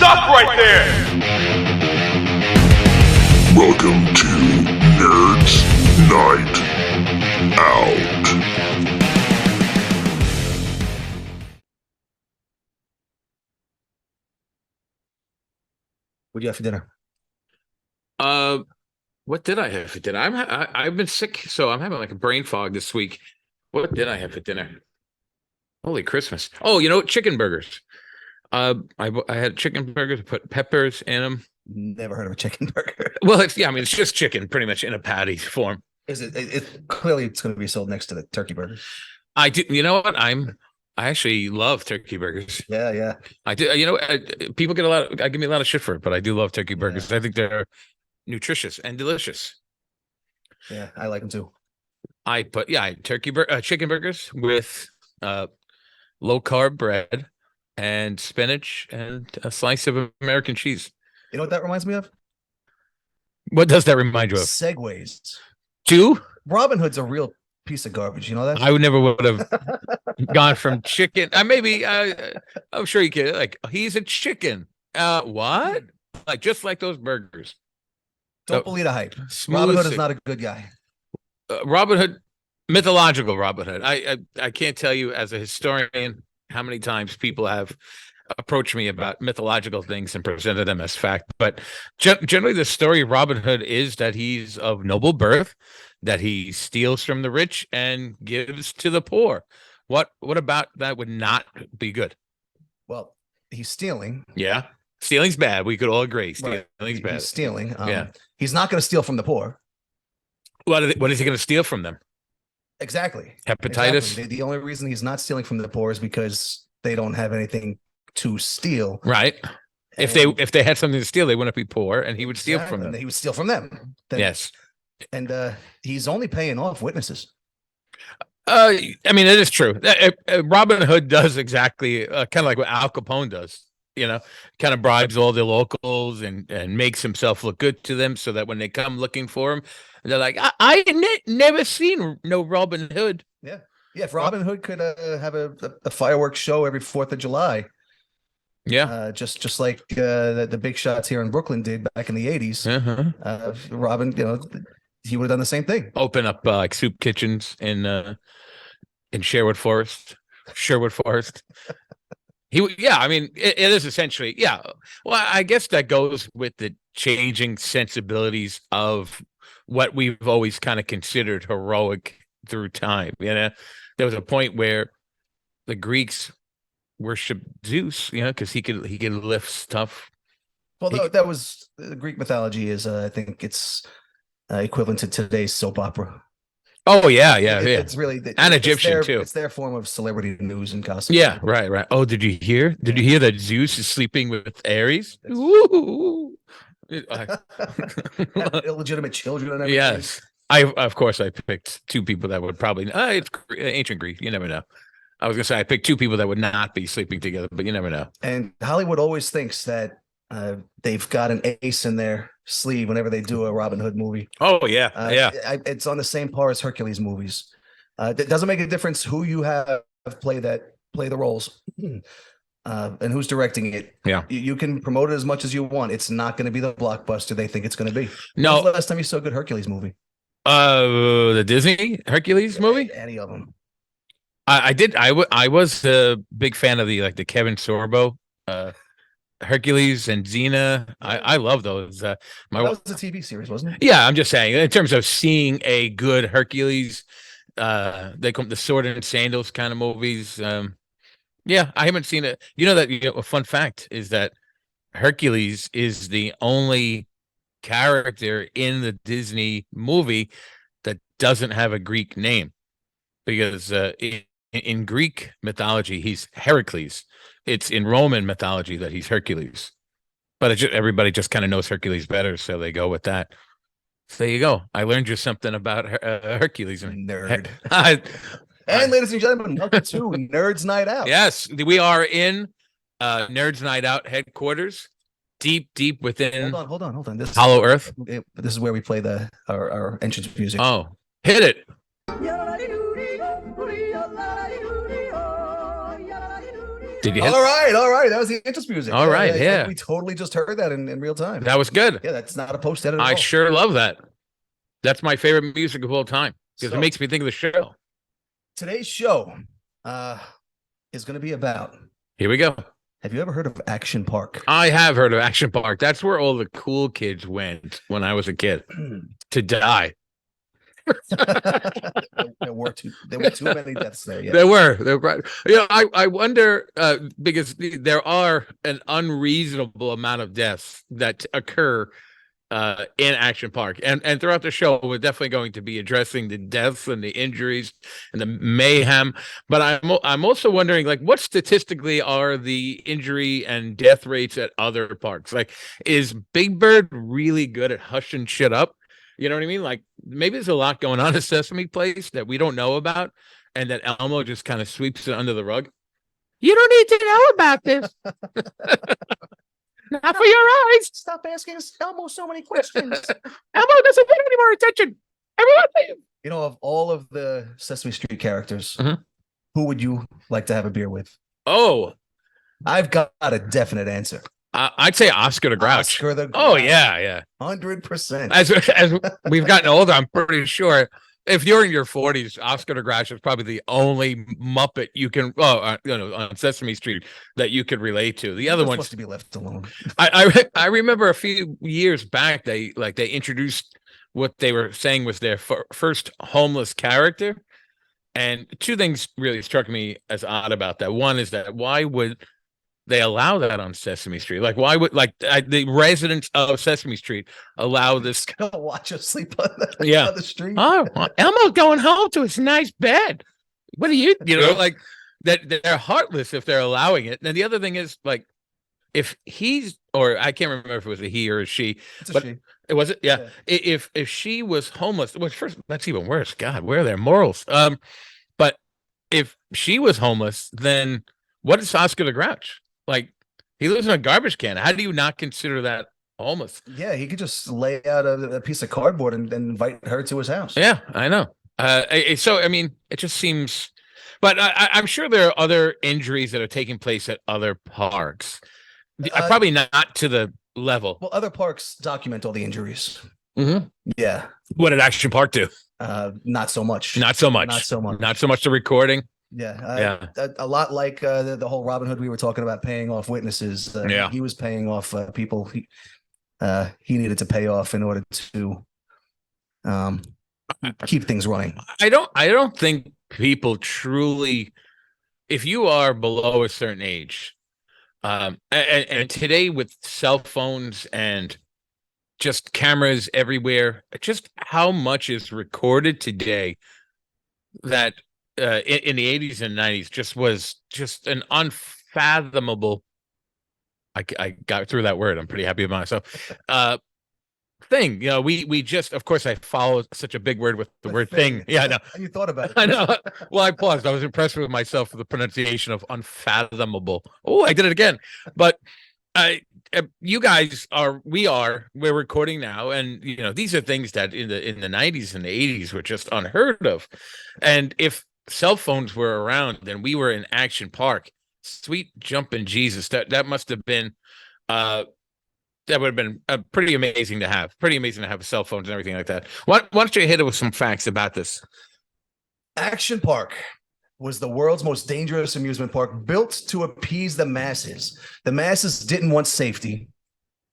Stop right there! Welcome to Nerds Night Out. What do you have for dinner? What did I have for dinner? I've been sick, so I'm having like a brain fog this week. What did I have for dinner? Holy Christmas! Oh, chicken burgers. I had chicken burgers. Put peppers in them. Never heard of a chicken burger. Well, it's just chicken, pretty much in a patty form. Is it? Clearly it's going to be sold next to the turkey burger. I do. You know what? I actually love turkey burgers. Yeah. I do. People give me a lot of shit for it, but I do love turkey burgers. I think they're nutritious and delicious. Yeah, I like them too. I put chicken burgers with low carb bread and spinach and a slice of American cheese. You know what that reminds me of? What does that remind you of? Segways. Two? Robin Hood's a real piece of garbage. You know that? I would have gone from chicken. I'm sure you could. Like, he's a chicken. What? Like, just like those burgers. Don't believe the hype. Robin Hood is not a good guy. Robin Hood, mythological Robin Hood. I can't tell you as a historian how many times people have approached me about mythological things and presented them as fact. But generally, the story of Robin Hood is that he's of noble birth, that he steals from the rich and gives to the poor. What about that would not be good? Well, he's stealing. Yeah. Stealing's bad. We could all agree. Stealing's bad. He's stealing. He's not going to steal from the poor. What is he going to steal from them? Exactly. Hepatitis. Exactly. The only reason he's not stealing from the poor is because they don't have anything to steal. Right. If they had something to steal, they wouldn't be poor, and he would steal from them. He would steal from them. Yes. And he's only paying off witnesses. It is true. Robin Hood does exactly kind of like what Al Capone does. Kind of bribes all the locals and makes himself look good to them so that when they come looking for him, they're like, I never seen no Robin Hood. Yeah. If Robin Hood could have a fireworks show every 4th of July. Yeah. Just like the big shots here in Brooklyn did back in the 80s. Robin, he would have done the same thing. Open up like soup kitchens in Sherwood Forest. It is essentially, yeah. Well, I guess that goes with the changing sensibilities of what we've always kind of considered heroic through time. There was a point where the Greeks worshiped Zeus, because he could lift stuff. Well, that was the Greek mythology is, I think it's equivalent to today's soap opera. Oh yeah. It's really Egyptian too. It's their form of celebrity news and gossip. Yeah, right. Oh, did you hear? Did you hear that Zeus is sleeping with Ares? Ooh. Illegitimate children and everything. Yes, I picked two people that would probably. It's ancient Greek. You never know. I was gonna say I picked two people that would not be sleeping together, but you never know. And Hollywood always thinks that they've got an ace in their sleeve whenever they do a Robin Hood movie. Oh yeah, it's on the same par as Hercules movies. It doesn't make a difference who you have play the roles, and who's directing it. Yeah, you can promote it as much as you want. It's not going to be the blockbuster they think it's going to be. No, when's the last time you saw a good Hercules movie? The Disney Hercules movie. Any of them? I did. I was a big fan of the Kevin Sorbo. Hercules and Xena. I love those. That was a TV series, wasn't it? Yeah, I'm just saying in terms of seeing a good Hercules, they come the sword and sandals kind of movies. Yeah, I haven't seen it. A fun fact is that Hercules is the only character in the Disney movie that doesn't have a Greek name, because in Greek mythology he's Heracles. It's in Roman mythology that he's Hercules, but everybody just kind of knows Hercules better, so they go with that. So there you go. I learned you something about Hercules. Nerd. And ladies and gentlemen, welcome to Nerds Night Out. Yes, we are in Nerds Night Out headquarters, deep within. Hold on. This Hollow Earth. This is where we play our entrance music. Oh, hit it. Did you? All right. That was the entrance music. All right, yeah. We totally just heard that in real time. That was good. Yeah, that's not a post edit at I all. sure love that. That's my favorite music of all time because it makes me think of the show. Today's show is going to be about. Here we go. Have you ever heard of Action Park? I have heard of Action Park. That's where all the cool kids went when I was a kid to die. there were too many deaths there. Yeah. There were. I wonder because there are an unreasonable amount of deaths that occur in Action Park, and throughout the show, we're definitely going to be addressing the deaths and the injuries and the mayhem. But I'm also wondering, like, what statistically are the injury and death rates at other parks? Like, is Big Bird really good at hushing shit up? You know what I mean? Like, maybe there's a lot going on at Sesame Place that we don't know about, and that Elmo just kind of sweeps it under the rug. You don't need to know about this. Not for your eyes. Stop asking Elmo so many questions. Elmo doesn't get any more attention. Everyone leave. You know, of all of the Sesame Street characters, Mhm. who would you like to have a beer with? Oh, I've got a definite answer. I'd say Oscar the Grouch. Oscar the Oh Grouch. yeah. 100%. As we've gotten older, I'm pretty sure if you're in your 40s, Oscar the Grouch is probably the only Muppet you can, on Sesame Street that you could relate to. The other They're ones supposed to be left alone. I remember a few years back they introduced what they were saying was their first homeless character, and two things really struck me as odd about that. One is that why would they allow that on Sesame Street? Like, why would the residents of Sesame Street allow this? Gonna watch us sleep on the street. Oh, Elmo's going home to his nice bed. What do you like that? They're heartless if they're allowing it. And the other thing is, like, if he's, or I can't remember if it was a he or a she, It's a but she. it was it. Yeah. If she was homeless, well, first that's even worse. God, where are their morals? But if she was homeless, then what is Oscar the Grouch? Like, he lives in a garbage can. How do you not consider that homeless? Yeah, he could just lay out a piece of cardboard and invite her to his house. Yeah, I know. So, I mean, it just seems, but I'm sure there are other injuries that are taking place at other parks. Probably not to the level. Well, other parks document all the injuries. Mm-hmm. Yeah. What did Action Park do? Not so much. Not so much. Not so much the recording. Yeah. A lot like the whole Robin Hood we were talking about, paying off witnesses. He was paying off people he needed to pay off in order to keep things running. I don't think people truly, if you are below a certain age, and today with cell phones and just cameras everywhere, just how much is recorded today that in the 80s and 90s just was just an unfathomable, I got through that word, I'm pretty happy with myself, thing. We just, of course, I follow such a big word with the word thing. Yeah, I know. And you thought about it. I know. Well, I paused. I was impressed with myself for the pronunciation of unfathomable. Oh, I did it again. But you guys we're recording now, and these are things that in the 90s and the 80s were just unheard of. And if cell phones were around and we were in Action Park, sweet jumping Jesus, that must have been that would have been pretty amazing to have cell phones and everything like that. Why don't you hit it with some facts about this? Action Park was the world's most dangerous amusement park, built to appease the masses. The masses didn't want safety.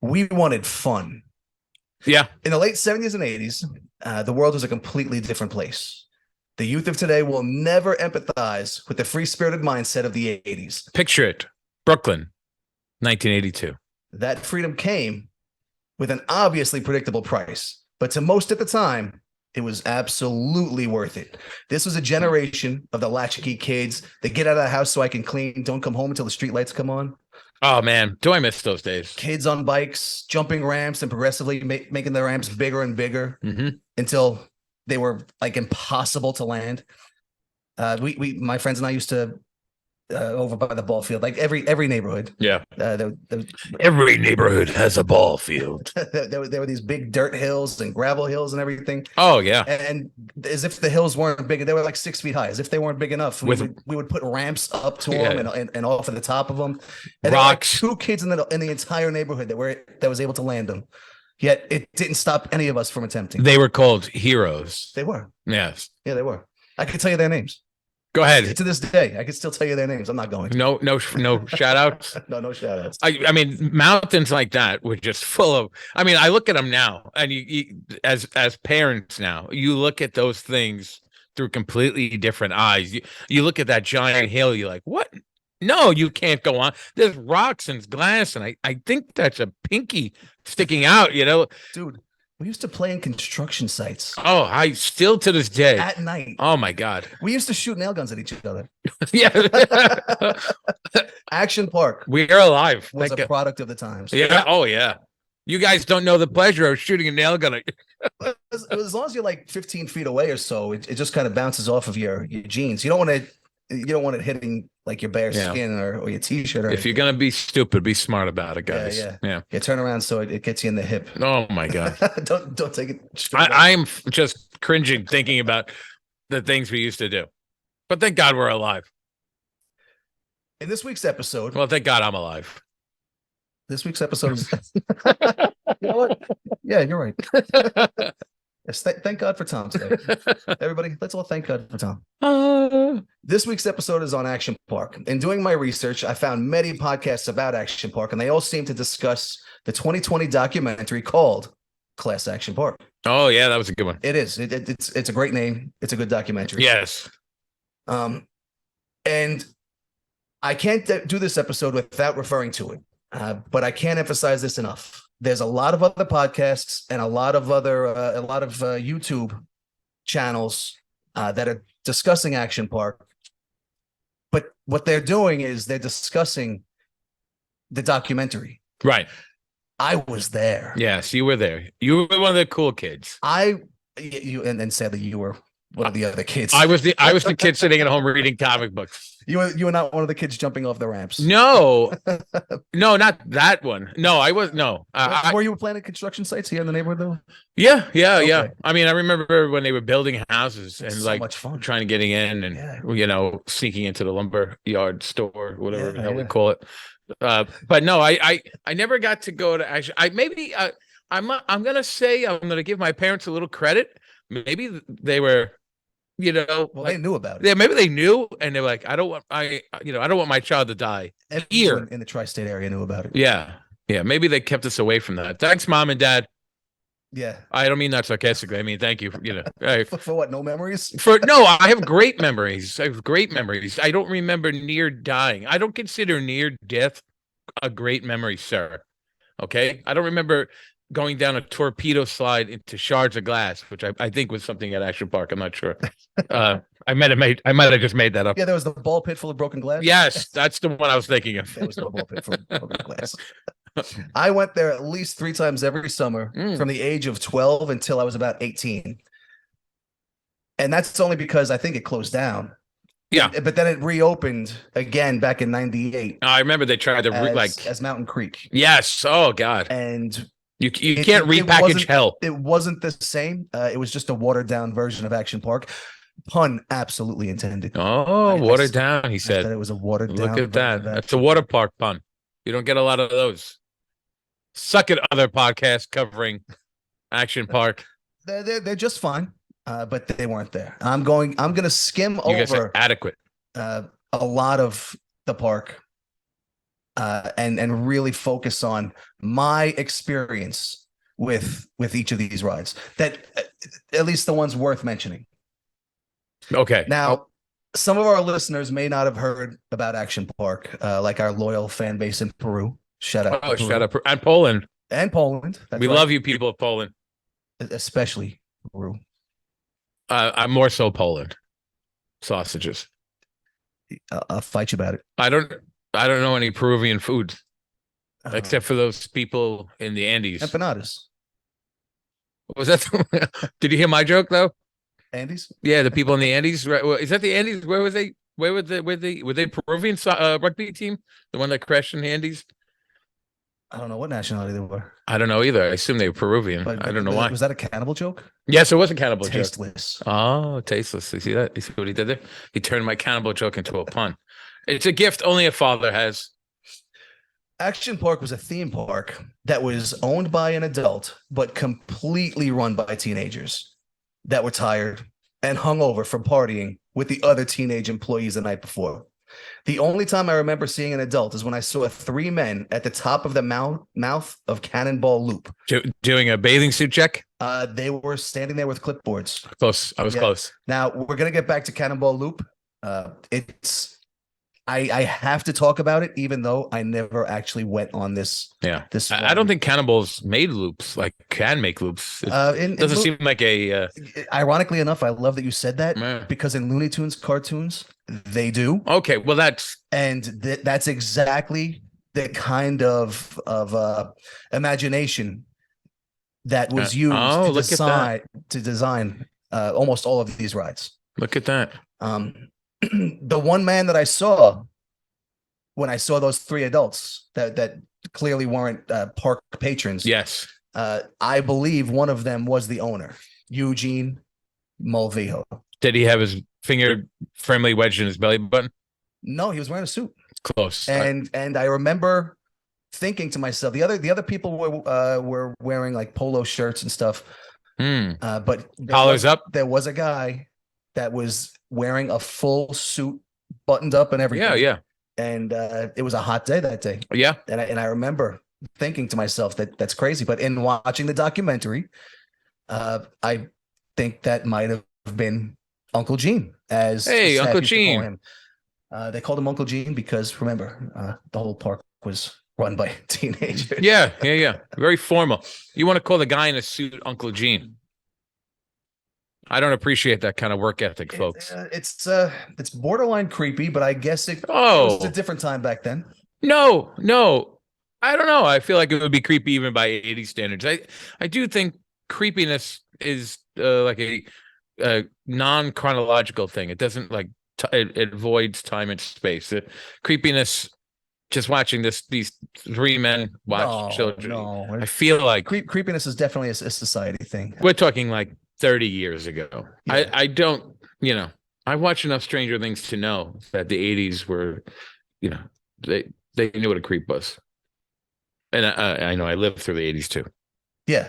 We wanted fun. Yeah. In the late 70s and 80s, the world was a completely different place. The youth of today will never empathize with the free-spirited mindset of the 80s. Picture it. Brooklyn, 1982. That freedom came with an obviously predictable price, but to most at the time, it was absolutely worth it. This was a generation of the latchkey kids that get out of the house so I can clean, don't come home until the street lights come on. Oh, man. Do I miss those days? Kids on bikes, jumping ramps and progressively making the ramps bigger and bigger until they were like impossible to land. My friends and I used to over by the ball field, like every neighborhood. Yeah. There Every neighborhood has a ball field. there were these big dirt hills and gravel hills and everything. Oh yeah. And as if the hills weren't big, they were like 6 feet high. As if they weren't big enough, we would put ramps up to them and off of the top of them. And rocks. There were like 2 kids in the entire neighborhood that was able to land them. Yet it didn't stop any of us from attempting. They were called heroes. They were. Yes. Yeah, they were. I could tell you their names. Go ahead. To this day, I can still tell you their names. I'm not going to. No shout outs. No shout outs. I mean, mountains like that were just full of. I mean, I look at them now, and you as parents now, you look at those things through completely different eyes. You look at that giant hill, you're like, what? No, you can't go on. There's rocks and glass, and I think that's a pinky sticking out. Dude. We used to play in construction sites. Oh, I still to this day at night. Oh my God. We used to shoot nail guns at each other. Yeah. Action Park. We are alive. Was a product of the times. Yeah. Oh yeah. You guys don't know the pleasure of shooting a nail gun. As long as you're like 15 feet away or so, it just kind of bounces off of your jeans. You don't want it hitting like your bare skin or your t-shirt. If you're gonna be stupid, be smart about it, guys. Yeah. Turn around so it gets you in the hip. Oh my God. don't take it. I'm just cringing thinking about the things we used to do. But thank God we're alive. In this week's episode. Well, thank God I'm alive. This week's episode is. You know what? Yeah, you're right. Yes, thank God for Tom today. Everybody, let's all thank God for Tom. This week's episode is on Action Park. In doing my research, I found many podcasts about Action Park, and they all seem to discuss the 2020 documentary called Class Action Park. Oh, yeah, that was a good one. It is. It's a great name. It's a good documentary. Yes. And I can't do this episode without referring to it, but I can't emphasize this enough. There's a lot of other podcasts and a lot of YouTube channels that are discussing Action Park. But what they're doing is they're discussing the documentary. Right. I was there. Yes, you were there. You were one of the cool kids. And sadly you were one of the other kids. I was the kid sitting at home reading comic books. You were not one of the kids jumping off the ramps. No, not that one. No, I was no. Were you planning construction sites here in the neighborhood though? Yeah. I mean, I remember when they were building houses and so much fun. trying to getting in and sneaking into the lumber yard store, whatever the hell we call it. But no, I never got to go to actually. I'm gonna say I'm gonna give my parents a little credit. Maybe they were. They knew about it. Yeah, maybe they knew, and they're like, I don't want my child to die. Everyone in the tri-state area knew about it. Yeah. Maybe they kept us away from that. Thanks, Mom and Dad. Yeah, I don't mean that sarcastically. I mean, thank you. For what? No memories? No, I have great memories. I don't remember near dying. I don't consider near death a great memory, sir. Okay, I don't remember going down a torpedo slide into shards of glass, which I think was something at Action Park. I'm not sure. I might have just made that up. Yeah, there was the ball pit full of broken glass. Yes, that's the one I was thinking of. There was no ball pit full of broken glass. I went there at least 3 times every summer from the age of 12 until I was about 18. And that's only because I think it closed down. Yeah. But then it reopened again back in 98. I remember they tried to as Mountain Creek. Yes. Oh God. And you can't repackage hell. It wasn't the same. It was just a watered down version of Action Park. Pun absolutely intended. Oh, watered down, he said. It was a watered down. Look at that. That's a water park pun. You don't get a lot of those. Suck it, other podcasts covering Action Park. They're just fine, but they weren't there. I'm gonna skim over adequate a lot of the park and really focus on my experience with each of these rides, that at least the ones worth mentioning. Okay. Now, some of our listeners may not have heard about Action Park, like our loyal fan base in Peru. Shout out. Oh, shout out. And Poland. And Poland. We love you, people of Poland. Especially Peru. I'm more so Poland. Sausages. I'll fight you about it. I don't know any Peruvian foods except for those people in the Andes. Empanadas. Was that? Did you hear my joke though? Andes? Yeah, the people in the Andes. Right? Is that the Andes? Where was they? Where were they Peruvian rugby team? The one that crashed in Andes? I don't know what nationality they were. I don't know either. I assume they were Peruvian. I don't know why. Was that a cannibal joke? Yes, it was a cannibal joke. Tasteless. Oh, tasteless. You see that? You see what he did there? He turned my cannibal joke into a pun. It's a gift only a father has. Action Park was a theme park that was owned by an adult, but completely run by teenagers that were tired and hungover from partying with the other teenage employees the night before. The only time I remember seeing an adult is when I saw three men at the top of the mouth of Cannonball Loop. Doing a bathing suit check? They were standing there with clipboards. Close. I was close. Now, we're going to get back to Cannonball Loop. I have to talk about it, even though I never actually went on this. Yeah. I don't think Cannonballs made loops, like can make loops. It doesn't seem like a... Ironically enough, I love that you said that because in Looney Tunes cartoons, they do. Okay, well, that's... And that's exactly the kind of imagination that was used to design almost all of these rides. Look at that. The one man that I saw when I saw those three adults that clearly weren't park patrons. Yes. I believe one of them was the owner, Eugene Mulvihill. Did he have his finger firmly wedged in his belly button? No, he was wearing a suit. Close. And I remember thinking to myself, the other people were wearing like polo shirts and stuff. But collars up. There was a guy that was wearing a full suit, buttoned up and everything. Yeah. And it was a hot day that day. Yeah. And I remember thinking to myself that's crazy. But in watching the documentary, I think that might have been Uncle Gene. Hey, Uncle Gene. They called him Uncle Gene because, remember, the whole park was run by teenagers. Yeah. Very formal. You want to call the guy in a suit Uncle Gene. I don't appreciate that kind of work ethic, folks. It's borderline creepy, but I guess it was a different time back then. No, I don't know. I feel like it would be creepy even by 80s standards. I do think creepiness is like a non-chronological thing. It doesn't like it avoids time and space. Creepiness. Just watching these three men watch children. No, I feel like creepiness is definitely a society thing. We're talking like 30 years ago. Yeah. I don't, I watched enough Stranger Things to know that the 80s were, they knew what a creep was. And I know I lived through the 80s too. Yeah.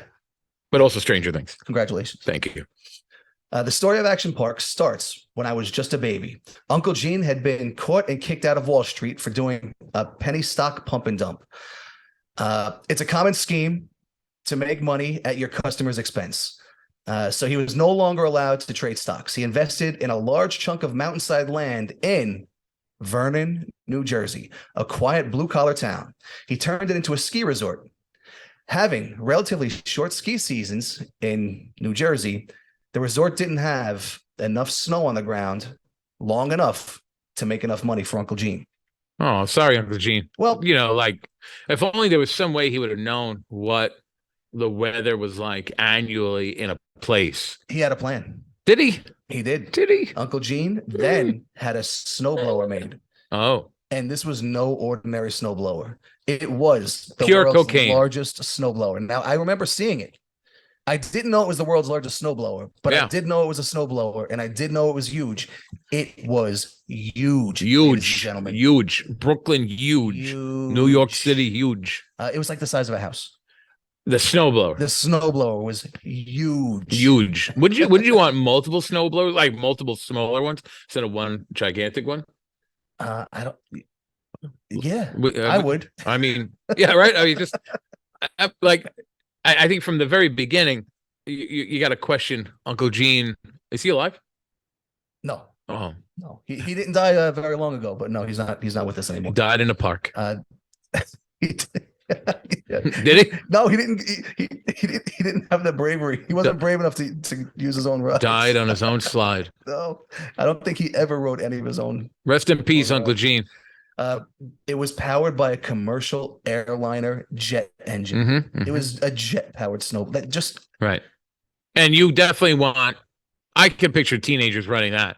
But also Stranger Things. Congratulations. Thank you. The story of Action Park starts when I was just a baby. Uncle Gene had been caught and kicked out of Wall Street for doing a penny stock pump and dump. It's a common scheme to make money at your customer's expense. So he was no longer allowed to trade stocks. He invested in a large chunk of mountainside land in Vernon, New Jersey, a quiet blue-collar town. He turned it into a ski resort. Having relatively short ski seasons in New Jersey, the resort didn't have enough snow on the ground long enough to make enough money for Uncle Gene. Oh, sorry, Uncle Gene. Well, like if only there was some way he would have known what the weather was like annually in a place. He had a plan. Did he? He did. Did he? Uncle Gene then had a snowblower made. Oh. And this was no ordinary snowblower. It was the pure world's cocaine. Largest snowblower. Now, I remember seeing it. I didn't know it was the world's largest snowblower, but I did know it was a snowblower, and I did know it was huge. It was huge. Gentlemen. Huge. Brooklyn, huge. New York City, huge. It was like the size of a house. The snowblower. The snowblower was huge. Huge. Would you want multiple snowblowers, like multiple smaller ones instead of one gigantic one? I don't. Yeah, I would. I mean, yeah, right. I mean, just like. I think from the very beginning, you got to question Uncle Gene. Is he alive? No. Oh, no. He didn't die very long ago, but no, he's not. He's not with us anymore. He died in a park. Did he? No, he didn't. He didn't have the bravery. He wasn't brave enough to use his own rides. Died on his own slide. No, I don't think he ever rode any of his own. Rest in peace, Uncle Gene. It was powered by a commercial airliner jet engine. It was a jet-powered snow. That just right. And you definitely want. I can picture teenagers running that.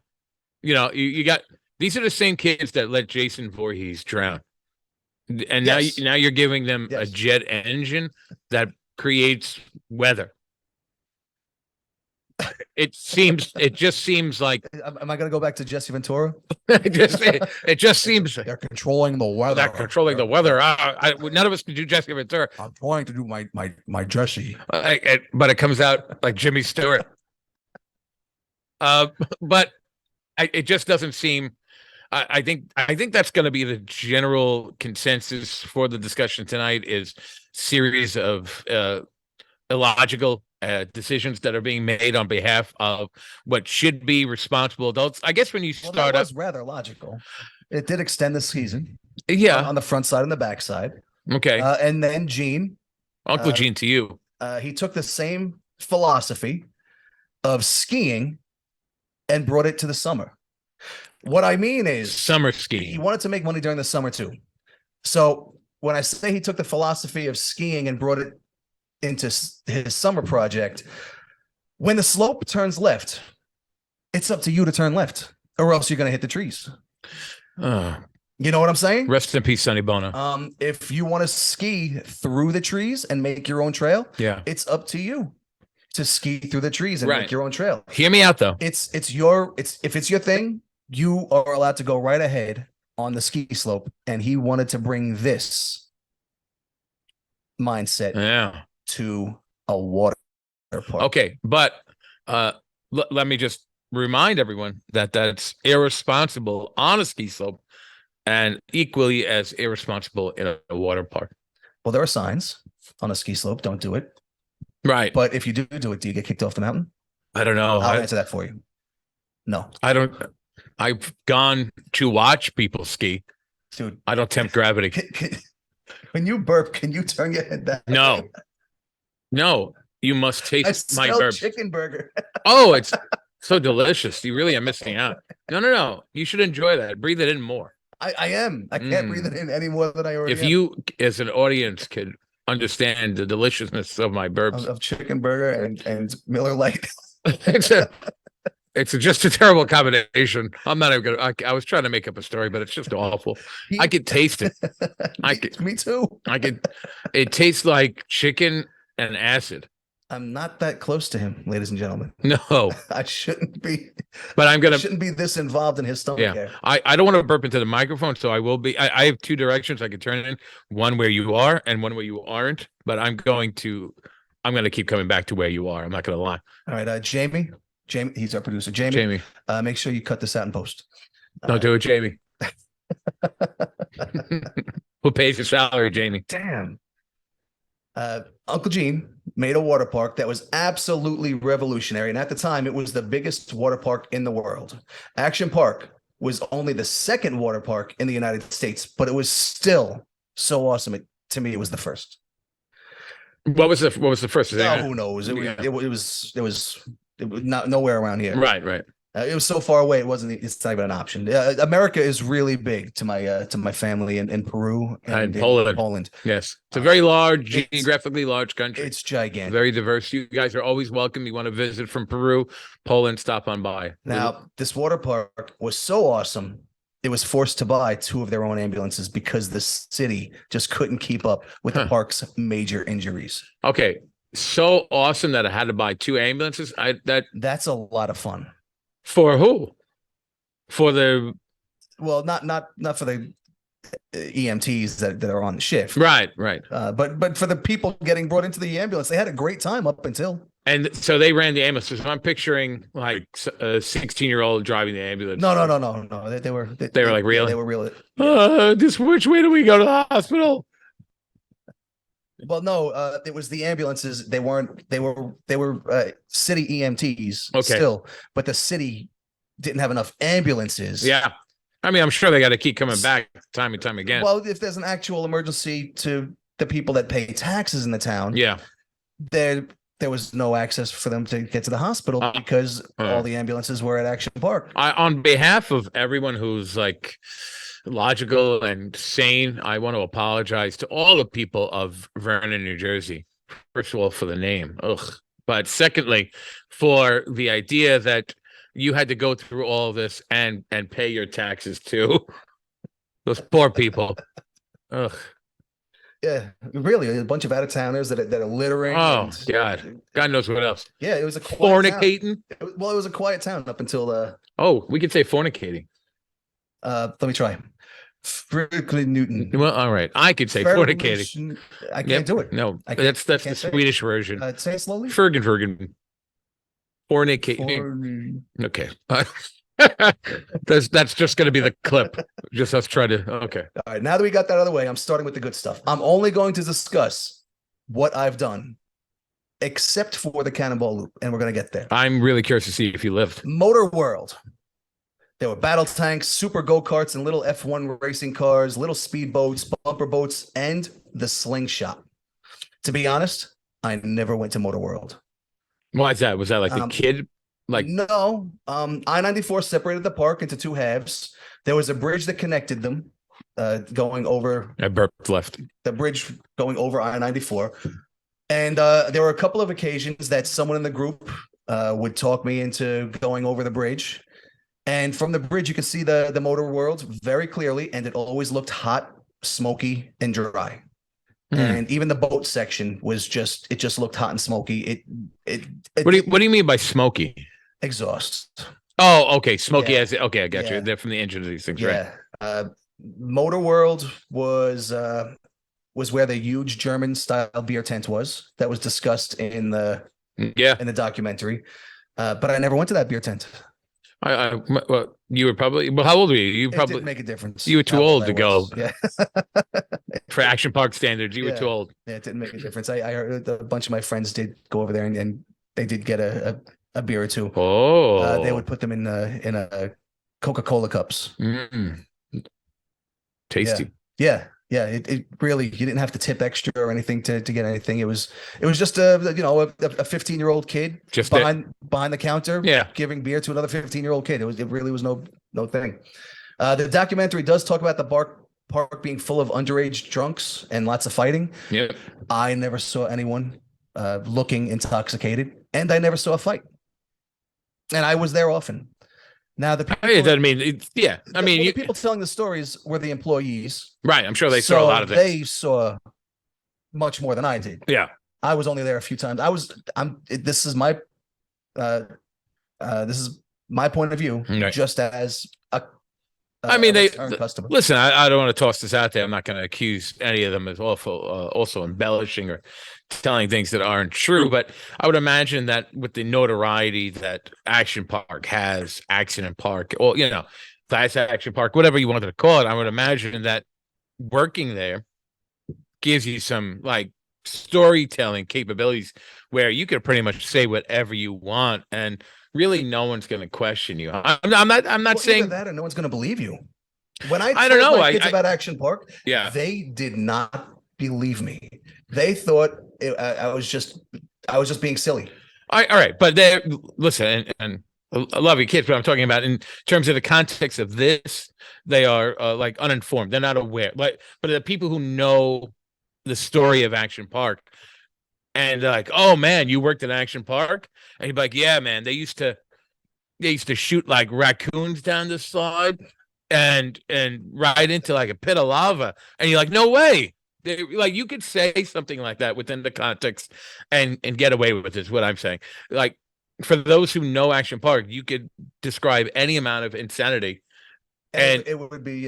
You got These are the same kids that let Jason Voorhees drown. And Yes. now you're giving them a Yes. jet engine that creates weather. It just seems like Am I going to go back to Jesse Ventura? it just seems They're controlling the weather. they're controlling the weather. None of us can do Jesse Ventura, I'm trying to do my Jesse. but it comes out like Jimmy Stewart. But it just doesn't seem. I think that's going to be the general consensus for the discussion tonight. Is series of illogical decisions that are being made on behalf of what should be responsible adults. I guess when you Well, start that was rather logical. It did extend the season. yeah, On the front side and the back side. okay, And then Gene, Uncle Gene to you. he took the same philosophy of skiing and brought it to the summer. What I mean is Summer he skiing. wanted to make money during the summer too. So when I say he took the philosophy of skiing and brought it into his summer project, when the slope turns left, it's up to you to turn left, or else you're going to hit the trees. You know what I'm saying? Rest in peace, Sonny Bono. If you want to ski through the trees and make your own trail, Yeah, it's up to you to ski through the trees and Right. make your own trail. hear me out though. If it's your thing, you are allowed to go right ahead on the ski slope. And he wanted to bring this mindset Yeah. to a water park. Okay, but let me just remind everyone that that's irresponsible on a ski slope, and equally as irresponsible in a water park. Well, there are signs on a ski slope. Don't do it. Right. But if you do it, do you get kicked off the mountain? I don't know. I'll answer that for you. No, I don't. I've gone to watch people ski. dude. I don't tempt gravity. When you burp, can you turn your head back? No. You must I taste my smell burp. chicken burger. Oh, it's so delicious. You really are missing out. No. You should enjoy that. Breathe it in more. I am. I can't breathe it in any more than I already If am. you, as an audience, could understand the deliciousness of my burps, of chicken burger and Miller Lite. it's just a terrible combination. I'm not even gonna. I was trying to make up a story, but it's just awful. I could taste it. Me too. It tastes like chicken and acid. I'm not that close to him, ladies and gentlemen. No, I shouldn't be. but I'm gonna. Shouldn't be this involved in his stomach. Yeah, care. I don't want to burp into the microphone, so I will be. I have two directions I could turn in: one where you are, and one where you aren't. But I'm going to keep coming back to where you are. I'm not going to lie. All right, Jamie, he's our producer. Jamie, make sure you cut this out in post. Don't do it, Jamie. Who pays your salary, Jamie? Damn. Uncle Gene made a water park that was absolutely revolutionary. And at the time, it was the biggest water park in the world. Action Park was only the second water park in the United States, but it was still so awesome. To me, it was the first. What was the first? Who knows? It was not nowhere around here. Right. It was so far away. It's not even an option. America is really big to my family in Peru and in Poland. Yes, it's a very geographically large country. It's gigantic, very diverse. You guys are always welcome. You want to visit from Peru, Poland? Stop on by. Now, this water park was so awesome. It was forced to buy 2 of their own ambulances because the city just couldn't keep up with the park's major injuries. Okay, so awesome that I had to buy 2 ambulances. That's a lot of fun. For who? For the not for the EMTs that are on the shift. Right. But for the people getting brought into the ambulance, they had a great time up until. And so they ran the ambulance. So I'm picturing like a 16-year-old driving the ambulance. No. They were like real. They were real. Just which way do we go to the hospital? Well, no, it was the ambulances. They were city EMTs still, but the city didn't have enough ambulances. Yeah. I mean, I'm sure they got to keep coming back time and time again. Well, if there's an actual emergency to the people that pay taxes in the town, there was no access for them to get to the hospital because all the ambulances were at Action Park. On behalf of everyone who's like logical and sane, I want to apologize to all the people of Vernon, New Jersey. First of all, for the name, but secondly, for the idea that you had to go through all of this and pay your taxes too. Those poor people. Ugh. Yeah, really, a bunch of out of towners that are littering. Oh God, God knows what else. Yeah, it was a quiet town. Fornicating. It was a quiet town up until Oh, we could say fornicating. let me try. Franklin Newton. Well, all right. I could say fornicating. I can't do it. No, I that's the can't say it. Swedish version. Say it slowly. Fergen. Fornicating. Okay. That's just going to be the clip. Just us try to. Okay. All right. Now that we got that out of the way, I'm starting with the good stuff. I'm only going to discuss what I've done, except for the Cannonball Loop, and we're going to get there. I'm really curious to see if you lived. Motor World. There were battle tanks, super go-karts, and little F1 racing cars, little speed boats, bumper boats, and the slingshot. To be honest, I never went to Motor World. Why is that? Was that like the kid? Like no, I-94 separated the park into two halves. There was a bridge that connected them, going over. I burped left. The bridge going over I-94, and there were a couple of occasions that someone in the group would talk me into going over the bridge. And from the bridge, you could see the Motor World very clearly, and it always looked hot, smoky, and dry. And even the boat section was just looked hot and smoky. What do you mean by smoky? Exhaust. Oh, okay, smoky Yeah. as okay, I got Yeah. you. They're from the engine of these things, Yeah. right? Motor World was where the huge German style beer tent was that was discussed in the documentary. But I never went to that beer tent. Well, you were probably. Well, how old were you? You probably didn't make a difference. You were too old to go. Yeah. For Action Park standards, you were too old. Yeah, it didn't make a difference. I heard a bunch of my friends did go over there and they did get a beer or two. Oh, they would put them in a Coca-Cola cups. Tasty. Yeah. It really, you didn't have to tip extra or anything to get anything. It was just a 15-year-old kid just behind the counter, giving beer to another 15-year-old kid. It really was no thing. The documentary does talk about the park being full of underage drunks and lots of fighting. Yeah, I never saw anyone looking intoxicated, and I never saw a fight. And I was there often. Now the people, the people telling the stories were the employees, right? I'm sure they saw a lot of it. They saw much more than I did. Yeah, I was only there a few times. This is my point of view, right. Just as a. Customer. Listen. I don't want to toss this out there. I'm not going to accuse any of them as also embellishing or telling things that aren't true. But I would imagine that with the notoriety that Action Park has, Accident Park, or Fast Action Park, whatever you wanted to call it, I would imagine that working there gives you some like storytelling capabilities where you could pretty much say whatever you want and. Really, no one's going to question you. I'm not saying that, and no one's going to believe you. When I don't know my kids about Action Park, they did not believe me. They thought I was just being silly. All right, but listen, and I love your kids, but I'm talking about in terms of the context of this, they are like uninformed. They're not aware. But the people who know the story of Action Park. And they're like, oh man, you worked at Action Park? And he'd be like, yeah, man, they used to shoot like raccoons down the slide and right into like a pit of lava. And you're like, no way. Like you could say something like that within the context and get away with it, is what I'm saying. Like for those who know Action Park, you could describe any amount of insanity. And it would be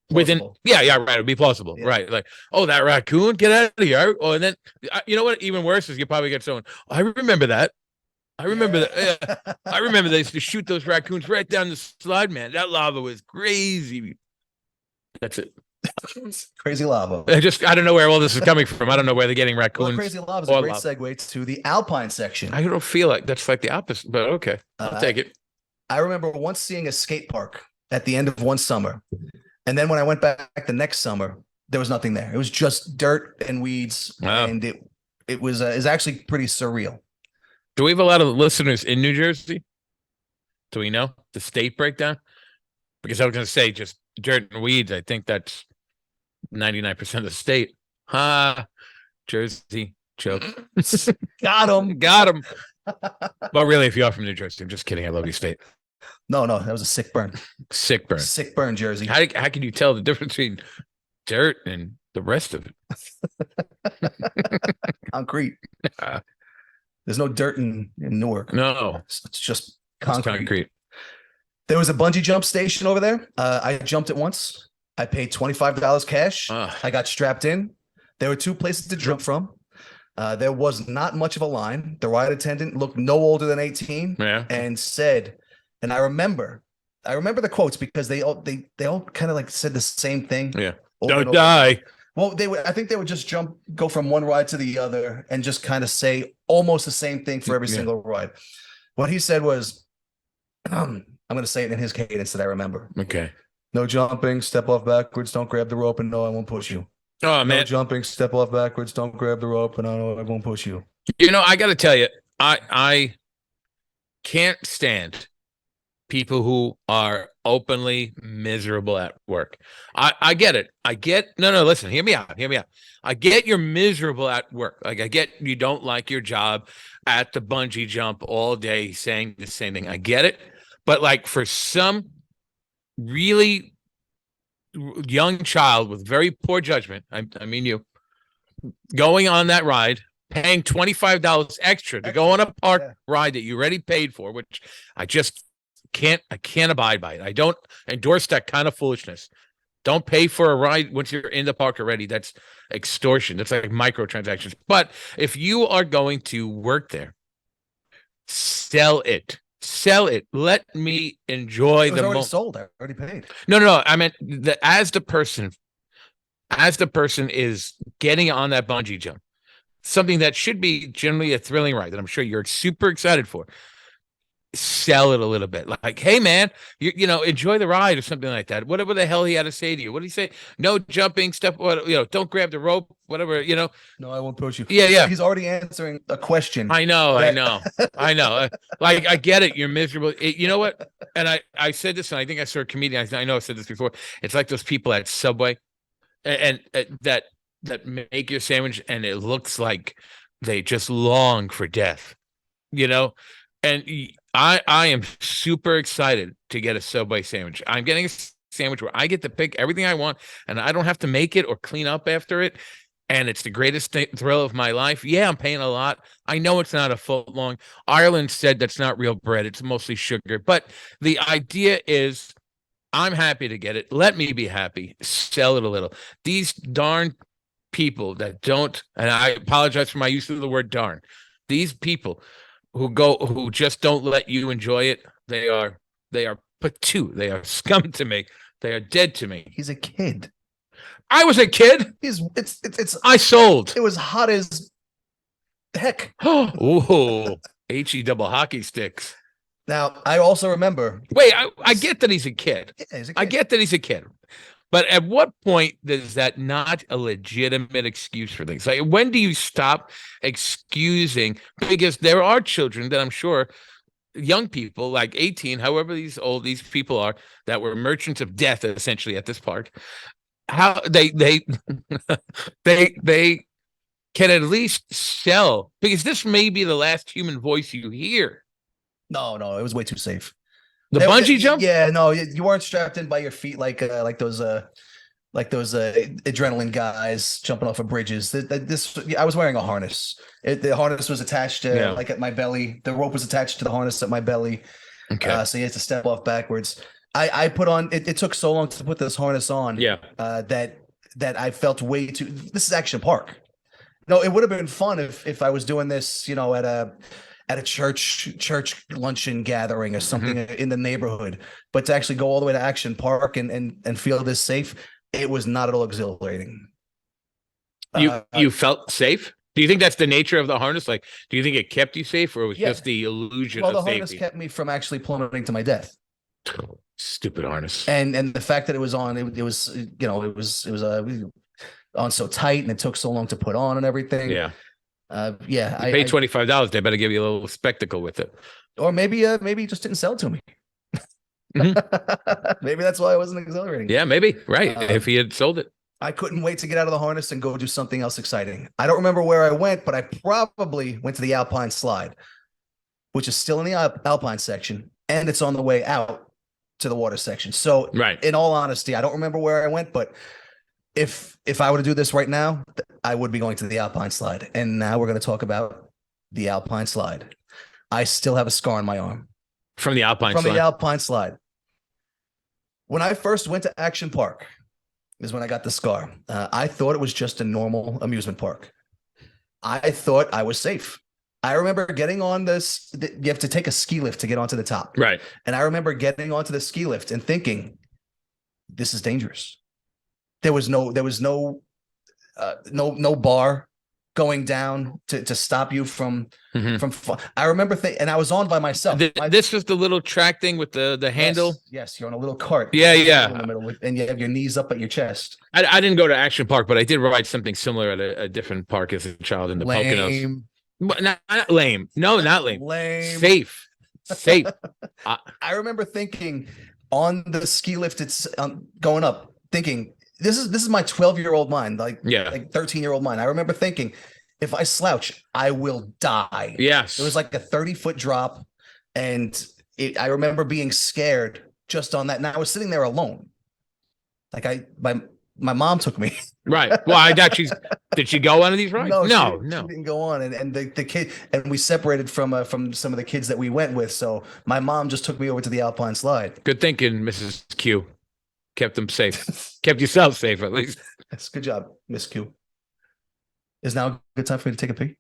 plausible. Right, it'd be plausible, right? Like, oh, that raccoon, get out of here! Oh, and then you know what? Even worse is you probably get someone. I remember that. I remember that. Yeah. I remember they used to shoot those raccoons right down the slide, man. That lava was crazy. That's it. Crazy lava. I don't know where all this is coming from. I don't know where they're getting raccoons. Well, crazy lava is a great segue to the Alpine section. I don't feel like that's like the opposite, but okay, I'll take it. I remember once seeing a skate park at the end of one summer. And then when I went back the next summer, there was nothing there. It was just dirt and weeds, and it was actually pretty surreal. Do we have a lot of listeners in New Jersey? Do we know the state breakdown? Because I was going to say just dirt and weeds. I think that's 99% of the state. Jersey joke. Got him. Well, really, if you are from New Jersey, I'm just kidding. I love your state. No, that was a sick burn. Sick burn. Sick burn, Jersey. How can you tell the difference between dirt and the rest of it? Concrete. Uh, There's no dirt in Newark. no, It's just it's concrete. concrete. There was a bungee jump station over there. I jumped it once. I paid $25 cash. I got strapped in. There were 2 places to jump from. There was not much of a line. The ride attendant looked no older than 18 and said, and I remember the quotes because they all kind of like said the same thing. Yeah. Don't die. Well, I think they would just go from one ride to the other and just kind of say almost the same thing for every single ride. What he said was, I'm going to say it in his cadence that I remember. Okay. No jumping, step off backwards, don't grab the rope, and no, I won't push you. Oh, man. No jumping, step off backwards, don't grab the rope, and no, I won't push you. You know, I got to tell you, I can't stand people who are openly miserable at work. I get it. No, listen, hear me out. I get you're miserable at work. Like, I get you don't like your job at the bungee jump all day saying the same thing. I get it. But like for some really young child with very poor judgment, I mean you, going on that ride, paying $25 extra to go on a park ride that you already paid for, which I can't abide by it. I don't endorse that kind of foolishness. Don't pay for a ride once you're in the park already. That's extortion. That's like microtransactions. But if you are going to work there, sell it. Let me enjoy the moment. Sold. I already paid. No. I meant that as the person is getting on that bungee jump, something that should be generally a thrilling ride that I'm sure you're super excited for, sell it a little bit. Like, hey man, you know, enjoy the ride or something like that. Whatever the hell he had to say to you. What did he say? No jumping, step, don't grab the rope, whatever, No, I won't push you. Yeah. He's already answering a question. I know. Like, I get it. You're miserable. You know what? And I said this, and I think I saw a comedian. I know I said this before. It's like those people at Subway and that make your sandwich and it looks like they just long for death, and I am super excited to get a Subway sandwich. I'm getting a sandwich where I get to pick everything I want and I don't have to make it or clean up after it. And it's the greatest thrill of my life. Yeah, I'm paying a lot. I know it's not a foot long. Ireland said that's not real bread. It's mostly sugar. But the idea is I'm happy to get it. Let me be happy. Sell it a little. These darn people that don't, and I apologize for my use of the word darn, these people who just don't let you enjoy it, they are patu. They are scum to me. They are dead to me. He's a kid. I was a kid. I sold. It was hot as heck. Ooh, HE double hockey sticks. Now, I also remember. Wait, I get that he's a kid. Yeah, he's a kid. I get that he's a kid. But at what point is that not a legitimate excuse for things? Like, when do you stop excusing? Because there are children that I'm sure, young people like 18, however these people are, that were merchants of death essentially at this park. How they can at least sell, because this may be the last human voice you hear. No, it was way too safe. The bungee jump? Yeah, no, you weren't strapped in by your feet like those adrenaline guys jumping off of bridges. I was wearing a harness. The harness was attached to like at my belly. The rope was attached to the harness at my belly. Okay. So you had to step off backwards. I put on. It took so long to put this harness on. Yeah. That I felt way too. This is Action Park. No, it would have been fun if I was doing this, at a church luncheon gathering or something in the neighborhood. But to actually go all the way to Action Park and feel this safe, it was not at all exhilarating. You felt safe? Do you think that's the nature of the harness? Like, do you think it kept you safe, or it was just the illusion of safety? Well, the harness kept me from actually plummeting to my death. Stupid harness. And the fact that it was on, it was on so tight, and it took so long to put on and everything. Yeah. Yeah. I paid $25. They better give you a little spectacle with it. Or maybe he just didn't sell it to me. Maybe that's why it wasn't exhilarating. Yeah, maybe. Right. If he had sold it. I couldn't wait to get out of the harness and go do something else exciting. I don't remember where I went, but I probably went to the Alpine slide. which is still in the Alpine section, and it's on the way out to the water section. So, Right. in all honesty, I don't remember where I went, but if I were to do this right now, I would be going to the Alpine slide. And now we're going to talk about the Alpine slide. I still have a scar on my arm From the Alpine from slide. the Alpine slide. When I first went to Action Park is when I got the scar. I thought it was just a normal amusement park. I thought I was safe. I remember getting on this. You have to take a ski lift to get onto the top. Right. And I remember getting onto the ski lift and thinking, this is dangerous. There was no bar going down to stop you from I remember and I was on by myself. This was the little track thing with the handle. Yes, you're on a little cart. Yeah. In the middle and you have your knees up at your chest. I didn't go to Action Park, but I did ride something similar at a different park as a child in the Poconos. Not lame. No, not lame. Lame. Safe. I remember thinking on the ski lift, it's going up, thinking this is my 12-year-old mind, like 13-year-old mind. I remember thinking, if I slouch, I will die. Yes. It was like a 30-foot drop, and I remember being scared just on that. And I was sitting there alone. Like my mom took me. Right. Well, I thought did she go on one of these rides? No, she didn't go on. And the kid, and we separated from some of the kids that we went with. So my mom just took me over to the Alpine slide. Good thinking, Mrs. Q. Kept them safe. Kept yourself safe, at least. That's good job, Miss Q. Is now a good time for me to take a pee?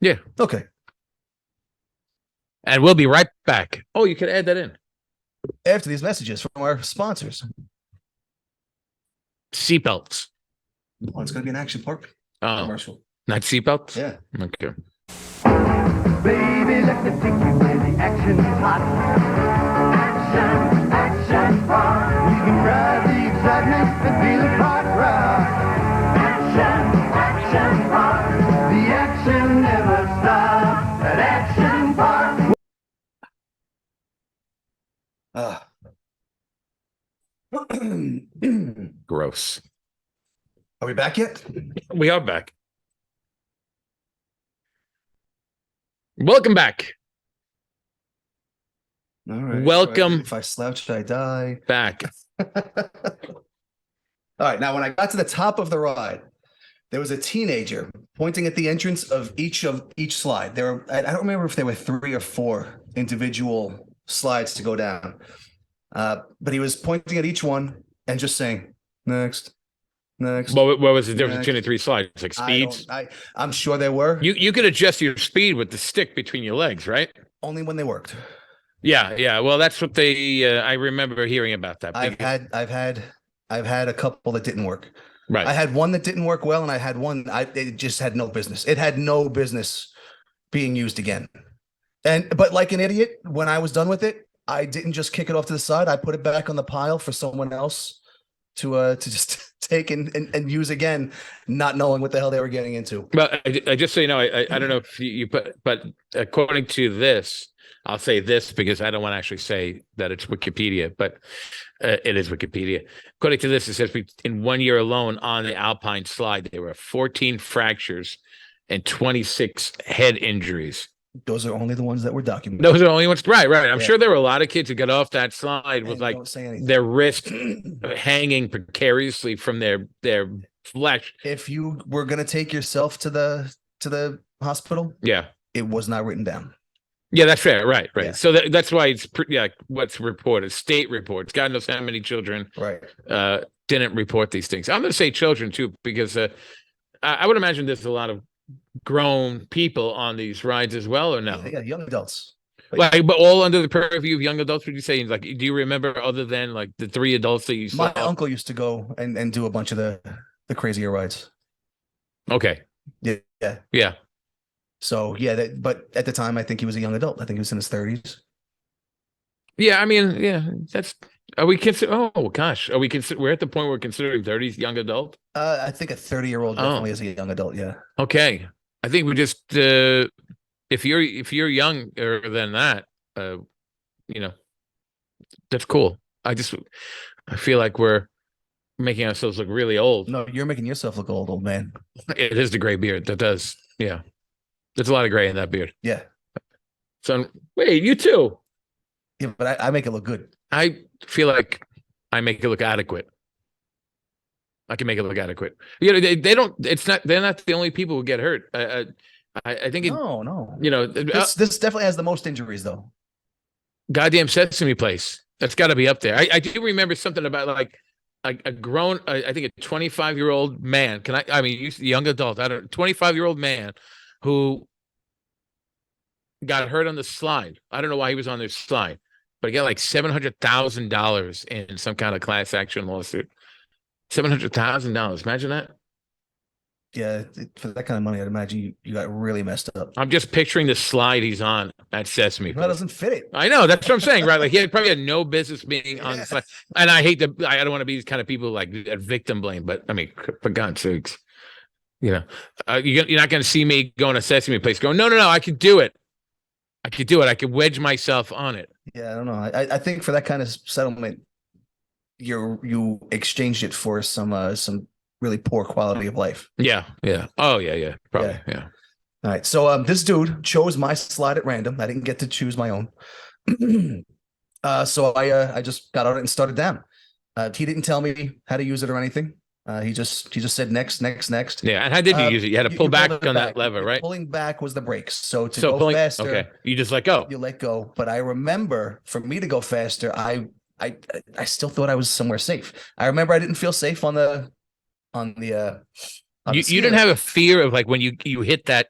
Yeah. Okay. And we'll be right back. Oh, you can add that in. After these messages from our sponsors. Seatbelts. Oh, it's going to be an Action Park commercial. Not seatbelts? Yeah. Okay. Baby, let me take you where the action's hot. Action Park. You can ride the excitement and feel the park rock. Action Park. The action never stops at Action Park. Gross. Are we back yet? We are back. Welcome back. All right. Welcome. If I slouch, I die. Back. All right. Now, when I got to the top of the ride, there was a teenager pointing at the entrance of each slide. I don't remember if there were 3 or 4 individual slides to go down. But he was pointing at each one and just saying, next. What was the difference between the 3 slides? Like speeds? I'm sure there were. You could adjust your speed with the stick between your legs, right? Only when they worked. Yeah. Well, that's what I remember hearing about that. I've had a couple that didn't work. Right. I had one that didn't work well, and I had one it just had no business. It had no business being used again. But like an idiot, when I was done with it, I didn't just kick it off to the side. I put it back on the pile for someone else to just take and use again, not knowing what the hell they were getting into. Well, I just so you know, I don't know if you put, but according to this, I'll say this because I don't want to actually say that it's Wikipedia, but it is Wikipedia. According to this, it says in 1 year alone on the Alpine slide, there were 14 fractures and 26 head injuries. Those are only the ones that were documented. Those are the only ones. Right. I'm sure there were a lot of kids who got off that slide with like their wrist hanging precariously from their flesh. If you were going to take yourself to the hospital, it was not written down. Yeah, that's fair. Right. Yeah. So that's why it's what's reported. State reports. God knows how many children didn't report these things. I'm going to say children too, because I would imagine there's a lot of grown people on these rides as well, or no? Yeah, young adults. But all under the purview of young adults, would you say? Like, do you remember other than like the 3 adults that you saw? My uncle used to go and do a bunch of the crazier rides. Okay. Yeah. So but at the time, I think he was a young adult. I think he was in his 30s. Yeah, I mean, that's. Are we consider? Oh gosh, are we consider? We're at the point where we're considering 30s young adult. I think a 30-year-old definitely is a young adult. Yeah. Okay, I think we just if you're younger than that, that's cool. I feel like we're making ourselves look really old. No, you're making yourself look old man. It is the gray beard that does. Yeah, there's a lot of gray in that beard. Yeah. So wait, you too. Yeah, but I make it look good. I feel like I make it look adequate. I can make it look adequate. You know, they don't. It's not. They're not the only people who get hurt. I think. No. You know, This definitely has the most injuries, though. goddamn Sesame Place. That's got to be up there. I do remember something about like a grown. I think a 25-year-old man. I mean, young adult. 25-year-old man who got hurt on the slide. I don't know why he was on this slide, but he got like $700,000 in some kind of class action lawsuit. $700,000. Imagine that. Yeah, for that kind of money, I'd imagine you got really messed up. I'm just picturing the slide he's on at Sesame Place. That doesn't fit it. I know. That's what I'm saying, right? Like he probably had no business being on the slide. And I don't want to be these kind of people like at victim blame, but I mean, for God's sakes, you know, you're not going to see me going to Sesame Place going, no, I could do it. I could wedge myself on it. Yeah, I don't know. I think for that kind of settlement, you exchanged it for some really poor quality of life. Yeah. Oh yeah. Probably. Yeah. All right. So this dude chose my slide at random. I didn't get to choose my own. So I just got on it and started down. He didn't tell me how to use it or anything. He just said next. Yeah. And how did you use it? You had to pull back on that lever, right? Pulling back was the brakes. So to go faster, okay, you just let go. You let go. But I remember for me to go faster, I still thought I was somewhere safe. I remember I didn't feel safe on the you didn't have a fear of like when you hit that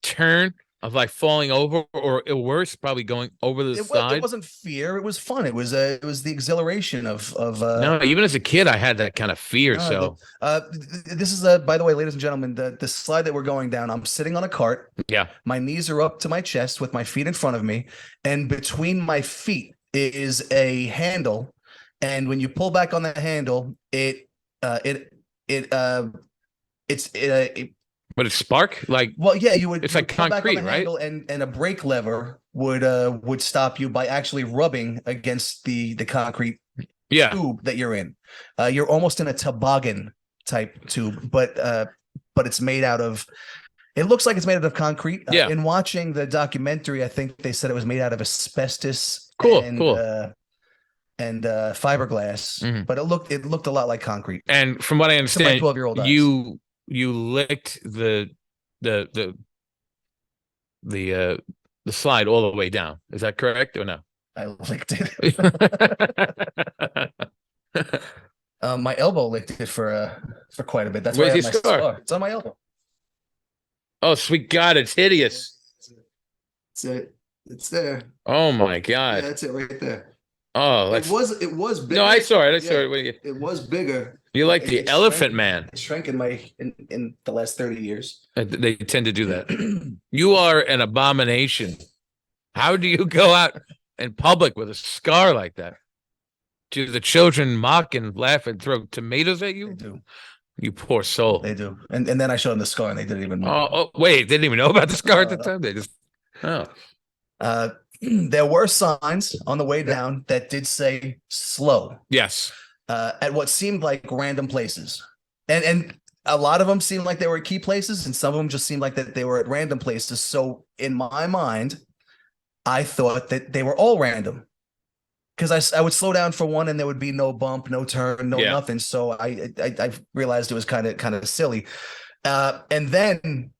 turn of like falling over or worse, probably going over the side. It wasn't fear. It was fun. It was the exhilaration of no, even as a kid, I had that kind of fear. This is by the way, ladies and gentlemen, the slide that we're going down, I'm sitting on a cart. Yeah. My knees are up to my chest with my feet in front of me. And between my feet is a handle. And when you pull back on the handle, but it's spark like you would. It's like concrete, right? And a brake lever would stop you by actually rubbing against the concrete tube that you're in. You're almost in a toboggan type tube, but it's made out of. It looks like it's made out of concrete. In watching the documentary, I think they said it was made out of asbestos. Cool. And fiberglass, but it looked a lot like concrete. And from what I understand, 12-year-old you licked the slide all the way down. Is that correct or no? I licked it. My elbow licked it for quite a bit. That's where's why I your have my scar. It's on my elbow. Oh, sweet God, it's hideous. It's it. It's there. Oh my God. Yeah, that's it right there. Oh, it was bigger. No, I saw it. It was bigger. You like the Elephant Man. It shrank in the last 30 years. They tend to do that. You are an abomination. How do you go out in public with a scar like that? Do the children mock and laugh and throw tomatoes at you? They do. You poor soul. They do. And then I showed them the scar and they didn't even know. Oh, wait, they didn't even know about the scar at the time. They just there were signs on the way down that did say slow. Yes. At what seemed like random places. And a lot of them seemed like they were at key places, and some of them just seemed like that they were at random places. So in my mind, I thought that they were all random. Because I would slow down for one and there would be no bump, no turn, nothing. So I realized it was kind of silly. And then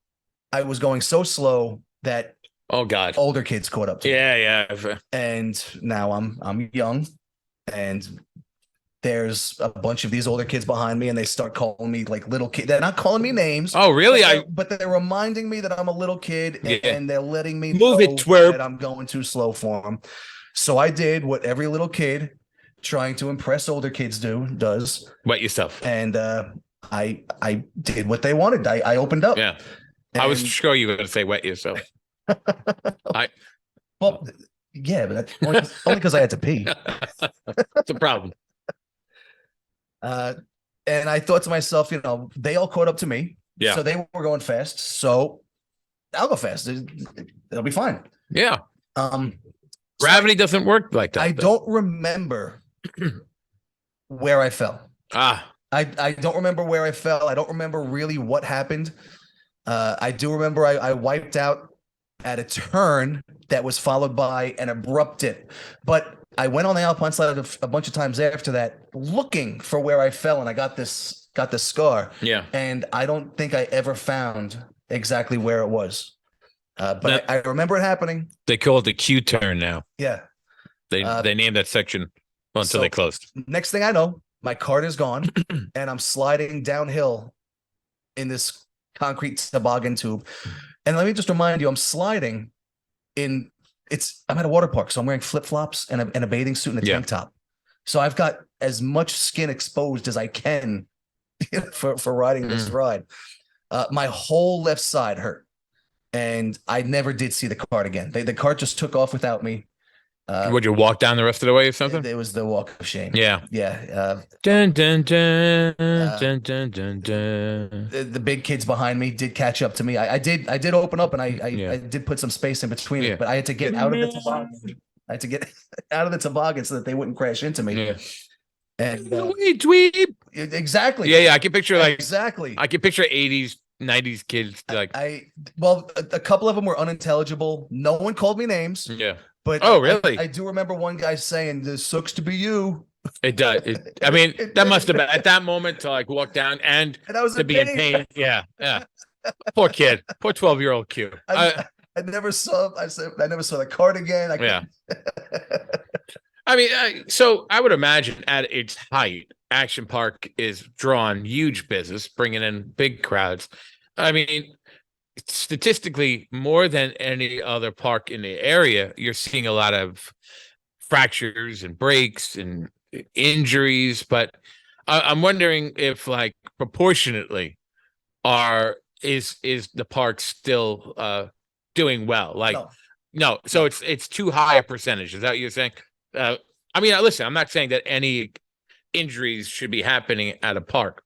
I was going so slow that oh God, older kids caught up to me. Yeah. And now I'm young, and there's a bunch of these older kids behind me, and they start calling me like little kid. They're not calling me names. Oh, really? But they're reminding me that I'm a little kid, and they're letting me know that I'm going too slow for them. So I did what every little kid trying to impress older kids does. Wet yourself. And I did what they wanted. I opened up. Yeah. I was sure you were going to say wet yourself. Well, yeah, but that's only because I had to pee. That's a problem. And I thought to myself, they all caught up to me. Yeah. So they were going fast. So I'll go fast. It'll be fine. Yeah. Gravity doesn't work like that. I don't remember where I fell. I don't remember where I fell. I don't remember really what happened. I do remember I wiped out at a turn that was followed by an abrupt dip. But I went on the Alpine slide a bunch of times after that, looking for where I fell, and I got this scar. Yeah. And I don't think I ever found exactly where it was. But That- I remember it happening. They call it the Q turn now. Yeah. They named that section until so- they closed. Next thing I know, my cart is gone, and I'm sliding downhill in this concrete toboggan tube. And let me just remind you, I'm sliding I'm at a water park, so I'm wearing flip-flops and a bathing suit and a tank top. So I've got as much skin exposed as I can for riding this ride. My whole left side hurt, and I never did see the cart again. The cart just took off without me. Would you walk down the rest of the way or something? It was the walk of shame. Yeah. Yeah. Dun, dun, dun, dun, dun, dun, dun. The big kids behind me did catch up to me. I did open up, and I did put some space in between it, but I had to get out of the toboggan. I had to get out of the toboggan so that they wouldn't crash into me. Yeah. And Dweeb. exactly. Yeah. I can picture exactly. I can picture 80s, 90s kids like. Well, a couple of them were unintelligible. No one called me names. Yeah. But oh, really? I do remember one guy saying, "This sucks to be you." It does. I mean, that must have been at that moment to like walk down and I was to be in pain. Yeah. Poor kid. Poor 12-year-old Q. I never saw. I never saw the cart again. Yeah. I mean, so I would imagine at its height, Action Park is drawing huge business, bringing in big crowds. I mean, statistically, more than any other park in the area, you're seeing a lot of fractures and breaks and injuries. But I'm wondering if, like, proportionately, is the park still doing well? Like, no. So it's too high a percentage. Is that what you're saying? I mean, listen, I'm not saying that any injuries should be happening at a park,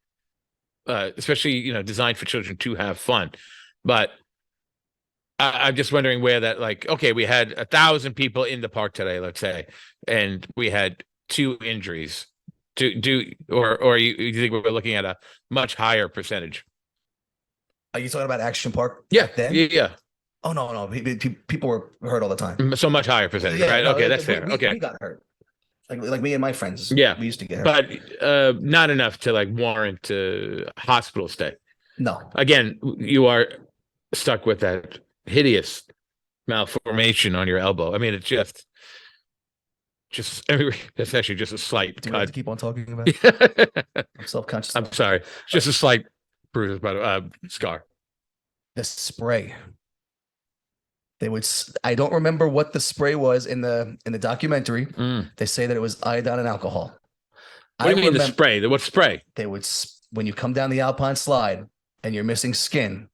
especially designed for children to have fun. But I'm just wondering where that, like, okay, we had 1,000 people in the park today, let's say, and we had 2 injuries. Or you think we're looking at a much higher percentage? Are you talking about Action Park? Yeah. Back then? Yeah. Oh no. People were hurt all the time. So much higher percentage, right? Okay, that's fair. Okay, we got hurt. Like me and my friends. Yeah, we used to get hurt. But not enough to like warrant a hospital stay. No. Again, you are stuck with that hideous malformation on your elbow. I mean, it's just that's actually just a slight Do we have cut. to keep on talking about it? I'm self-conscious. I'm sorry, just a slight bruise, but scar. The spray. I don't remember what the spray was in the documentary. They say that it was iodine and alcohol. What do you mean the spray? What spray? They would, when you come down the Alpine slide and you're missing skin.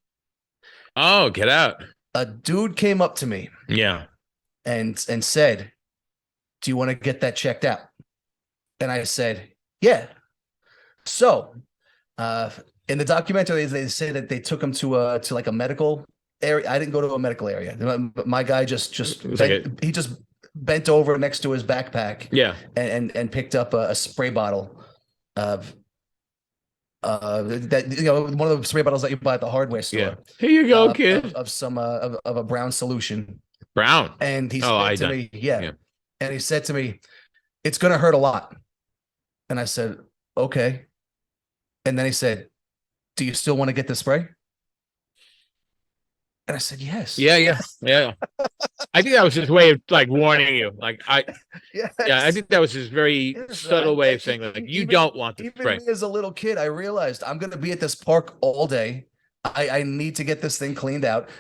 Oh, get out. A dude came up to me. Yeah. And said, "Do you want to get that checked out?" And I said, "Yeah." So, in the documentary, they say that they took him to like a medical area. I didn't go to a medical area. My guy just he just bent over next to his backpack. Yeah. And picked up a spray bottle of that one of the spray bottles that you buy at the hardware store. Yeah. Here you go, kid. Of some of a brown solution. Brown. And he said to me, yeah. And he said to me, "It's gonna hurt a lot." And I said, "Okay." And then he said, "Do you still want to get the spray?" And I said, "Yes." Yeah. I think that was his way of like warning you. Like Yes. Yeah, I think that was his very subtle way of saying like you don't want the spray. Even me as a little kid, I realized I'm going to be at this park all day. I need to get this thing cleaned out.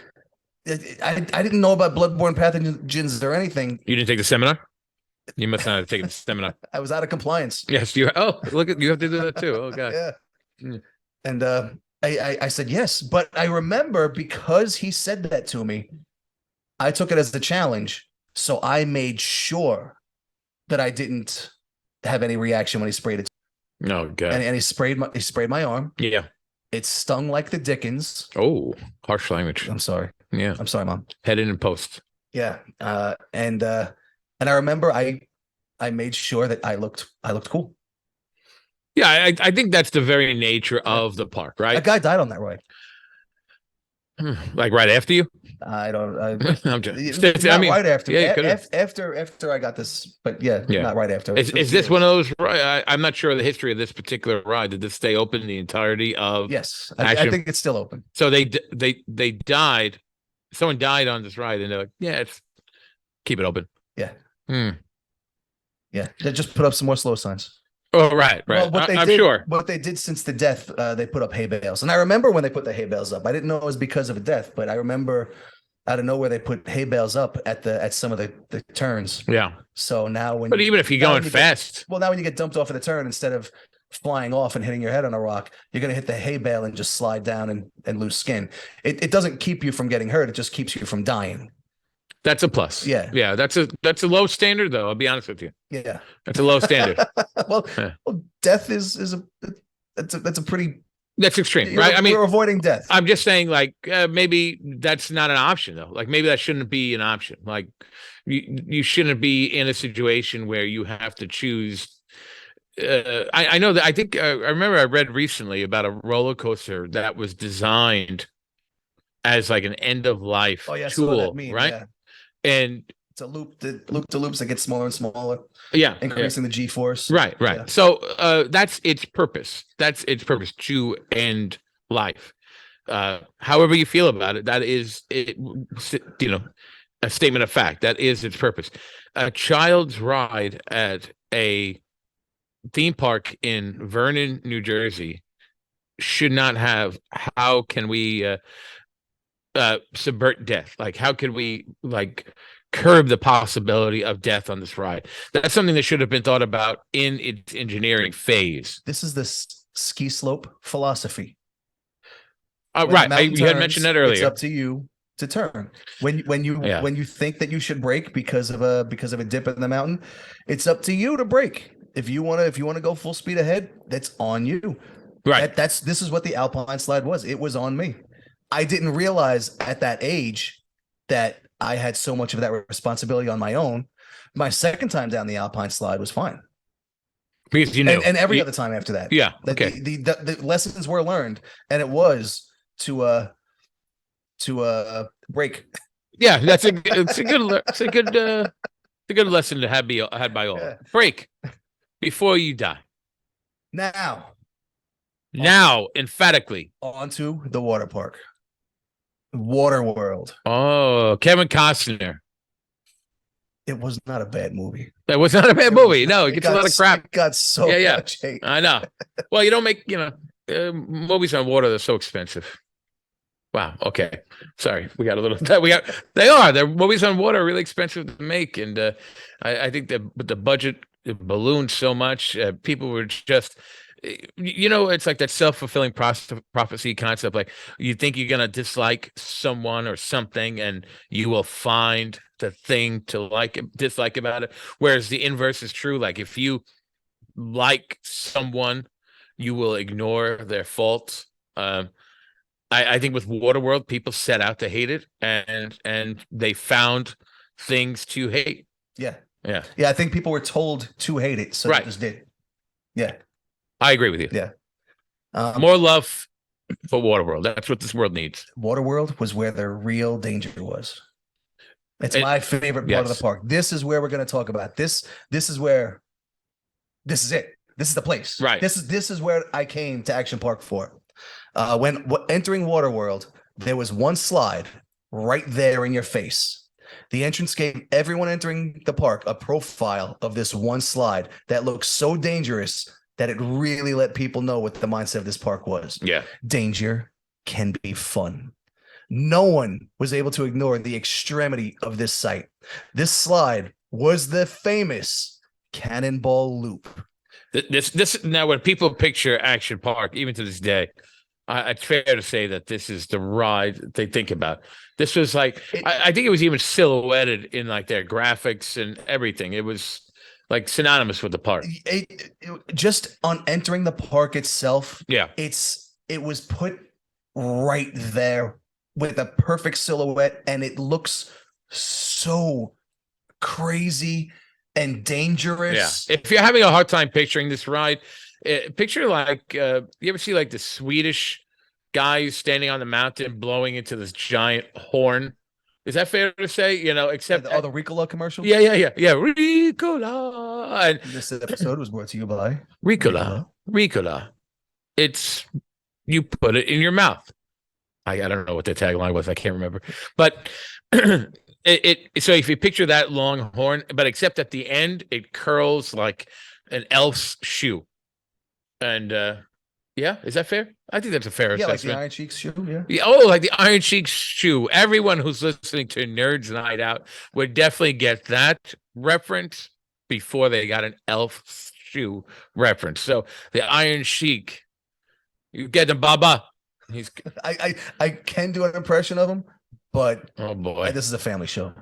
I didn't know about bloodborne pathogens or anything. You didn't take the seminar? You must not have taken the seminar. I was out of compliance. Yes, you. Oh, look at you have to do that too. Oh god. Yeah. And I said yes, but I remember because he said that to me, I took it as a challenge. So I made sure that I didn't have any reaction when he sprayed it. Oh god. And he sprayed my arm. Yeah. It stung like the dickens. Oh, harsh language. I'm sorry. Yeah. I'm sorry, Mom. Head in and post. Yeah. And I remember I made sure that I looked cool. Yeah, I think that's the very nature of the park, right? A guy died on that ride. Like right after you? I don't. I'm just. Not right after. Yeah, you could have. After I got this, but yeah, Yeah. not right after. Is this one of those? I'm not sure of the history of this particular ride. Did this stay open the entirety of? Yes, Action? I think it's still open. So they died. Someone died on this ride, and they're like, yeah, it's keep it open. Yeah. Hmm. Yeah, they just put up some more slow signs. Oh, right. Well, I'm sure. What they did since the death, they put up hay bales, and I remember when they put the hay bales up. I didn't know it was because of a death, but I remember out of nowhere they put hay bales up at some of the turns. Yeah. So now But even if you're going fast, now when you get dumped off of the turn, instead of flying off and hitting your head on a rock, you're gonna hit the hay bale and just slide down and lose skin. It doesn't keep you from getting hurt. It just keeps you from dying. that's a plus. Yeah. That's a low standard, though. I'll be honest with you. Yeah. That's a low standard. well, Yeah. well, death is that's a pretty. That's extreme, right? I mean, we're avoiding death. I'm just saying, like, maybe that's not an option, though. Like, maybe that shouldn't be an option. Like, you shouldn't be in a situation where you have to choose. I know that. I think I remember I read recently about a roller coaster that was designed as like an end of life tool, right? Yeah. And it's a loop to loops that get smaller and smaller, increasing the G-force. Right. Yeah. So that's its purpose. That's its purpose, to end life. However you feel about it, that is it. A statement of fact. That is its purpose. A child's ride at a theme park in Vernon, New Jersey, should not have. How can we subvert death? Like, how can we curb the possibility of death on this ride? That's something that should have been thought about in its engineering phase. This is the ski slope philosophy. Right. You had mentioned that earlier. It's up to you to turn. When you think that you should brake because of a dip in the mountain, it's up to you to brake. If you want to go full speed ahead, that's on you. Right. This is what the Alpine slide was. It was on me. I didn't realize at that age that I had so much of that responsibility on my own. My second time down the Alpine slide was fine. Because you know, and every other time after that. Yeah. Okay. The lessons were learned, and it was to break. Yeah, it's a good lesson to had by all. Yeah. Break before you die. Now, emphatically, onto the water park. Water World. Oh, Kevin Costner. It was not a bad movie. That was not a bad movie. No, it gets a lot of crap. It got so much hate. I know. Well, you don't make movies on water. They're so expensive. Wow. Okay. Sorry, we got a little. Their movies on water are really expensive to make, and I think that with the budget ballooned so much, people were just. It's like that self-fulfilling prophecy concept. Like, you think you're going to dislike someone or something, and you will find the thing to dislike about it. Whereas the inverse is true. Like, if you like someone, you will ignore their faults. I think with Waterworld, people set out to hate it, and they found things to hate. Yeah. I think people were told to hate it, so they just did. Yeah. I agree with you. Yeah. More love for Waterworld. That's what this world needs. Waterworld was where the real danger was. It's my favorite part of the park. This is where we're going to talk about. This is where. This is it. This is the place. Right. This is where I came to Action Park for. When entering Waterworld, there was one slide right there in your face. The entrance gave everyone entering the park a profile of this one slide that looked so dangerous that it really let people know what the mindset of this park was. Yeah. Danger can be fun. No one was able to ignore the extremity of this site. This slide was the famous Cannonball Loop. This now, when people picture Action Park, even to this day, it's fair to say that this is the ride that they think about. This was like, I think it was even silhouetted in like their graphics and everything. It was like synonymous with the park. Just on entering the park itself, it was put right there with a perfect silhouette, and it looks so crazy and dangerous. Yeah. If you're having a hard time picturing this ride, picture like you ever see like the Swedish guy who's standing on the mountain blowing into this giant horn. Is that fair to say? Except the Ricola commercial. yeah, Ricola. And This episode was brought to you by Ricola. It's you put it in your mouth. I don't know what the tagline was. I can't remember. But so if you picture that long horn, but except at the end, it curls like an elf's shoe. And yeah, is that fair? I think that's a fair assessment. Like the Iron Sheik's shoe, yeah. Oh, like the Iron Sheik's shoe. Everyone who's listening to Nerds Night Out would definitely get that reference before they got an elf shoe reference. So the Iron Sheik, you get the Baba. I can do an impression of him, but oh boy, this is a family show.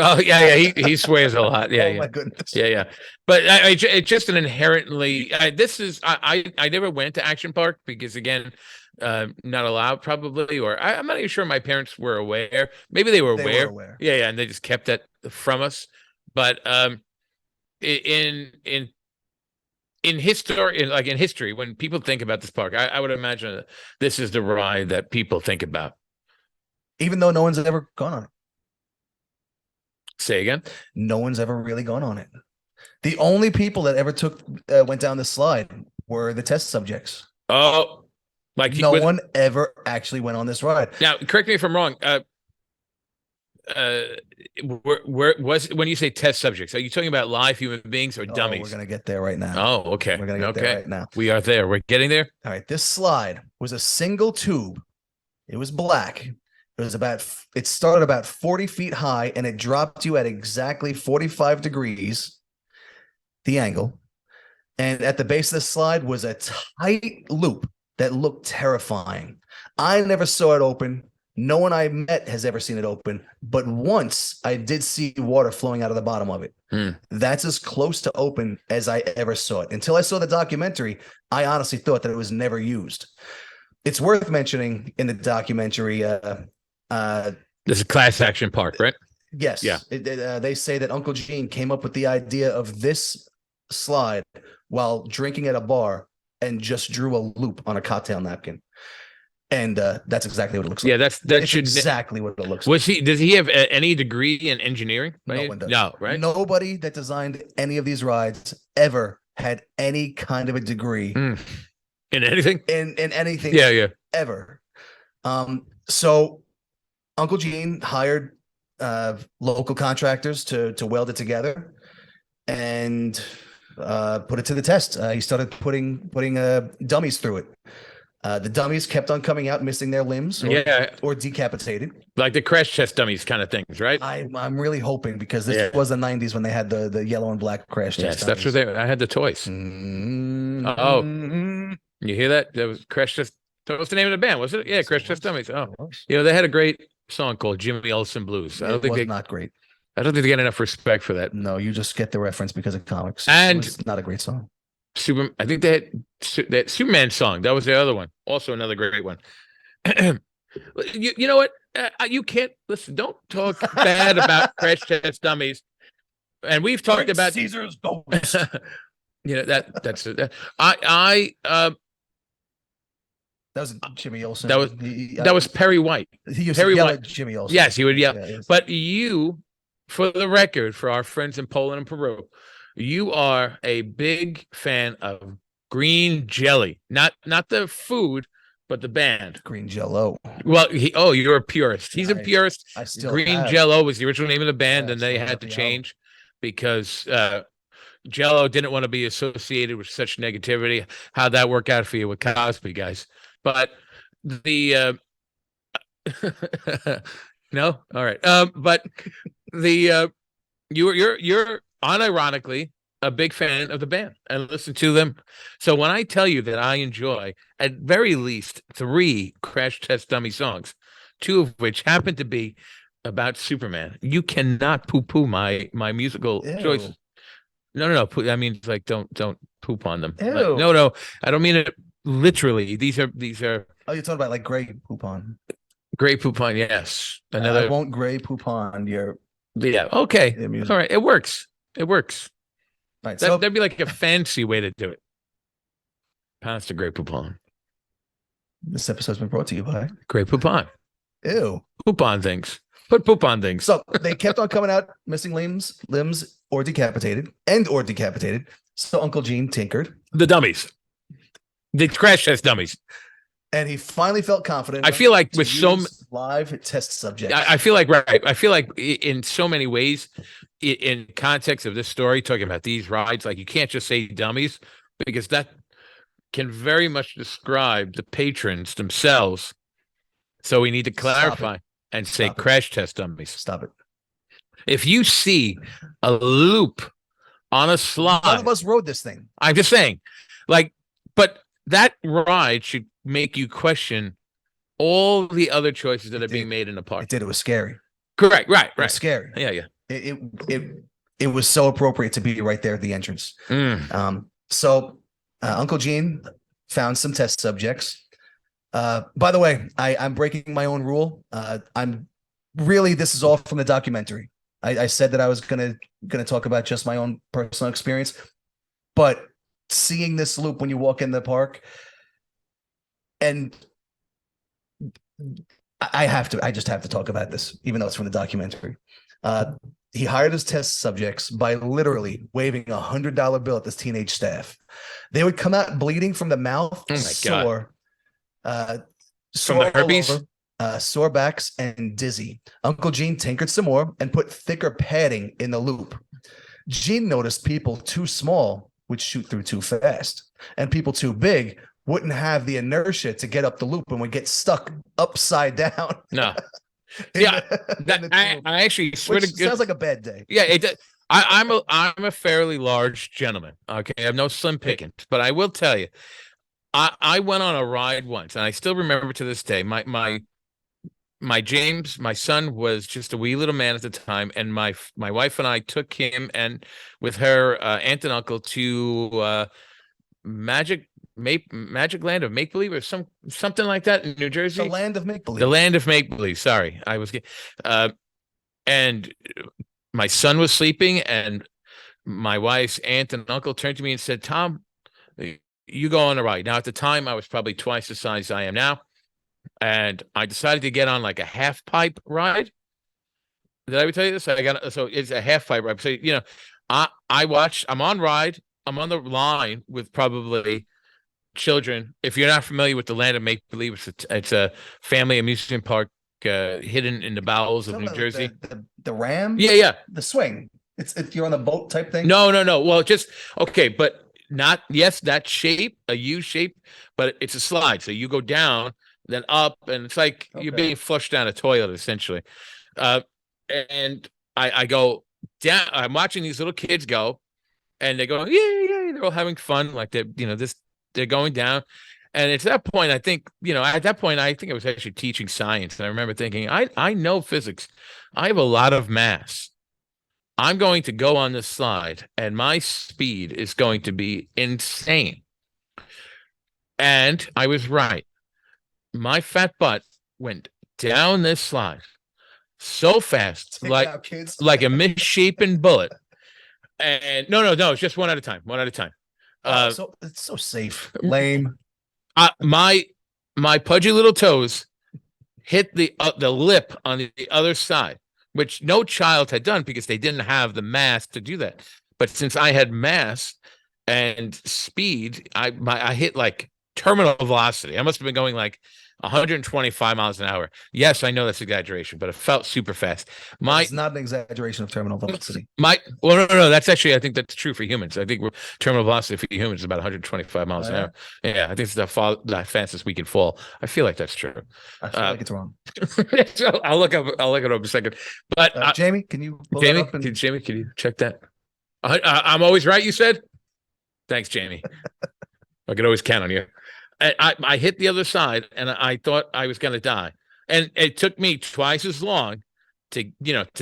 Oh yeah, he swears a lot. Yeah, my goodness. Yeah. But it's just an inherently. I never went to Action Park because again, not allowed probably, or I'm not even sure my parents were aware. Maybe they were aware. Yeah, and they just kept that from us. But in history, when people think about this park, I would imagine that this is the ride that people think about. Even though no one's ever gone on it. Say again? No one's ever really gone on it. The only people that ever went down the slide were the test subjects. Oh, like no one ever actually went on this ride. Now, correct me if I'm wrong. Where was when you say test subjects? Are you talking about live human beings or dummies? We're gonna get there right now. Oh, okay. We're gonna get there right now. We are there. We're getting there. All right. This slide was a single tube. It was black. It started about 40 feet high and it dropped you at exactly 45 degrees, the angle. And at the base of the slide was a tight loop that looked terrifying. I never saw it open. No one I met has ever seen it open, but once I did see water flowing out of the bottom of it. That's as close to open as I ever saw it. Until I saw the documentary, I honestly thought that it was never used. It's worth mentioning in the documentary, this is Class Action Park, right? Yes. Yeah. They say that Uncle Gene came up with the idea of this slide while drinking at a bar and just drew a loop on a cocktail napkin. And that's exactly what it looks like. Yeah, that's exactly what it looks like. Does he have any degree in engineering? No one does. No, right? Nobody that designed any of these rides ever had any kind of a degree in anything. In anything. Yeah. Ever. So Uncle Gene hired local contractors to weld it together and put it to the test. He started putting dummies through it. The dummies kept on coming out missing their limbs or decapitated. Like the crash test dummies kind of things, right? I'm really hoping because this was the 90s when they had the yellow and black crash test dummies. That's what I had the toys. Oh, you hear that? That was crash test. What's the name of the band? Was it? Yeah, Crash Test Dummies. Oh, they had a great song called Jimmy Olsen Blues. Not great. I don't think they get enough respect for that. No, you just get the reference because of comics. And it's not a great song. I think they had that Superman song. That was the other one. Also another great one. You know what? You can't listen. Don't talk bad about Crash Test Dummies. And we've talked about Caesar's Ghost. That's that was Jimmy Olsen. That was Perry White. He used Perry to yell White. at Jimmy Olsen. Yes, he would yell. Yes. But you, for the record, for our friends in Poland and Peru, you are a big fan of Green Jelly, not the food, but the band. Green Jello. Well, you're a purist. He's a purist. I still Green Jello was the original name of the band, and they had to change because Jello didn't want to be associated with such negativity. How'd that work out for you with Cosby, guys? But the no, all right. But the you're unironically a big fan of the band and listen to them. So when I tell you that I enjoy at very least 3 Crash Test Dummy songs, 2 of which happen to be about Superman, you cannot poo-poo my musical choices. No. I mean, like, don't poop on them. Like, no. I don't mean it literally. These are. Oh, you're talking about like gray poop on. Gray poop on, yes. I won't gray poop on your. Yeah. Okay. All right. It works. Right, that'd be like a fancy way to do it. Pass to gray poop on. This episode's been brought to you by Great poop on. Ew. Poop on things. Put poop on things. So they kept on coming out missing limbs or decapitated. So Uncle Gene tinkered. The dummies. The crash test dummies. And he finally felt confident. I feel like with live test subjects. I feel like, right. I feel like in so many ways, in context of this story, talking about these rides, like you can't just say dummies, because that can very much describe the patrons themselves. So we need to clarify and say crash test dummies. Stop it. If you see a loop on a slide, none of us rode this thing. I'm just saying, like, but that ride should make you question all the other choices that are being made in the park. It did. It was scary. Correct. Right. It was scary. Yeah. It was so appropriate to be right there at the entrance. So Uncle Gene found some test subjects. By the way, I'm breaking my own rule. This is all from the documentary. I said that I was gonna talk about just my own personal experience, but seeing this loop when you walk in the park, and I just have to talk about this, even though it's from the documentary. He hired his test subjects by literally waving $100 bill at this teenage staff. They would come out bleeding from the mouth, sore, from the herpes, sore backs, and dizzy. Uncle Gene tinkered some more and put thicker padding in the loop. Gene noticed people too small would shoot through too fast, and people too big wouldn't have the inertia to get up the loop and would get stuck upside down. No. Yeah, I actually swear to God, sounds like a bad day. Yeah, I'm a fairly large gentleman. Okay, I have no slim pickings, but I will tell you, I went on a ride once, and I still remember to this day. My James, my son, was just a wee little man at the time, and my wife and I took him and with her aunt and uncle to Magic Land of Make Believe or something like that in New Jersey. The Land of Make Believe. The Land of Make Believe. Sorry, I was and my son was sleeping, and my wife's aunt and uncle turned to me and said, "Tom, you go on a ride." Now, at the time, I was probably twice the size I am now, and I decided to get on like a half pipe ride. Did I ever tell you this? So it's a half pipe ride. So I watched. I'm on ride. I'm on the line with probably children. If you're not familiar with the Land of Make Believe, it's a family amusement park hidden in the bowels of New Jersey. The Ram? Yeah. The swing. It's you're on the boat type thing? No. Well, just okay, but not that shape, a U shape, but it's a slide. So you go down, then up, and it's like you're being flushed down a toilet essentially. And I go down. I'm watching these little kids go, and they go, yeah. They're all having fun, like they're going down. And it's that point, I think, at that point, I think I was actually teaching science. And I remember thinking, I know physics. I have a lot of mass. I'm going to go on this slide, and my speed is going to be insane. And I was right. My fat butt went down this slide so fast, like a misshapen bullet. And no, it's just one at a time. So it's so safe. Lame. My pudgy little toes hit the lip on the other side, which no child had done because they didn't have the mass to do that. But since I had mass and speed, I hit like terminal velocity. I must have been going like 125 miles an hour. Yes, I know that's exaggeration, but it felt super fast. It's not an exaggeration of terminal velocity. No. That's actually, I think that's true for humans. I think terminal velocity for humans is about 125 miles an hour. Yeah, I think it's the fastest we can fall. I feel like that's true. I feel like it's wrong. I'll look it up in a second. But Jamie, can you pull Jamie? that up Jamie, can you check that? I'm always right. You said. Thanks, Jamie. I can always count on you. I hit the other side, and I thought I was going to die. And it took me twice as long to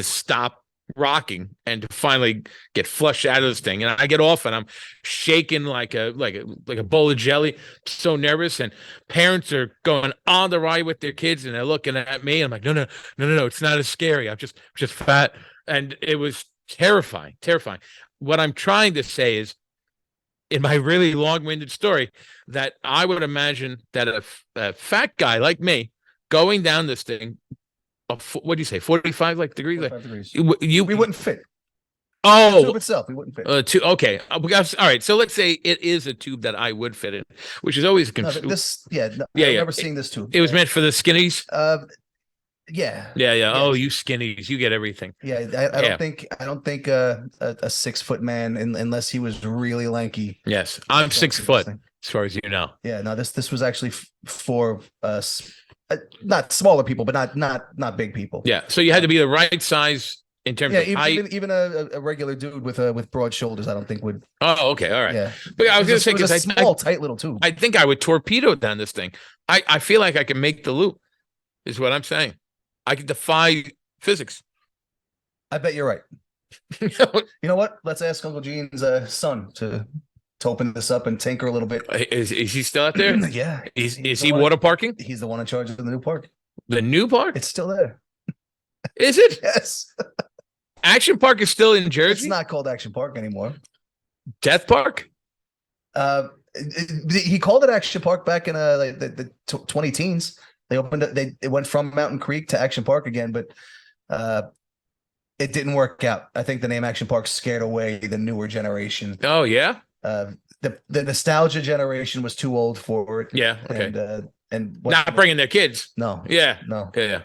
stop rocking and to finally get flushed out of this thing. And I get off, and I'm shaking like a bowl of jelly, so nervous. And parents are going on the ride with their kids, and they're looking at me. I'm like, no, it's not as scary. I'm just fat. And it was terrifying. What I'm trying to say is, in my really long-winded story that I would imagine that a fat guy like me going down this thing, what do you say, 45 like degrees? 45 degrees. We wouldn't fit. Oh, The tube itself, we wouldn't fit. Okay. All right. So let's say it is a tube that I would fit in, which is always a No, I remember seeing this tube. It was meant for the skinnies. Yeah. Yeah. Oh, you skinnies, you get everything. Yeah, I don't think a 6 foot man, unless he was really lanky. Yes, I'm 6 foot, as far as you know. Yeah, no, this was actually for not smaller people, but not big people. Yeah, so you had to be the right size in terms of height. Even a regular dude with broad shoulders, I don't think would. Oh, okay, all right. Yeah, but I was going to say, because a small, tight little tube. I think I would torpedo down this thing. I feel like I can make the loop, is what I'm saying. I could defy physics. I bet you're right. You know what? Let's ask Uncle Gene's son to open this up and tinker a little bit. Is he still out there? Yeah. Is he water parking? He's the one in charge of the new park. The new park? It's still there. Is it? Yes. Action Park is still in Jersey? It's not called Action Park anymore. Death Park? He called it Action Park back in like the 20-teens. They opened it. It went from Mountain Creek to Action Park again, but it didn't work out. I think the name Action Park scared away the newer generation. Oh yeah. The nostalgia generation was too old for it. Yeah. Okay. And not bringing their kids. No. Yeah. No. Yeah.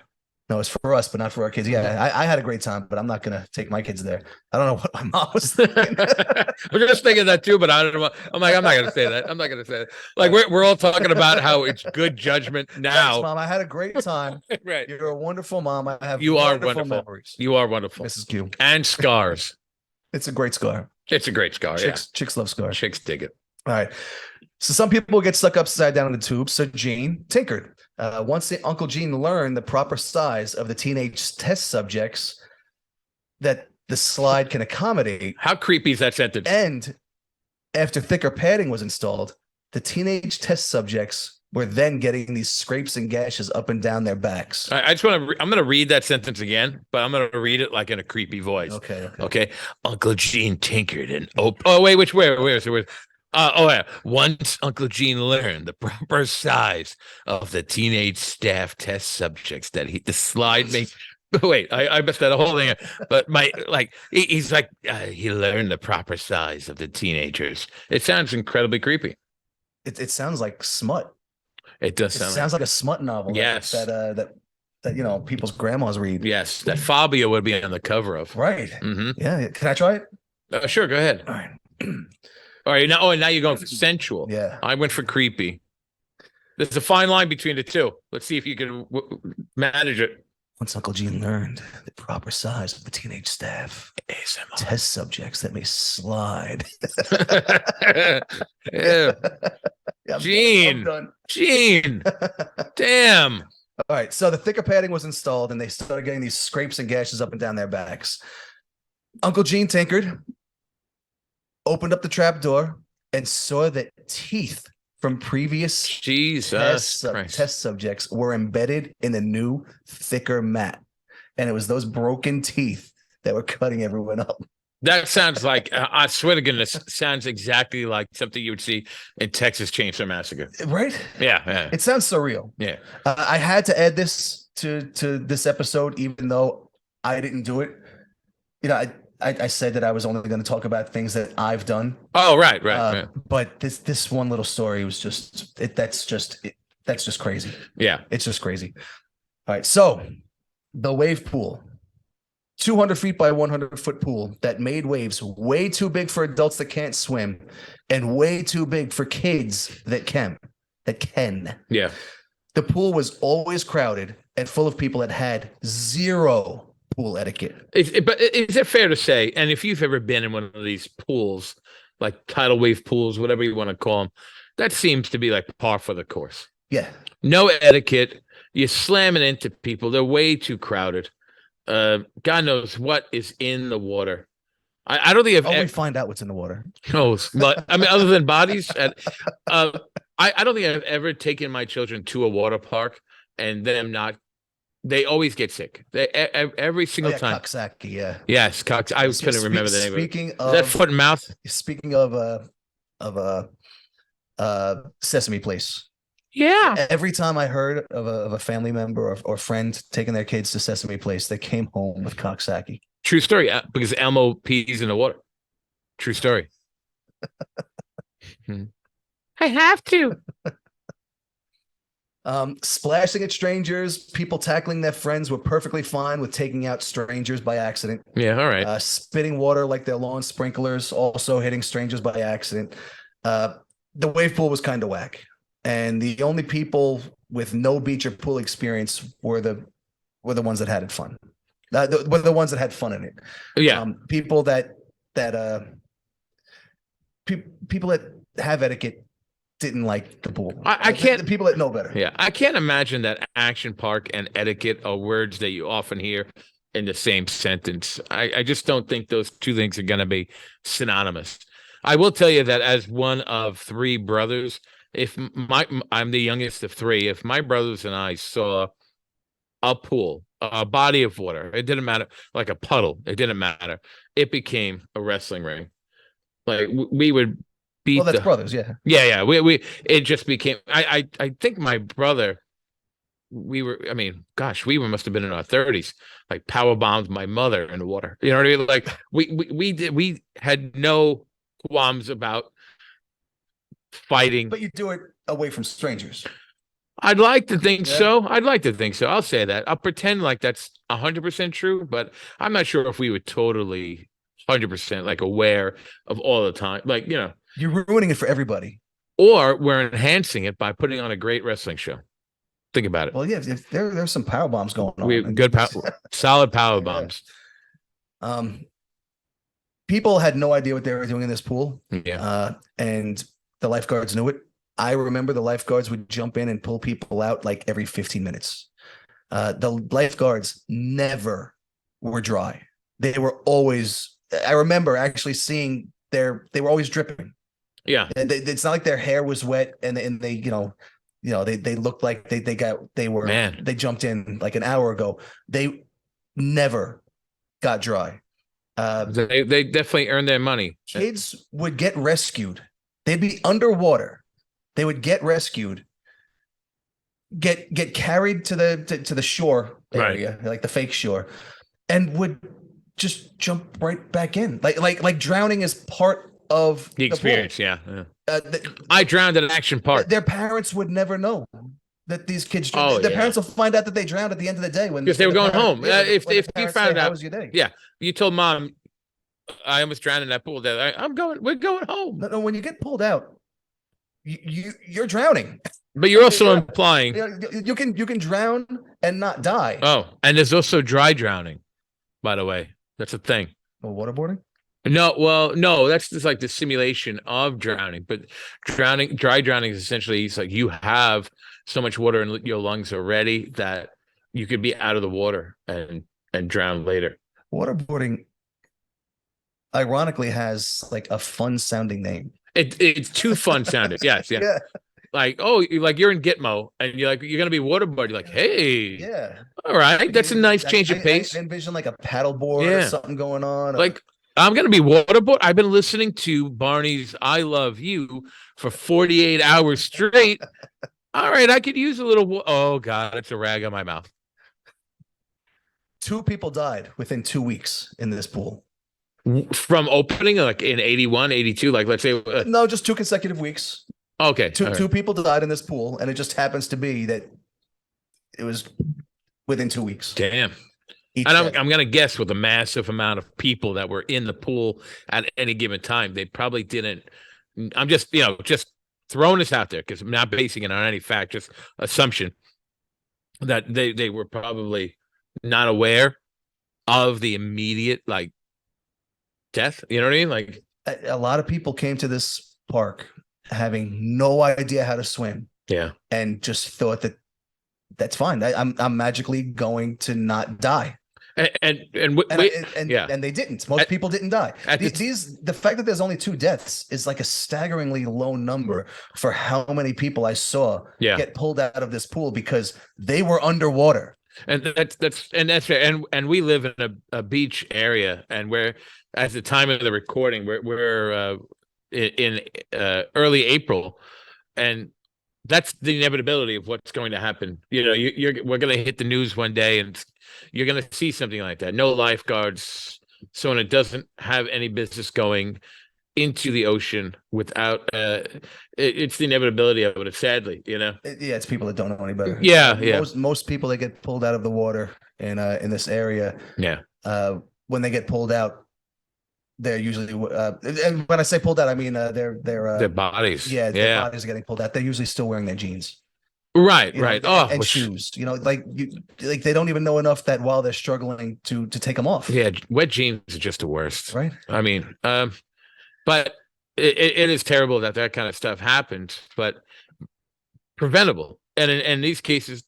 No, it's for us, but not for our kids. Yeah, I had a great time, but I'm not gonna take my kids there. I don't know what my mom was thinking. I'm just thinking that too, but I don't know. I'm not gonna say that. I'm not gonna say that. Like we're all talking about how it's good judgment now. Thanks, Mom. I had a great time. Right. You're a wonderful mom. I have wonderful memories. You are wonderful. Mrs. Q. And scars. It's a great scar. It's a great scar. Chicks love scars. Chicks dig it. All right. So some people get stuck upside down in the tube. So Gene tinkered. Once Uncle Gene learned the proper size of the teenage test subjects that the slide can accommodate. How creepy is that sentence? And after thicker padding was installed, the teenage test subjects were then getting these scrapes and gashes up and down their backs. I just want to. I'm going to read that sentence again, but I'm going to read it like in a creepy voice. Okay. Uncle Gene tinkered and wait, which where? Once Uncle Gene learned the proper size of the teenage staff test subjects that the slide made. Wait, I messed that whole thing up. But he's like, he learned the proper size of the teenagers. It sounds incredibly creepy. It sounds like smut. It does sounds like a smut novel. Yes. That people's grandmas read. Yes, that Fabio would be on the cover of. Right. Mm-hmm. Yeah. Can I try it? Sure, go ahead. All right. All right. Now you're going for sensual. Yeah. I went for creepy. There's a fine line between the two. Let's see if you can manage it. Once Uncle Gene learned the proper size of the teenage staff test subjects that may slide. Yeah. I'm done. Gene. Damn. All right. So the thicker padding was installed and they started getting these scrapes and gashes up and down their backs. Uncle Gene tinkered, opened up the trap door, and saw that teeth from previous Jesus test subjects were embedded in the new, thicker mat. And it was those broken teeth that were cutting everyone up. That sounds like, I swear to goodness, sounds exactly like something you would see in Texas Chainsaw Massacre. Right? Yeah. It sounds surreal. Yeah. I had to add this to this episode, even though I didn't do it. I said that I was only going to talk about things that I've done. Oh, right. But this one little story was that's just crazy. Yeah. It's just crazy. All right. So the wave pool, 200 feet by 100-foot pool that made waves way too big for adults that can't swim and way too big for kids that can. Yeah. The pool was always crowded and full of people that had zero pool etiquette. But is it fair to say, and if you've ever been in one of these pools, like tidal wave pools, whatever you want to call them, that seems to be like par for the course. Yeah. No etiquette. You're slamming into people. They're way too crowded. God knows what is in the water. I don't think we find out what's in the water. No, but I mean, other than bodies, I don't think I've ever taken my children to a water park and them not. They always get sick. Every single time. Coxsackie, yeah. Yes, I couldn't remember the name. Speaking of, is that foot and mouth? Speaking of of Sesame Place. Yeah. Every time I heard of a family member or friend taking their kids to Sesame Place, they came home with coxsackie. True story. Because Elmo pees in the water. True story. I have to. Splashing at strangers, people tackling their friends were perfectly fine with taking out strangers by accident. Yeah, all right. Spitting water like their lawn sprinklers, also hitting strangers by accident. The wave pool was kind of whack, and the only people with no beach or pool experience were the ones that had it fun. Were the ones that had fun in it. Yeah. People that people that have etiquette didn't like the pool. I can't. The people that know better. Yeah, I can't imagine that action park and etiquette are words that you often hear in the same sentence. I just don't think those two things are going to be synonymous. I will tell you that as one of three brothers, I'm the youngest of three, if my brothers and I saw a pool, a body of water, it didn't matter, like a puddle, it didn't matter. It became a wrestling ring. Like we would beat. Well, that's brothers, yeah. Yeah. We it just became. I think my brother. We must have been in our 30s. Like power bombed my mother in the water. You know what I mean? Like we had no qualms about fighting. But you do it away from strangers. I'd like to think so. I'd like to think so. I'll say that. I'll pretend like that's 100% true, but I'm not sure if we would totally 100% like aware of all the time. Like, you know, you're ruining it for everybody. Or we're enhancing it by putting on a great wrestling show. Think about it. Well, yeah, if there's some power bombs going on. We good solid power bombs. People had no idea what they were doing in this pool. Yeah. And the lifeguards knew it. I remember the lifeguards would jump in and pull people out like every 15 minutes. The lifeguards never were dry. They were always, I remember actually seeing they were always dripping. Yeah. It's not like their hair was wet and they they looked like they jumped in like an hour ago. They never got dry. They definitely earned their money. Kids would get rescued. They'd be underwater. They would get rescued, get carried to the shore area, right, like the fake shore, and would just jump right back in. Like drowning is part of the experience. The yeah. I drowned at an action park. Their parents would never know that these kids drowned. Their parents will find out that they drowned at the end of the day because they were going home. If you found out, how was your day? Yeah, you told mom, I almost drowned in that pool. We're going home. No, when you get pulled out, you're drowning. But you're also implying you can drown and not die. Oh, and there's also dry drowning, by the way. That's a thing. Well, waterboarding? No, that's just like the simulation of drowning. But dry drowning is essentially, it's like you have so much water in your lungs already that you could be out of the water and drown later. Waterboarding ironically has like a fun sounding name. It's too fun sounding. Yes, yeah. Yeah. Like, you're in Gitmo and you're gonna be waterboard. You're like, hey, yeah, all right, that's a nice change of pace. I envision like a paddleboard or something going on. Like, I'm gonna be waterboard. I've been listening to Barney's "I Love You" for 48 hours straight. All right, I could use a little. Oh God, it's a rag on my mouth. 2 people died within 2 weeks in this pool. From opening, like in 81, 82, like let's say. No, just 2 consecutive weeks. Okay. Two people died in this pool, and it just happens to be that it was within 2 weeks. Damn. And I'm going to guess with the massive amount of people that were in the pool at any given time, they probably didn't. I'm just throwing this out there because I'm not basing it on any fact, just assumption that they were probably not aware of the immediate like death. You know what I mean? Like a lot of people came to this park having no idea how to swim. Yeah. And just thought that's fine. I'm magically going to not die. And they didn't. Most people didn't die. The fact that there's only 2 deaths is like a staggeringly low number for how many people I saw get pulled out of this pool because they were underwater. And that's fair. And we live in a beach area, and we're at the time of the recording, we're in early April, and that's the inevitability of what's going to happen. You know, we're going to hit the news one day, and you're going to see something like that. No lifeguards, so it doesn't have any business going into the ocean without. It's the inevitability of it. Sadly, you know. Yeah, it's people that don't know any better. Yeah, yeah. Most people that get pulled out of the water in this area, when they get pulled out, they're usually and when I say pulled out, I mean their bodies. Yeah, their bodies are getting pulled out. They're usually still wearing their jeans. Right, you right. Know, and shoes. You know, like they don't even know enough that while they're struggling to take them off. Yeah, wet jeans are just the worst. Right. I mean, but it is terrible that kind of stuff happens, but preventable. And in these cases,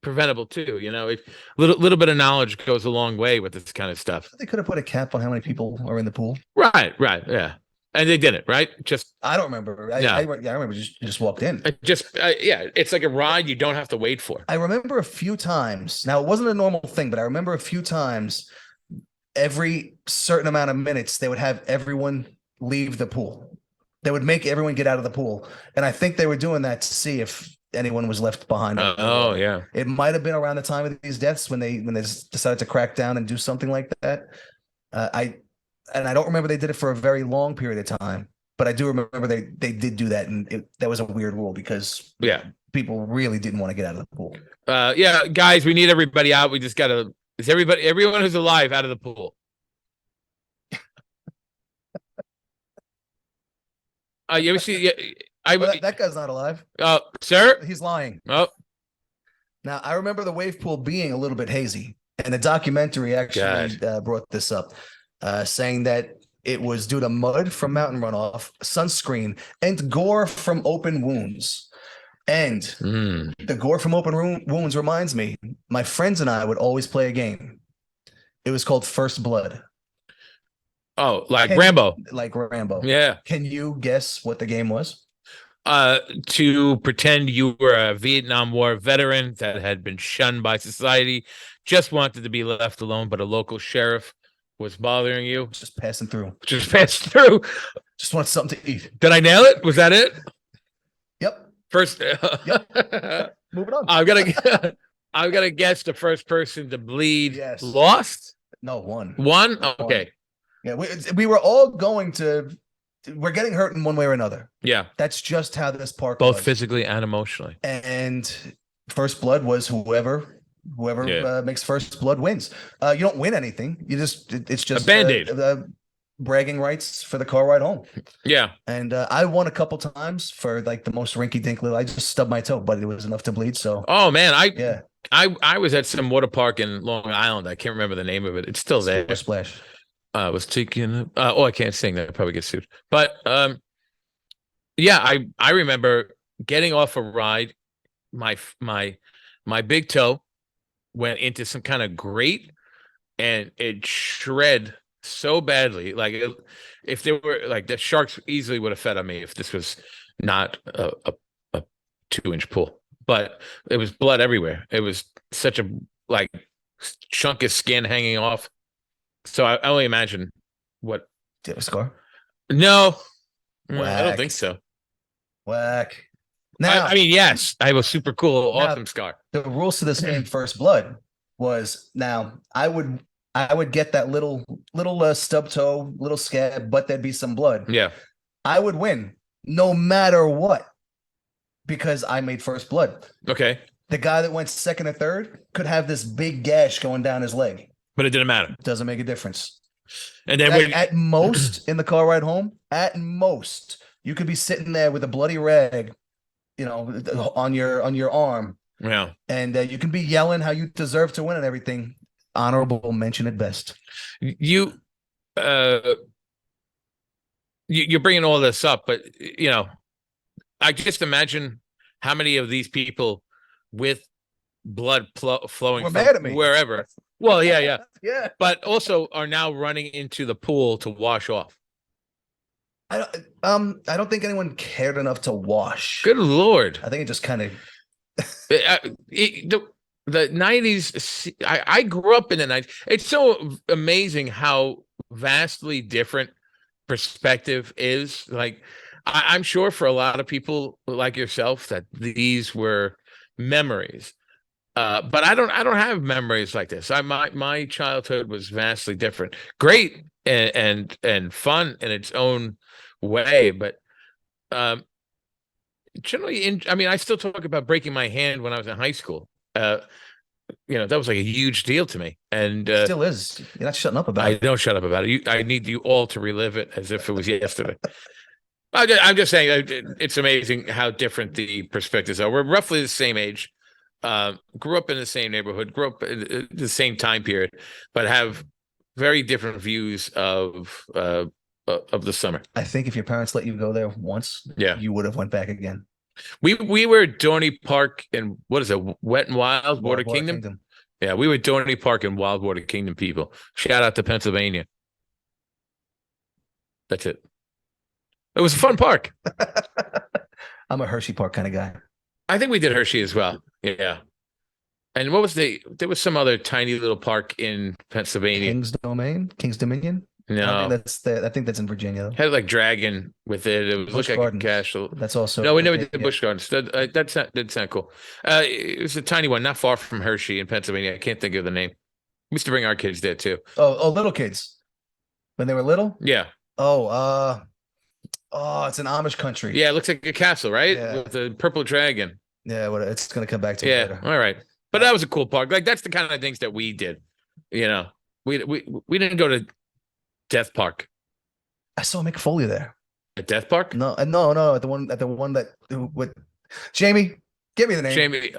preventable too. You know, little bit of knowledge goes a long way with this kind of stuff. They could have put a cap on how many people are in the pool. Right, yeah. And they didn't, right? Just I don't remember. I remember just walked in. It's like a ride you don't have to wait for. I remember a few times. Now it wasn't a normal thing, but I remember a few times. Every certain amount of minutes, they would have everyone leave the pool. They would make everyone get out of the pool, and I think they were doing that to see if anyone was left behind. Yeah. It might have been around the time of these deaths when they decided to crack down and do something like that. I don't remember they did it for a very long period of time, but I do remember they did do that, and that was a weird rule because people really didn't want to get out of the pool. Guys, we need everybody out. We just gotta. Is everyone who's alive out of the pool? You ever see? That guy's not alive. Oh, sir, he's lying. Oh, now I remember the wave pool being a little bit hazy, and the documentary actually brought this up. Saying that it was due to mud from mountain runoff, sunscreen, and gore from open wounds. And the gore from open wounds reminds me, my friends and I would always play a game. It was called First Blood. Oh, like Rambo. Like Rambo. Yeah. Can you guess what the game was? To pretend you were a Vietnam War veteran that had been shunned by society, just wanted to be left alone, but a local sheriff was bothering you. Just passing through. Just want something to eat. Did I nail it? Was that it? Yep. First. Yep. Moving on. I've got to guess the first person to bleed. Yes. Lost? No, one. One? Okay. Yeah, we were all going to. We're getting hurt in one way or another. Yeah. That's just how this park both was. Physically and emotionally. And First Blood was whoever makes first blood wins. You don't win anything. It's just a Band-Aid. Bragging rights for the car ride home. Yeah. And I won a couple times for like the most rinky dink little. I just stubbed my toe, but it was enough to bleed. So man, I was at some water park in Long Island. I can't remember the name of it. It's still there. Splash. Was taking I can't sing that. I probably get sued. But I remember getting off a ride. My big toe went into some kind of grate, and it shred so badly. Like if there were like the sharks easily would have fed on me if this was not a 2-inch pool. But it was blood everywhere. It was such a like chunk of skin hanging off. So I only imagine what. Do you have a scar? No, I don't think so. Whack. Now, I mean, yes, I have a super cool, awesome scar. The rules to this game, First Blood, was now I would get that little stub toe, little scab, but there'd be some blood. Yeah, I would win no matter what because I made First Blood. Okay. The guy that went second or third could have this big gash going down his leg, but it didn't matter. Doesn't make a difference. And then at most in the car ride home, at most you could be sitting there with a bloody rag, on your arm. Yeah. And you can be yelling how you deserve to win and everything. Honorable mention at best. You're bringing all this up, but I just imagine how many of these people with blood flowing were mad at me wherever. Well, yeah. Yeah. But also are now running into the pool to wash off. I don't think anyone cared enough to wash. Good Lord. I think it just kind of the 90s. I grew up in the 90s. It's so amazing how vastly different perspective is. Like, I'm sure for a lot of people like yourself that these were memories. But I don't have memories like this. My childhood was vastly different. Great and fun in its own way, but um generally I mean, I still talk about breaking my hand when I was in high school. That was like a huge deal to me. And Still is. You're not shutting up about I it. don't shut up about it. I need you all to relive it as if it was yesterday. I'm just saying it's amazing how different the perspectives are. We're roughly the same age. Grew up in the same neighborhood, grew up in the same time period, but have very different views of the summer. I think if your parents let you go there once, Yeah, you would have went back again. we were at Dorney Park in, what is it, Wet and Wild Water Water Kingdom? Yeah, we were Dorney Park in Wild Water Kingdom people. Shout out to Pennsylvania. That's it. It was a fun park. I'm a Hershey Park kind of guy. I think we did Hershey as well. Yeah. And what was there was some other tiny little park in Pennsylvania. King's Dominion. No, I think that's in Virginia. Had like dragon with it. It was Busch like Gardens. a castle. That's also No, we never did the Busch Gardens. That sound cool. It was a tiny one, not far from Hershey in Pennsylvania. I can't think of the name. We used to bring our kids there too. Oh, little kids when they were little. Yeah, It's an Amish country. yeah. It looks like a castle, right? Yeah. With the purple dragon. Yeah, it's gonna come back to me Yeah. later. All right. But that was a cool park. Like, that's the kind of things that we did. We didn't go to Death Park. I saw Mick Foley there. At Death Park? No, at the one that with Jamie. Give me the name. Jamie.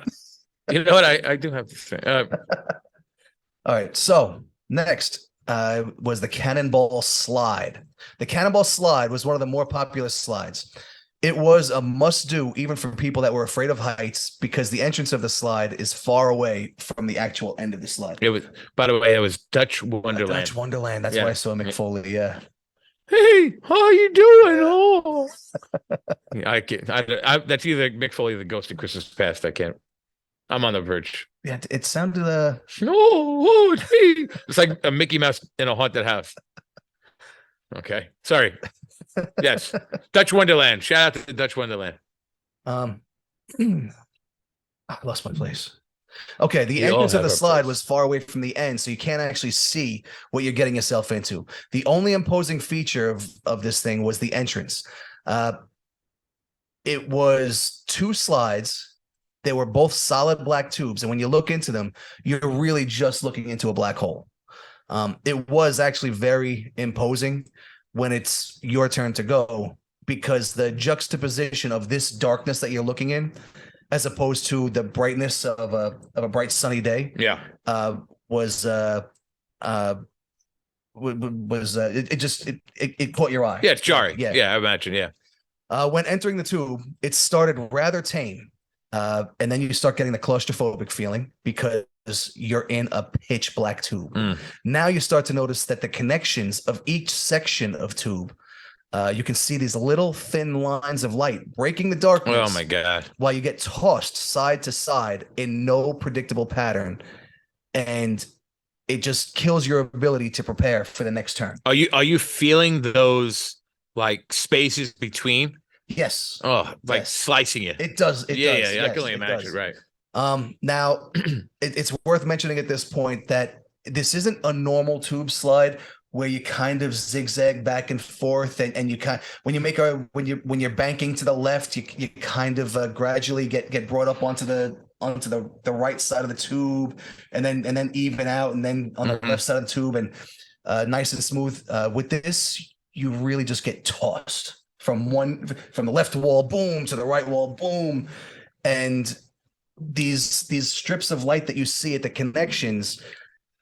You know what? I do have to say. All right. So next was the Cannonball Slide. The Cannonball Slide was one of the more popular slides. It was a must-do even for people that were afraid of heights because the entrance of the slide is far away from the actual end of the slide. It was, by the way, it was Dutch Wonderland. Dutch Wonderland. That's Yeah. why I saw Mick Foley. Yeah. Hey, how you doing? Oh, I can't. That's either Mick Foley or the Ghost of Christmas Past. I can't. I'm on the verge. Yeah. It sounded. No, it's like a Mickey Mouse in a haunted house. Okay, sorry. Yes, Dutch Wonderland. Shout out to Dutch Wonderland. I lost my place. Okay, the We all entrance of have the our slide place. was far away from the end, so you can't actually see what you're getting yourself into. The only imposing feature of this thing was the entrance. It was two slides. They were both solid black tubes, and when you look into them, you're really just looking into a black hole. It was actually very imposing when it's your turn to go because the juxtaposition of this darkness that you're looking in, as opposed to the brightness of a bright sunny day, Yeah, was it caught your eye. yeah, it's jarring. Yeah. Yeah, I imagine. Yeah, When entering the tube, it started rather tame, and then you start getting the claustrophobic feeling because you're in a pitch black tube. Now you start to notice that the connections of each section of tube, you can see these little thin lines of light breaking the darkness. Oh my God! While you get tossed side to side in no predictable pattern, and it just kills your ability to prepare for the next turn. Are you feeling those like spaces between? Yes. Oh, like Yes. slicing it. It does. It Yeah, does. yeah, I Yes, can only it imagine. does. Right. Now it's worth mentioning at this point that this isn't a normal tube slide where you kind of zigzag back and forth and you kind when you're banking to the left, you kind of gradually get brought up onto the right side of the tube and then even out and then on the left side of the tube and nice and smooth. With this, you really just get tossed from the left wall, boom, to the right wall, boom, and these strips of light that you see at the connections.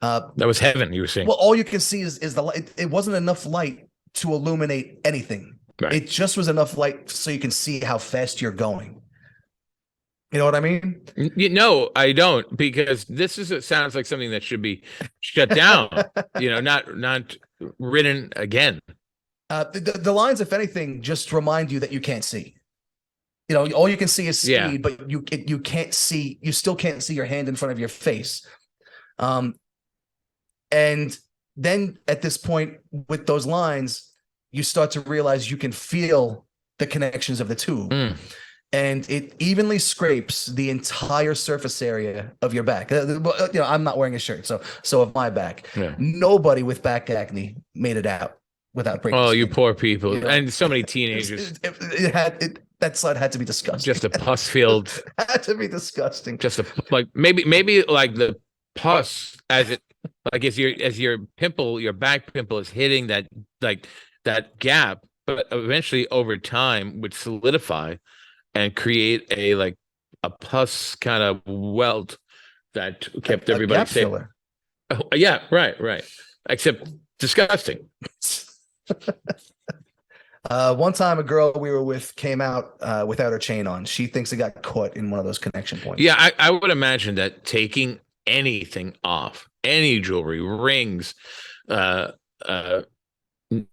That was heaven. You were saying. Well, all you can see is the light. It wasn't enough light to illuminate anything. Right. It just was enough light so you can see how fast you're going. You know what I mean? No, I don't, because it sounds like something that should be shut down. Not written again. The lines, if anything, just remind you that you can't see. All you can see is speed, Yeah. but you can't see. You still can't see your hand in front of your face. And then at this point, with those lines, you start to realize you can feel the connections of the tube. And it evenly scrapes the entire surface area of your back. I'm not wearing a shirt, so of my back. Yeah. Nobody with back acne made it out without breaking. Oh, skin. you poor people, You know? and so many teenagers. That slide had to be disgusting. Just a pus filled. Had to be disgusting. Just maybe like the pus as your pimple, your back pimple is hitting that gap, but eventually over time would solidify and create a pus kind of welt that kept everybody safe. Oh, yeah, right. Except disgusting. One time a girl we were with came out without her chain on. She thinks it got caught in one of those connection points. Yeah, I would imagine that taking anything off, any jewelry, rings,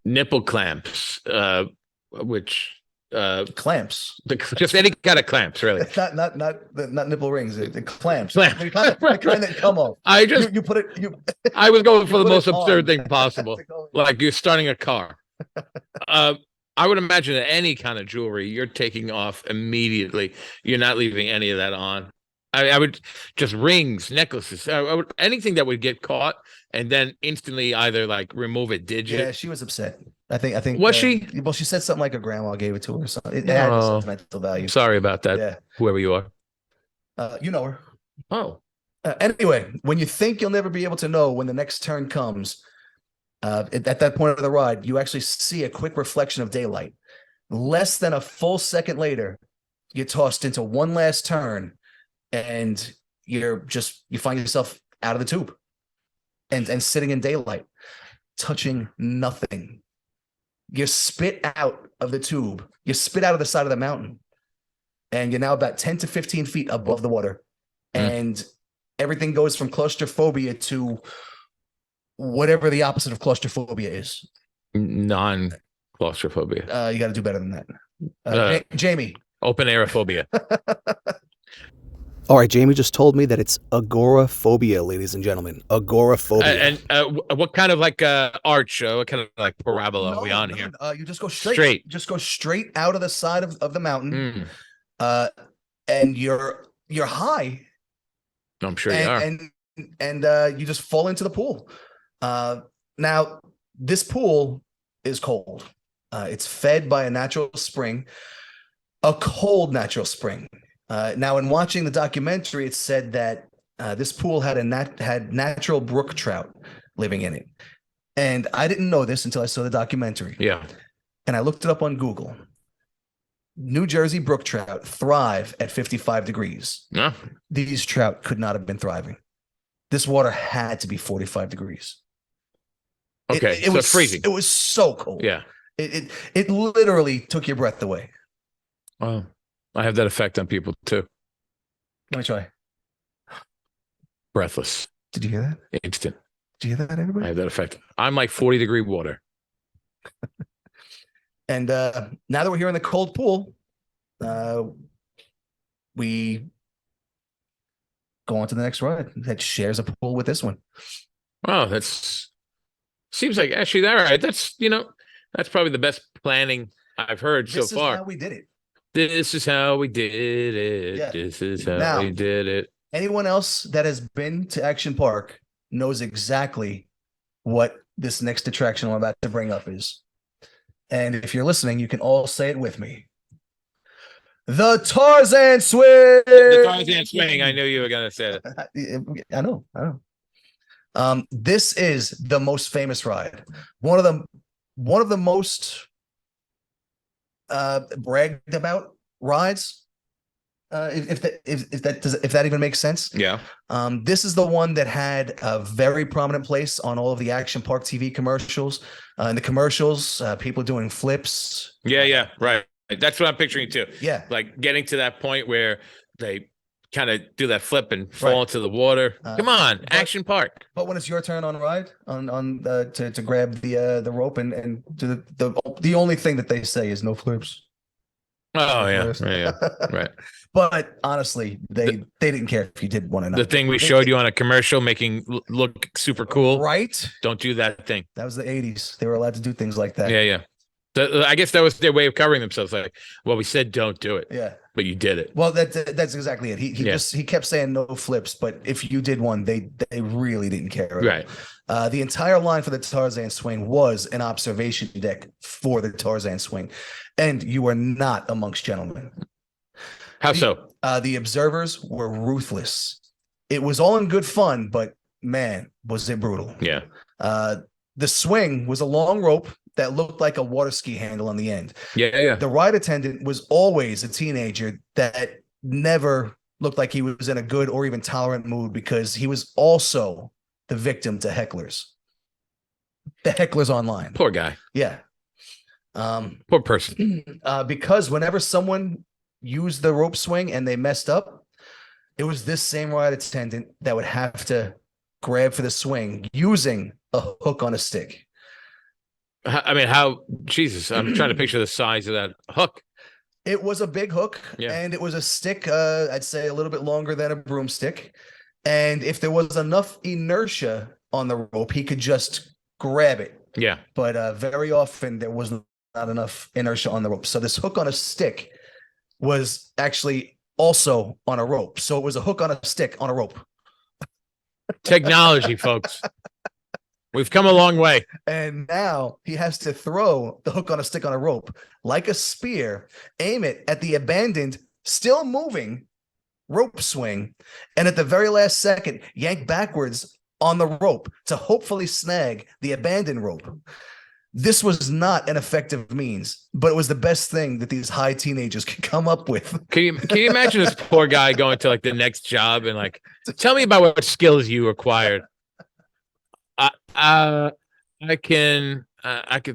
nipple clamps, which clamps, just any kind of clamps, really. not nipple rings, the clamps. Clamp. The kind that come off. You put it. I was going for the most it absurd on. thing possible, like you're starting a car. I would imagine that any kind of jewelry you're taking off immediately. You're not leaving any of that on. I would just rings, necklaces, anything that would get caught and then instantly either remove a digit. Yeah, she was upset. I think was she? Well, she said something like her grandma gave it to her or something. It had a sentimental value. Sorry about that. Yeah. Whoever you are. You know her. Oh. Anyway, when you think you'll never be able to know when the next turn comes, at that point of the ride, you actually see a quick reflection of daylight. Less than a full second later, you're tossed into one last turn, and you find yourself out of the tube and sitting in daylight, touching nothing. You spit out of the tube. You spit out of the side of the mountain, and you're now about 10 to 15 feet above the water. And everything goes from claustrophobia to whatever the opposite of claustrophobia is. Non-claustrophobia. You got to do better than that. Jamie. Open aerophobia. All right, Jamie just told me that it's agoraphobia, ladies and gentlemen. Agoraphobia. And what kind of arch? What kind of parabola are we on here? You just go straight. Just go straight out of the side of the mountain. And you're high. I'm sure you are. And you just fall into the pool. Now, this pool is cold. It's fed by a natural spring, a cold natural spring. Now, in watching the documentary, it said that this pool had natural brook trout living in it. And I didn't know this until I saw the documentary. Yeah. And I looked it up on Google. New Jersey brook trout thrive at 55 degrees. Yeah. These trout could not have been thriving. This water had to be 45 degrees. Okay, it was freezing. It was so cold. Yeah. It literally took your breath away. Well, I have that effect on people too. Let me try. Breathless. Did you hear that? Instant. Did you hear that, everybody? I have that effect. I'm like 40-degree water. And now that we're here in the cold pool, we go on to the next ride that shares a pool with this one. Oh, seems like actually all right. That's probably the best planning I've heard so far. This is how we did it. This is how we did it. Yeah. This is how we did it. Anyone else that has been to Action Park knows exactly what this next attraction I'm about to bring up is. And if you're listening, you can all say it with me. The Tarzan Swing! The Tarzan Swing. I knew you were going to say it. I know. This is the most famous ride. One of the most bragged about rides. If that even makes sense. Yeah. This is the one that had a very prominent place on all of the Action Park TV commercials. In the commercials, people doing flips. Yeah, right. That's what I'm picturing too. Yeah. Like getting to that point where they kind of do that flip and fall into the water. Come on, Action Park. But when it's your turn on ride, to grab the rope and do the only thing that they say is no flips. Oh yeah, right. But honestly, they didn't care if you did one or not. The thing we showed you on a commercial, making look super cool. Right? Don't do that thing. That was the 80s. They were allowed to do things like that. Yeah. I guess that was their way of covering themselves. Like, well, we said don't do it, Yeah. but you did it. Well, that's exactly it. He Yeah. he kept saying no flips, but if you did one, they really didn't care at all. Right. The entire line for the Tarzan swing was an observation deck for the Tarzan swing, and you are not amongst gentlemen. How so? The observers were ruthless. It was all in good fun, but man, was it brutal. Yeah. The swing was a long rope that looked like a water ski handle on the end. Yeah. The ride attendant was always a teenager that never looked like he was in a good or even tolerant mood because he was also the victim to hecklers. The hecklers online. Poor guy. Yeah. Poor person. Because whenever someone used the rope swing and they messed up, it was this same ride attendant that would have to grab for the swing using a hook on a stick. I mean, how, Jesus, I'm trying to picture the size of that hook. It was a big hook, Yeah. and it was a stick, I'd say a little bit longer than a broomstick. And if there was enough inertia on the rope, he could just grab it. Yeah. But very often there was not enough inertia on the rope. So this hook on a stick was actually also on a rope. So it was a hook on a stick on a rope. Technology, folks. We've come a long way. And now he has to throw the hook on a stick on a rope like a spear, aim it at the abandoned, still moving rope swing, and at the very last second, yank backwards on the rope to hopefully snag the abandoned rope. This was not an effective means, but it was the best thing that these high teenagers could come up with. Can you imagine this poor guy going to like the next job and like, tell me about what skills you acquired? I can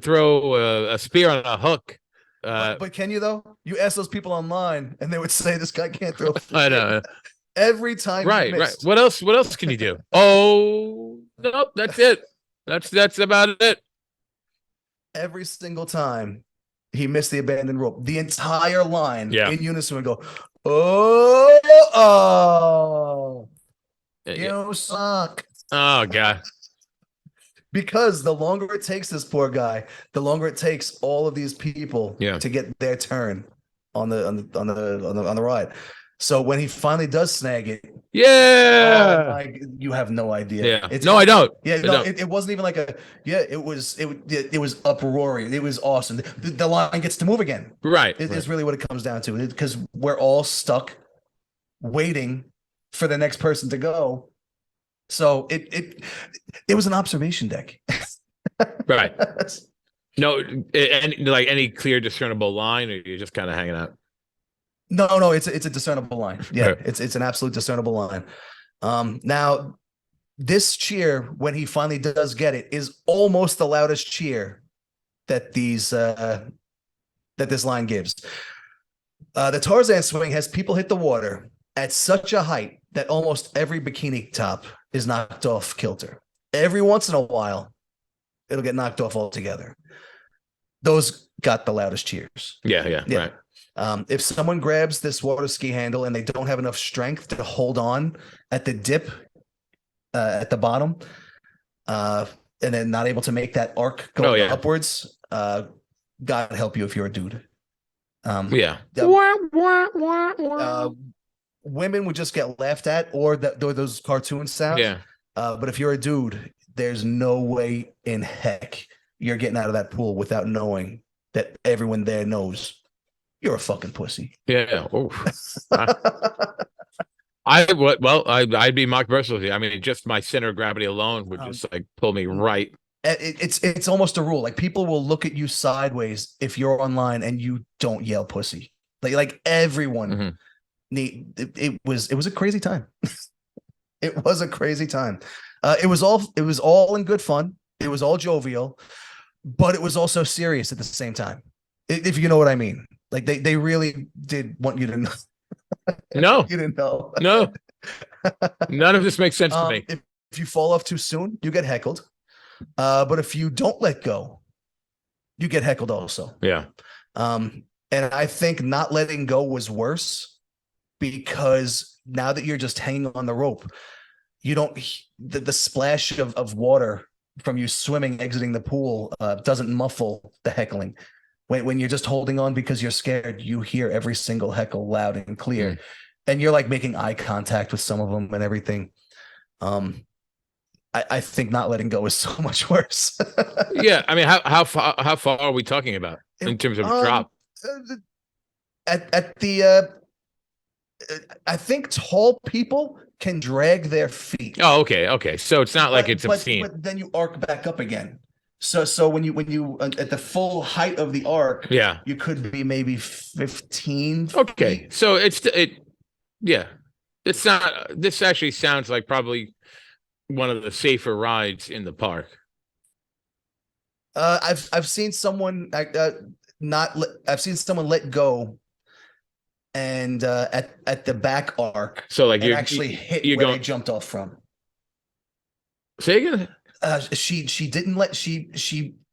throw a spear on a hook. But can you though? You ask those people online, and they would say this guy can't throw. I know. Every time. Right. What else can you do? Oh, nope, that's it. That's about it. Every single time he missed the abandoned rope, the entire line in unison would go, oh, you suck. Oh God. Because the longer it takes this poor guy, the longer it takes all of these people to get their turn on the ride. So when he finally does snag it, you have no idea. Yeah, I don't. Yeah, no, it wasn't even like it was uproarious. It was awesome. The line gets to move again. Right. It's really what it comes down to, because we're all stuck waiting for the next person to go. So it was an observation deck. Right. No, like any clear discernible line, or you're just kind of hanging out? No, it's a discernible line. Yeah, it's an absolute discernible line. Now this cheer, when he finally does get it, is almost the loudest cheer that this line gives. The Tarzan swing has people hit the water at such a height that almost every bikini top is knocked off kilter. Every once in a while, it'll get knocked off altogether. Those got the loudest cheers. Yeah. Right. If someone grabs this water ski handle and they don't have enough strength to hold on at the dip at the bottom, and then not able to make that arc go upwards, God help you if you're a dude. Women would just get laughed at, or those cartoon sounds. Yeah. But if you're a dude, there's no way in heck you're getting out of that pool without knowing that everyone there knows you're a fucking pussy. Yeah. I'd be Mark Bersley. I mean, just my center of gravity alone would just like pull me right. It's almost a rule. Like, people will look at you sideways if you're online and you don't yell pussy. Like everyone. Mm-hmm. It was a crazy time. It was a crazy time. It was all in good fun. It was all jovial, but it was also serious at the same time. If you know what I mean. Like they really did want you to know. No, you didn't know. No, none of this makes sense to me. If you fall off too soon, you get heckled. But if you don't let go, you get heckled also. Yeah. And I think not letting go was worse, because now that you're just hanging on the rope, you don't the splash of water from you swimming, exiting the pool doesn't muffle the heckling. when you're just holding on because you're scared, you hear every single heckle loud and clear, Mm. and you're like making eye contact with some of them and everything. I think not letting go is so much worse. Yeah, I mean, how far are we talking about in terms of drop? At the I think tall people can drag their feet. Oh, okay. So it's not like it's obscene. But then you arc back up again. So when you at the full height of the arc, Yeah. you could be maybe 15 Okay. feet. So yeah. It's not. This actually sounds like probably one of the safer rides in the park. I've seen someone I've seen someone let go, and at the back arc, So like and you actually hit you're where going. they jumped off from. Say again. She didn't let she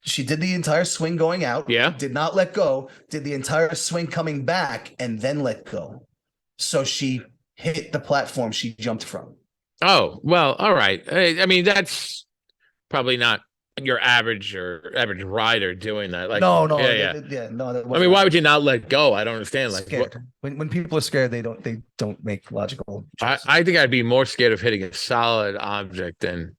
did the entire swing going out. Yeah. Did not let go. Did the entire swing coming back and then let go. So she hit the platform she jumped from. Oh well, all right. I mean, that's probably not your average rider doing that. Like No, yeah. no. I mean, why would you not let go? I don't understand. Like, scared? When people are scared, they don't make logical choices. I think I'd be more scared of hitting a solid object than.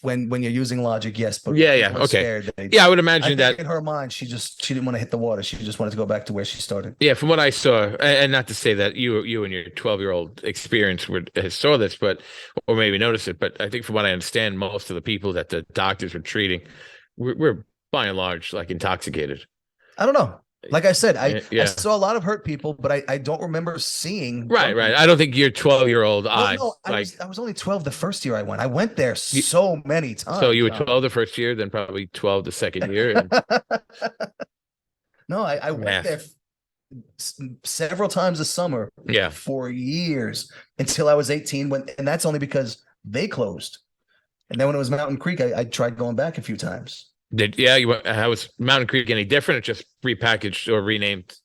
When you're using logic, yes, but Yeah, when yeah, people are okay. scared, Yeah, I would I imagine think that. in her mind, she didn't want to hit the water. She just wanted to go back to where she started. Yeah, from what I saw, and not to say that you and your 12-year-old experience saw this, but or maybe noticed it, but I think from what I understand, most of the people that the doctors were treating were by and large like intoxicated. I don't know. Like I said, I Yeah. saw a lot of hurt people, but I don't remember seeing. Right. I don't think your 12-year-old eyes. No, I was only 12 the first year I went. I went there so many times. So you were 12 the first year, then probably 12 the second year. And no, I went there several times this summer. Yeah. For years until I was 18. And that's only because they closed. And then when it was Mountain Creek, I tried going back a few times. How was Mountain Creek any different? Or just repackaged or renamed?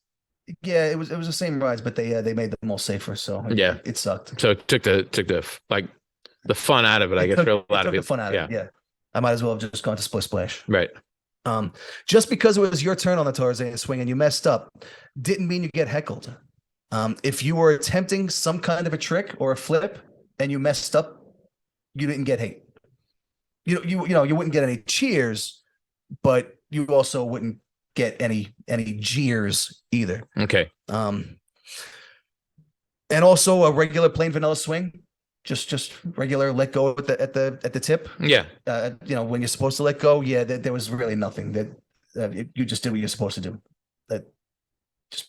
Yeah, it was the same rides, but they made them all safer. So yeah, it sucked. So it took the like the fun out of it. I guess for a lot of people. The fun out of it. Yeah, I might as well have just gone to Splish Splash. Right. Just because it was your turn on the Tarzan swing and you messed up, didn't mean you get heckled. If you were attempting some kind of a trick or a flip and you messed up, you didn't get hate. You wouldn't get any cheers, but you also wouldn't get any jeers either. Okay. And also a regular plain vanilla swing, just regular let go at the tip. Yeah. When you're supposed to let go, there was really nothing that you just did what you're supposed to do. That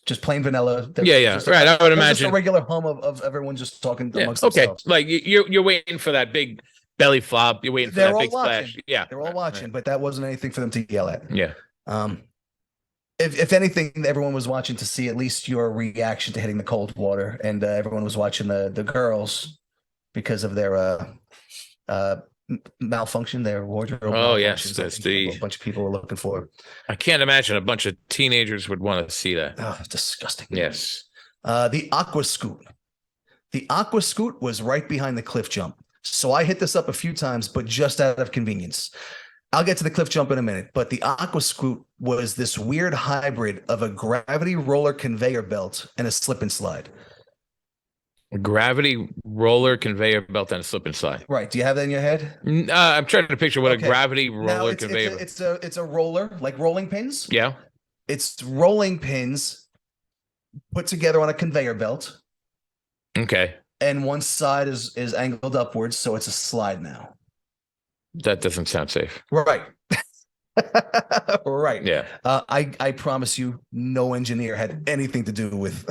just plain vanilla. Yeah. Right. I would imagine just a regular hum of everyone just talking amongst okay. themselves. Like you're waiting for that big belly flop. You're waiting for that big splash. Yeah. They're all watching, but that wasn't anything for them to yell at. Yeah. If anything, everyone was watching to see at least your reaction to hitting the cold water, and everyone was watching the girls because of their malfunction, their wardrobe. Oh yes, that's a bunch of people were looking for. I can't imagine a bunch of teenagers would want to see that. Oh, disgusting. Yes. The aqua scoot. The aqua scoot was right behind the cliff jump. So I hit this up a few times, but just out of convenience. I'll get to the cliff jump in a minute, but the aqua scoot was this weird hybrid of a gravity roller conveyor belt and a slip and slide. A gravity roller conveyor belt and a slip and slide. Right. Do you have that in your head? I'm trying to picture what a gravity roller conveyor. It's a roller, like rolling pins. Yeah. It's rolling pins put together on a conveyor belt. Okay. And one side is angled upwards, so it's a slide now. That doesn't sound safe. Right. Right. Yeah. I promise you, no engineer had anything to do with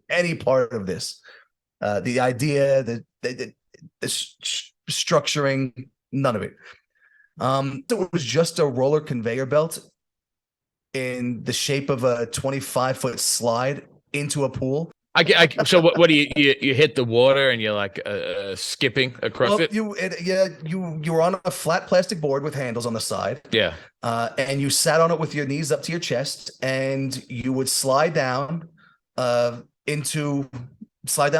any part of this. The idea, the structuring, none of it. So it was just a roller conveyor belt in the shape of a 25-foot slide into a pool. So what do you hit the water and you're like skipping across it? You were on a flat plastic board with handles on the side. Yeah. And you sat on it with your knees up to your chest, and you would slide down the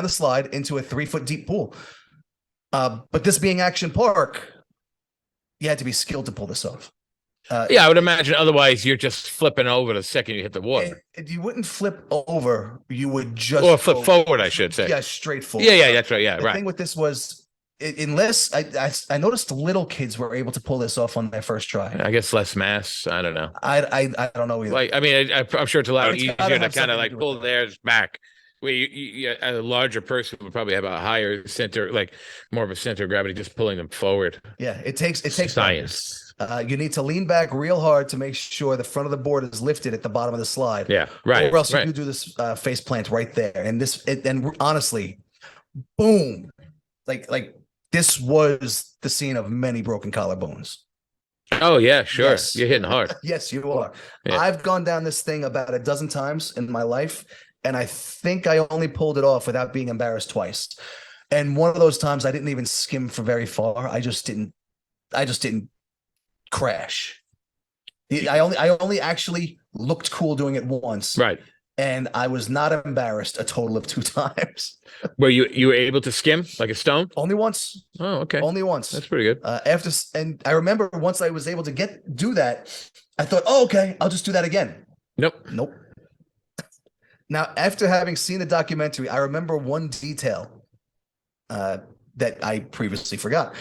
slide into a 3-foot deep pool. But this being Action Park, you had to be skilled to pull this off. Yeah, I would imagine. Otherwise, you're just flipping over the second you hit the water, you wouldn't flip over. You would or just flip forward, I should say. Yeah, straight forward. Yeah, that's right. Yeah, The thing with this was, unless I noticed little kids were able to pull this off on their first try. I guess less mass. I don't know. I don't know either. Like, I mean, I'm sure it's a lot easier to kind of something to like do with pull that. theirs back. Where a larger person would probably have a higher center, like more of a center of gravity, just pulling them forward. Yeah, it takes Science. You need to lean back real hard to make sure the front of the board is lifted at the bottom of the slide. Yeah, right. Or else right. you do this face plant right there. And and honestly, boom, like this was the scene of many broken collarbones. Oh yeah, sure. Yes. You're hitting hard. Yes, you are. Yeah. I've gone down this thing about a dozen times in my life, and I think I only pulled it off without being embarrassed twice. And one of those times I didn't even skim for very far. I just didn't crash. I only actually looked cool doing it once. Right. And I was not embarrassed a total of 2 times. Were you were able to skim like a stone? Only once. Oh, okay. Only once. That's pretty good. And I remember once I was able to do that, I thought, oh, okay, I'll just do that again. Nope. Now, after having seen the documentary, I remember one detail that I previously forgot.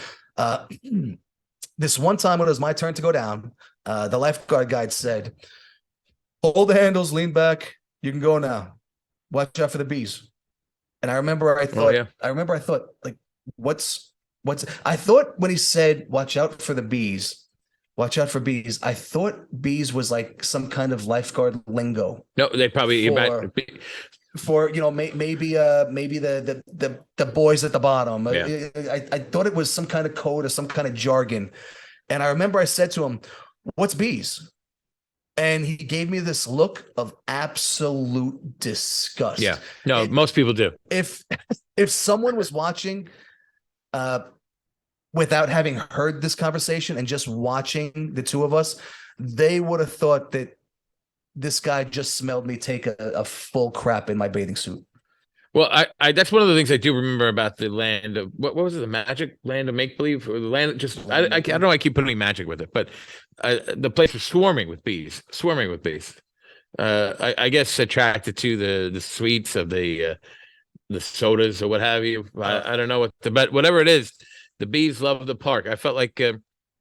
This one time when it was my turn to go down, the lifeguard guide said, hold the handles, lean back. You can go now. Watch out for the bees. And I remember I thought, like, I thought when he said, watch out for bees, I thought bees was like some kind of lifeguard lingo. No, they probably for maybe the boys at the bottom. Yeah. I thought it was some kind of code or some kind of jargon. And I remember I said to him, what's bees? And he gave me this look of absolute disgust. Yeah. No, most people do. If someone was watching without having heard this conversation and just watching the two of us, they would have thought that this guy just smelled me take a full crap in my bathing suit. Well, I that's one of the things I do remember about the land of what was it, the magic land of make believe, or the land just I don't know. I keep putting magic with it, but the place was swarming with bees. I guess attracted to the sweets of the sodas or what have you. I don't know but whatever it is, the bees love the park. I felt like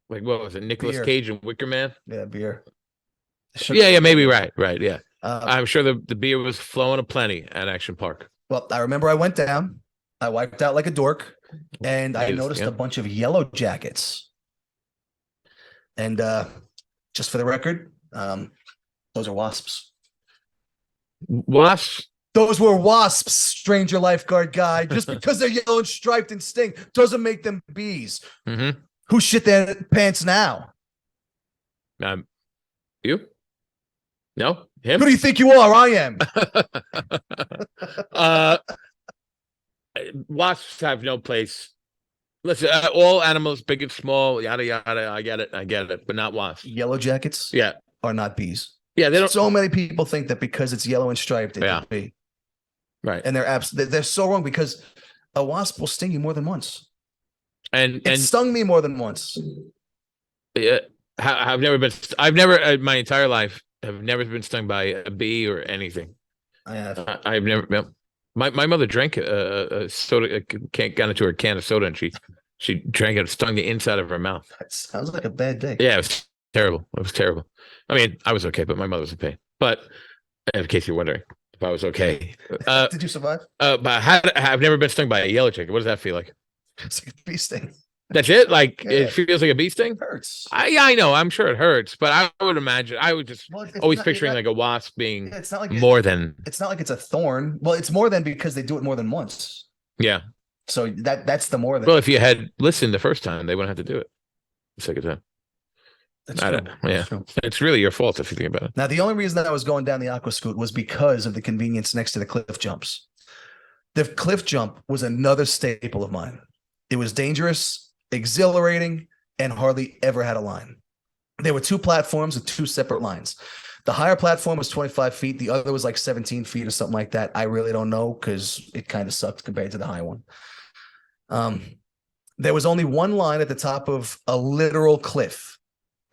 what was it, Nicolas Cage and Wicker Man? Yeah, beer. Yeah, maybe right, yeah. I'm sure the beer was flowing aplenty at Action Park. Well, I remember I went down, I wiped out like a dork, and I noticed a bunch of yellow jackets. And just for the record, those are wasps. Wasps? Those were wasps, stranger lifeguard guy. Just because they're yellow and striped and sting doesn't make them bees. Mm-hmm. Who shit their pants now? You? No? Him? Who do you think you are? I am. Wasps have no place. Listen, all animals, big and small, yada yada. I get it, but not wasps. Yellow jackets, yeah, are not bees. Yeah, they don't. So many people think that because it's yellow and striped, it could be. Right, and they're so wrong, because a wasp will sting you more than once. And it stung me more than once. Yeah, I've never in my entire life have never been stung by a bee or anything. I have. I've never. My mother drank a soda, got into her can of soda, and she drank it, stung the inside of her mouth. That sounds like a bad day. Yeah, it was terrible. It was terrible. I mean, I was okay, but my mother was in pain. But in case you're wondering if I was okay, did you survive? But I've never been stung by a yellow jacket. What does that feel like? It's like a bee sting. That's it. Like it feels like a bee sting. It hurts. I know. I'm sure it hurts, but I would imagine I would just always picturing like a wasp being it's not like more than. It's not like it's a thorn. Well, it's more than because they do it more than once. Yeah. So that's the more than. Well, if you had listened the first time, they wouldn't have to do it the second time. That's true. Yeah, true. It's really your fault if you think about it. Now, the only reason that I was going down the aqua scoot was because of the convenience next to the cliff jumps. The cliff jump was another staple of mine. It was dangerous, exhilarating, and hardly ever had a line. There were 2 platforms with 2 separate lines. The higher platform was 25 feet. The other was like 17 feet or something like that. I really don't know, because it kind of sucked compared to the high one. There was only one line at the top of a literal cliff.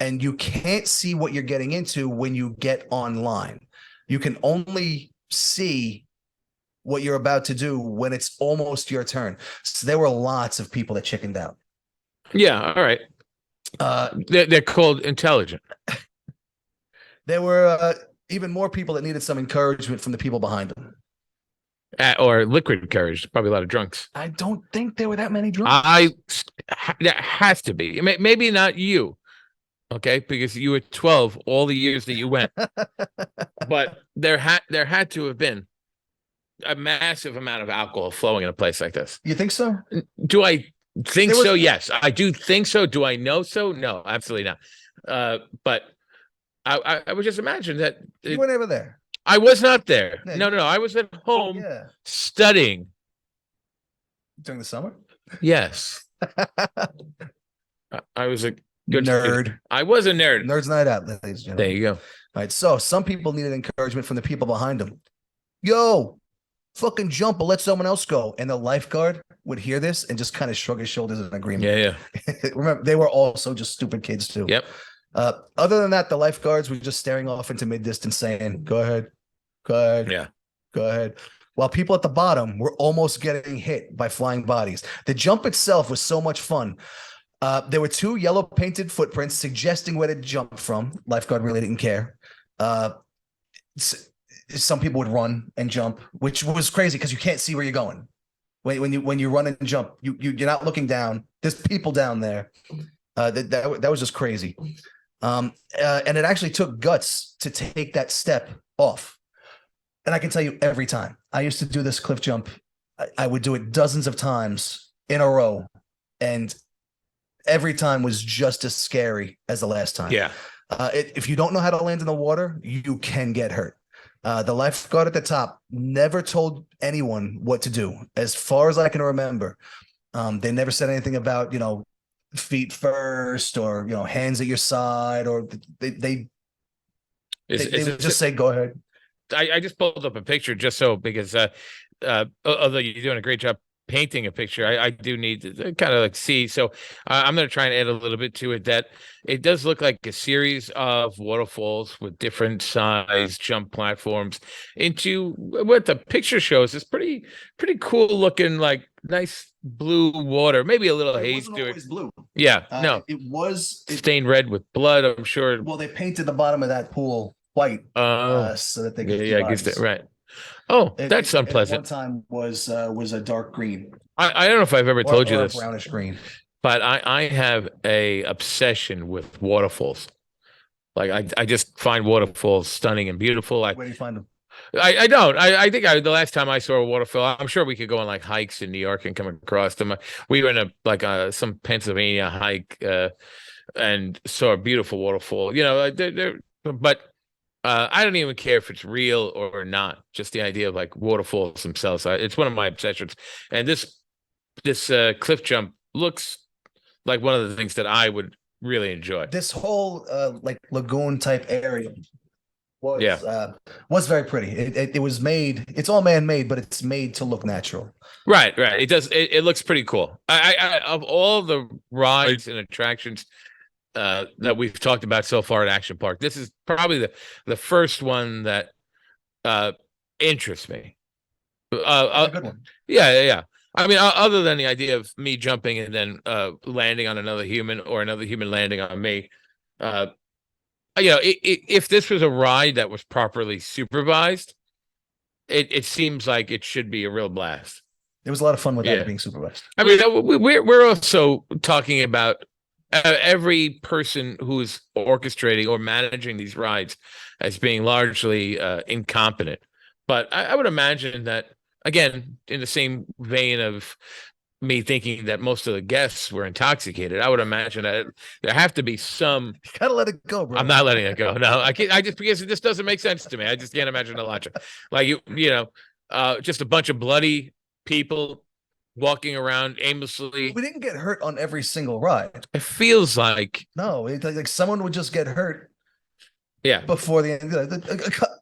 and you can't see what you're getting into when you get online. You can only see what you're about to do when it's almost your turn. So there were lots of people that chickened out. Yeah, all right. They're called intelligent. There were even more people that needed some encouragement from the people behind them. Or liquid courage. Probably a lot of drunks. I don't think there were that many drunks. That has to be. Maybe not you, okay, because you were 12 all the years that you went. But there had to have been a massive amount of alcohol flowing in a place like this. You think so? Do I think so? Yes, I do think so. Do I know so? No, absolutely not. But I would just imagine that You were never there. I was not there. Yeah, No. I was at home Yeah. studying. During the summer? Yes. I was a good nerd. student. I was a nerd. Nerds Night Out, ladies and gentlemen. There you go. All right. So some people needed encouragement from the people behind them. Yo, fucking jump or let someone else go. And the lifeguard would hear this and just kind of shrug his shoulders in agreement. Yeah. Remember, they were also just stupid kids too. Yep. Other than that, the lifeguards were just staring off into mid-distance saying, go ahead. Yeah. Go ahead. While people at the bottom were almost getting hit by flying bodies. The jump itself was so much fun. There were 2 yellow painted footprints suggesting where to jump from. Lifeguard really didn't care. Some people would run and jump, which was crazy because you can't see where you're going. When you run and jump, you're not looking down. There's people down there. That was just crazy. And it actually took guts to take that step off. And I can tell you every time I used to do this cliff jump, I would do it dozens of times in a row. And every time was just as scary as the last time. Yeah. If you don't know how to land in the water, you can get hurt. The lifeguard at the top never told anyone what to do. As far as I can remember, they never said anything about, feet first or, hands at your side, or they would just say, go ahead. I just pulled up a picture just so because although you're doing a great job painting a picture, I do need to kind of see. So I'm going to try and add a little bit to it. That it does look like a series of waterfalls with different size jump platforms into what the picture shows is pretty cool looking, like nice blue water, maybe a little haze to it. Blue. Yeah, no, it was stained red with blood, I'm sure. Well, they painted the bottom of that pool white so that they could I guess that, right. Oh, that's unpleasant. At one time was a dark green. I don't know if I've ever told you this, brownish green. but I have a obsession with waterfalls. Like I just find waterfalls stunning and beautiful. Where do you find them? I don't. I think the last time I saw a waterfall, I'm sure we could go on like hikes in New York and come across them. We were in some Pennsylvania hike and saw a beautiful waterfall. But I don't even care if it's real or not. Just the idea of like waterfalls themselves. It's one of my obsessions. And this cliff jump looks like one of the things that I would really enjoy. This whole like lagoon type area was very pretty. It was made. It's all man made, but it's made to look natural. Right. It does. It looks pretty cool. I of all the rides and attractions that we've talked about so far at Action Park, this is probably the first one that interests me. A good one. Yeah. I mean, other than the idea of me jumping and then landing on another human or another human landing on me, if this was a ride that was properly supervised, it seems like it should be a real blast. It was a lot of fun without it being supervised. I mean, we're also talking about every person who's orchestrating or managing these rides as being largely incompetent. But I would imagine that, again, in the same vein of me thinking that most of the guests were intoxicated, I would imagine that there have to be some. You gotta let it go, bro. I'm not letting it go. No, I can't. Because this doesn't make sense to me. I just can't imagine the logic. Like just a bunch of bloody people walking around aimlessly. We didn't get hurt on every single ride. It feels like like someone would just get hurt. Yeah. Before the end,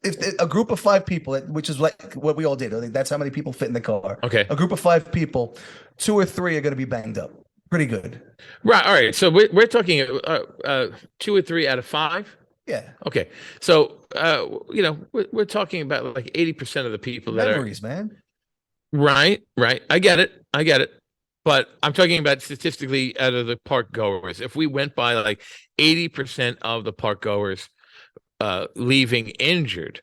if a group of 5 people, which is like what we all did, I think that's how many people fit in the car. Okay. A group of 5 people, 2 or 3 are going to be banged up. Pretty good. Right. All right. So we're talking 2 or 3 out of 5. Yeah. Okay. So we're talking about like 80% of the people that are Memories, man. right. Right. I get it. I get it. But I'm talking about statistically out of the park goers. If we went by like 80% of the park goers leaving injured,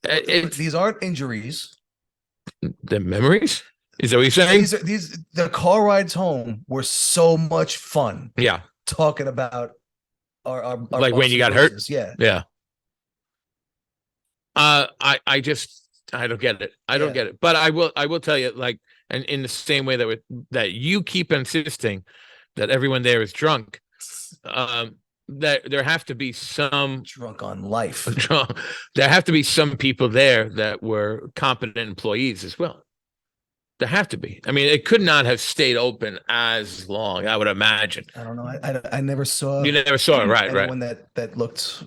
it's These aren't injuries. the memories. Is that what you're saying? The car rides home were so much fun. Yeah. Talking about our Like when you got hurt. Yeah. Yeah. I don't get it. I don't get it. But I will tell you, like, and in the same way that you keep insisting that everyone there is drunk, that there have to be some drunk on life. There have to be some people there that were competent employees as well. There have to be. I mean, it could not have stayed open as long, I would imagine. I don't know. I never saw. You never saw it, right? Anyone that looked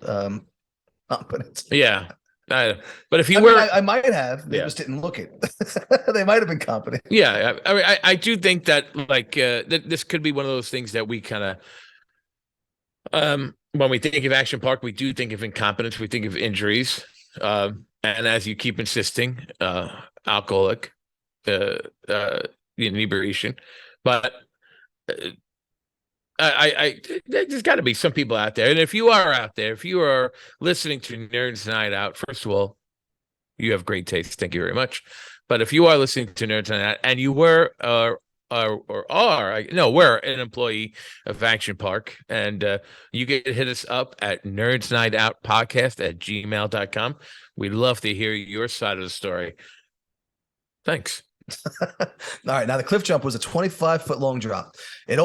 competent. Yeah. But if you I might have. They just didn't look it. They might have been competent. Yeah, I mean, I do think that like this could be one of those things that we kind of, when we think of Action Park, we do think of incompetence. We think of injuries, and as you keep insisting, alcoholic, inebriation. But there's got to be some people out there, and if you are out there, if you are listening to Nerds Night Out, first of all, you have great taste. Thank you very much. But if you are listening to Nerds Night Out and you were we're an employee of Action Park, and you can hit us up at nerdsnightoutpodcast@gmail.com. We'd love to hear your side of the story. Thanks. All right, now the cliff jump was a 25-foot long drop. I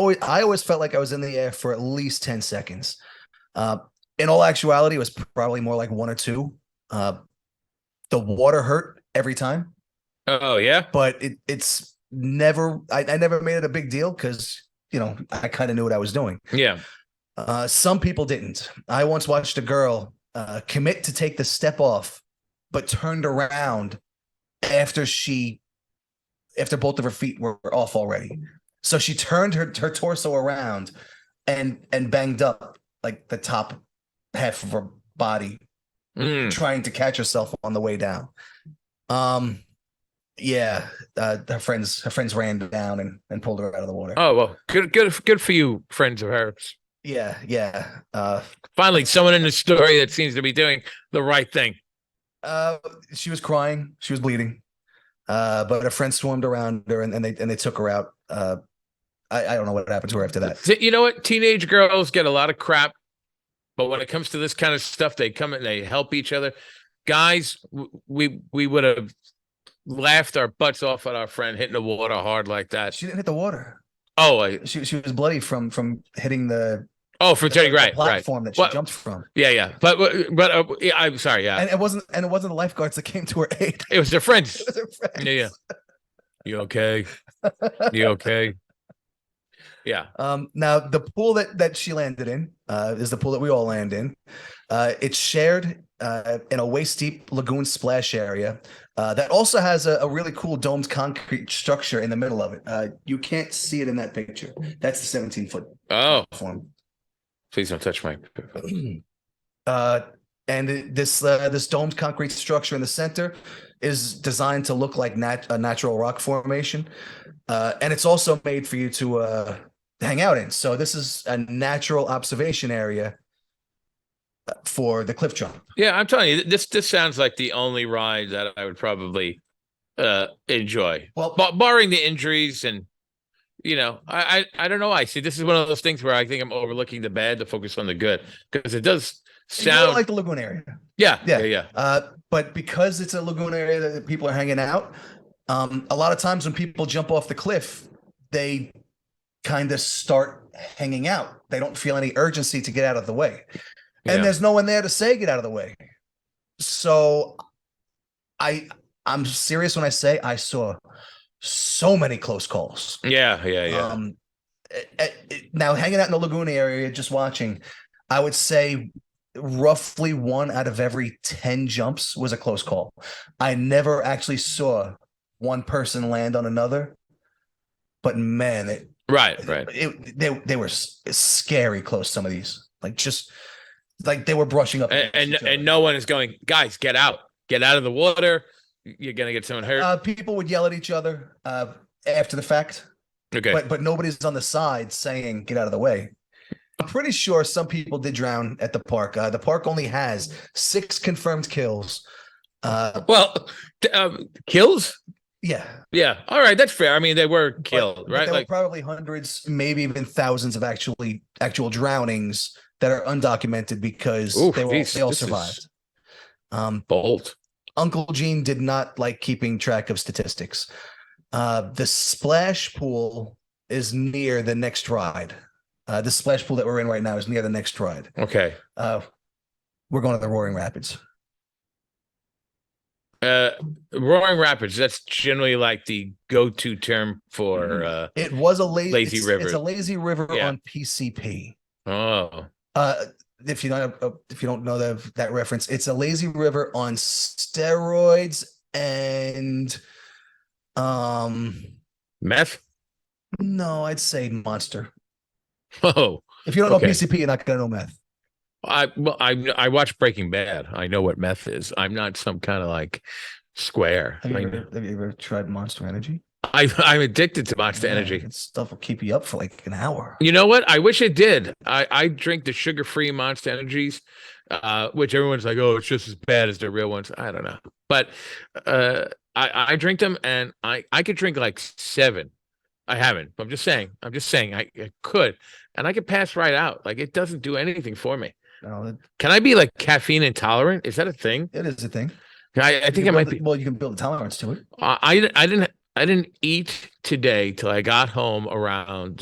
always felt like I was in the air for at least 10 seconds. In all actuality, it was probably more like 1 or 2. The water hurt every time. Oh yeah, but it's never. I never made it a big deal because I kind of knew what I was doing. Yeah. Some people didn't. I once watched a girl commit to take the step off, but turned around after both of her feet were off already. So she turned her torso around and banged up like the top half of her body, trying to catch herself on the way down. Her friends ran down and pulled her out of the water. Oh well, good for you, friends of hers. Yeah. Finally, someone in the story that seems to be doing the right thing. She was crying. She was bleeding. But her friends swarmed around her and they took her out. I don't know what happened to her after that. You know what? Teenage girls get a lot of crap, but when it comes to this kind of stuff, they come and they help each other. Guys, we would have laughed our butts off at our friend hitting the water hard like that. She didn't hit the water. Oh, she was bloody from hitting the platform that she jumped from. Yeah. But I'm sorry. Yeah, and it wasn't the lifeguards that came to her aid. It was their friends. Yeah. You okay? You okay? Yeah. Now the pool that she landed in is the pool that we all land in. It's shared in a waist-deep lagoon splash area that also has a really cool domed concrete structure in the middle of it. You can't see it in that picture. That's the 17-foot platform. Please don't touch my. And this domed concrete structure in the center is designed to look like a natural rock formation, and it's also made for you to hang out in. So this is a natural observation area for the cliff jump. Yeah, I'm telling you, this sounds like the only ride that I would probably enjoy. Well, barring the injuries and. I don't know. I see. This is one of those things where I think I'm overlooking the bad to focus on the good because it does sound like the lagoon area. Yeah. But because it's a lagoon area that people are hanging out, a lot of times when people jump off the cliff, they kind of start hanging out. They don't feel any urgency to get out of the way, and there's no one there to say get out of the way. So, I'm serious when I say I saw so many close calls. Yeah. Now, hanging out in the lagoon area, just watching, I would say roughly 1 out of every 10 jumps was a close call. I never actually saw one person land on another, but man, Right. They were scary close. Some of these, just like they were brushing up, And no one is going, guys, get out of the water. You're gonna get someone hurt. People would yell at each other after the fact. Okay. But nobody's on the side saying get out of the way. I'm pretty sure some people did drown at the park. The park only has 6 confirmed kills. Kills? Yeah. Yeah. All right, that's fair. I mean, they were killed, but right? There were probably hundreds, maybe even thousands of actual drownings that are undocumented because they all survived. Bold. Uncle Gene did not like keeping track of statistics. The splash pool is near the next ride. The splash pool that we're in right now is near the next ride. Okay. We're going to the Roaring Rapids. Roaring Rapids, that's generally like the go-to term for it was a lazy river. It's a lazy river on PCP. Oh. If you don't know that reference, it's a lazy river on steroids and meth? No, I'd say Monster. Oh. If you don't know PCP, you're not gonna know meth. I watch Breaking Bad. I know what meth is. I'm not some kind of like square. Have you ever tried Monster Energy? I'm addicted to Monster Energy. That stuff will keep you up for like an hour. You know what? I wish it did. I drink the sugar-free Monster Energies, which everyone's like, oh, it's just as bad as the real ones. I don't know. But I drink them, and I could drink like 7. I haven't. But I'm just saying I could. And I could pass right out. Like, it doesn't do anything for me. No, Can I be like caffeine intolerant? Is that a thing? it is a thing. I think it might be. Well, you can build a tolerance to it. I didn't eat today till I got home around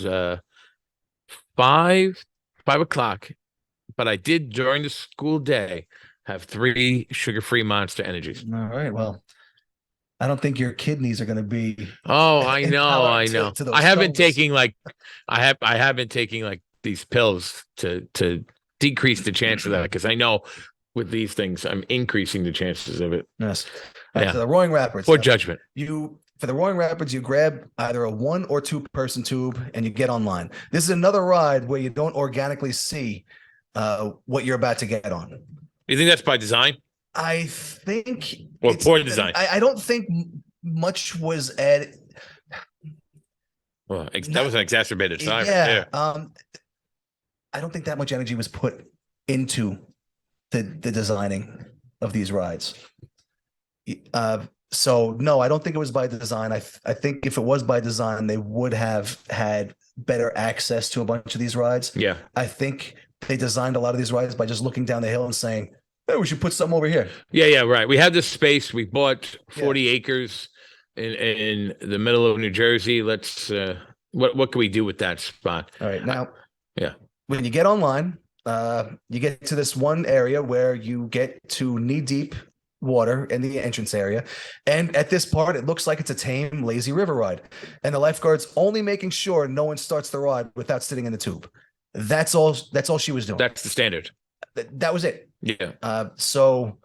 5 o'clock, but I did during the school day have 3 sugar-free Monster Energies. All right. Well, I don't think your kidneys are going to be. Oh, I know. To those I have been stones. taking I have been taking like these pills to decrease the chance of that, because I know with these things I'm increasing the chances of it. Yes. All right, so the Roaring Rapids. Or judgment. For the Roaring Rapids, you grab either a 1 or 2 person tube and you get online. This is another ride where you don't organically see what you're about to get on. You think that's by design? I think Or poor design. I don't think much was added. Well, that was an exacerbated sign. Yeah. I don't think that much energy was put into the designing of these rides. So no, I don't think it was by design. I think if it was by design, they would have had better access to a bunch of these rides. Yeah. I think they designed a lot of these rides by just looking down the hill and saying, hey, we should put something over here. Yeah, right. We have this space. We bought 40 acres in the middle of New Jersey. Let's what can we do with that spot? All right. Now, yeah. When you get online, you get to this one area where you get to knee-deep water in the entrance area. And at this part, it looks like it's a tame, lazy river ride. And the lifeguard's only making sure no one starts the ride without sitting in the tube. That's all she was doing. That's the standard. That was it. Yeah. So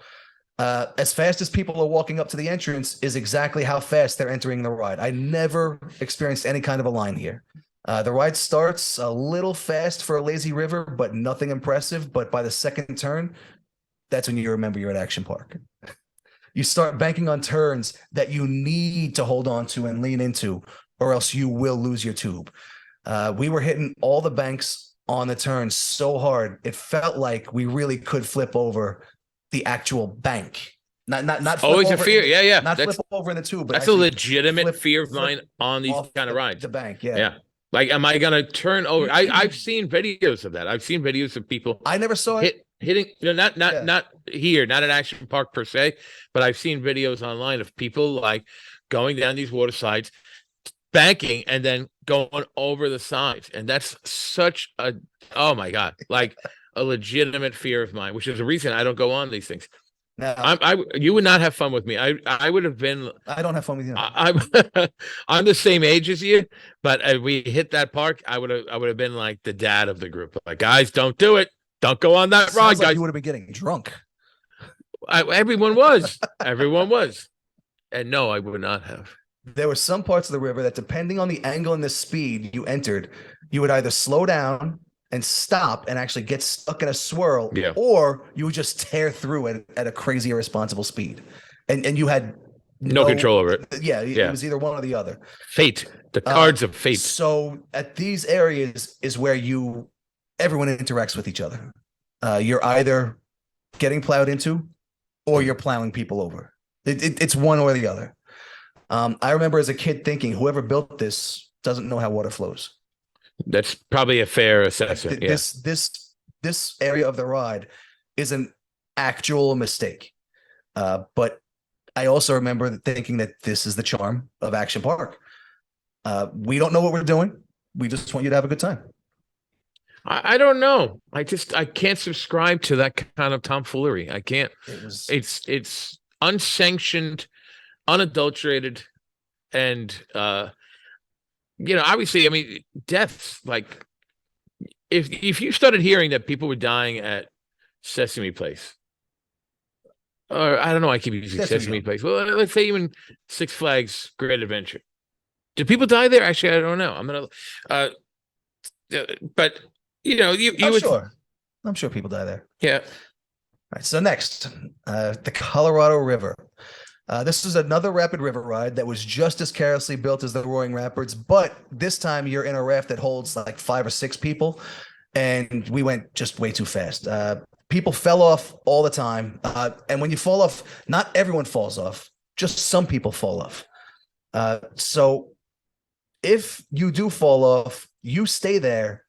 as fast as people are walking up to the entrance is exactly how fast they're entering the ride. I never experienced any kind of a line here. The ride starts a little fast for a lazy river, but nothing impressive. But by the second turn, that's when you remember you're at Action Park. You start banking on turns that you need to hold on to and lean into, or else you will lose your tube. We were hitting all the banks on the turns so hard, it felt like we really could flip over the actual bank. Not always a fear. Yeah. Not flip over in the tube. But that's a legitimate fear of mine on these kind of rides. The bank, yeah. Like, am I gonna turn over? I've seen videos of that. I've seen videos of people. I never saw it. Hitting, not here, not at Action Park per se, but I've seen videos online of people like going down these water slides, banking, and then going over the sides. And that's such a, oh my God, like a legitimate fear of mine, which is the reason I don't go on these things. Now, you would not have fun with me. I would have been. I don't have fun with you. I'm the same age as you, but if we hit that park, I would have been like the dad of the group. Like, guys, don't do it. Don't go on that ride, guys. You would have been getting drunk. Everyone was. And no, I would not have. there were some parts of the river that, depending on the angle and the speed you entered, you would either slow down and stop and actually get stuck in a swirl, Yeah. or you would just tear through it at a crazy irresponsible speed. And you had No control over it. Yeah, Yeah. it was either one or the other. Fate, the cards of fate. So at these areas is where everyone interacts with each other. You're either getting plowed into or you're plowing people over. It's one or the other. I remember as a kid thinking, whoever built this doesn't know how water flows. That's probably a fair assessment. Yeah. This area of the ride is an actual mistake. But I also remember thinking that this is the charm of Action Park. We don't know what we're doing. We just want you to have a good time. I don't know. I can't subscribe to that kind of tomfoolery. I can't. It's unsanctioned, unadulterated, and obviously, I mean, deaths. Like, if you started hearing that people were dying at Sesame Place, or I don't know, I keep using Sesame Place. Well, let's say even Six Flags Great Adventure. Do people die there? Actually, I don't know. I'm gonna, but I'm sure people die there. Yeah. All right. So next, the Colorado River. This is another rapid river ride that was just as carelessly built as the Roaring Rapids, but this time you're in a raft that holds like 5 or 6 people, and we went just way too fast. People fell off all the time, and when you fall off, not everyone falls off, just some people fall off. So if you do fall off, you stay there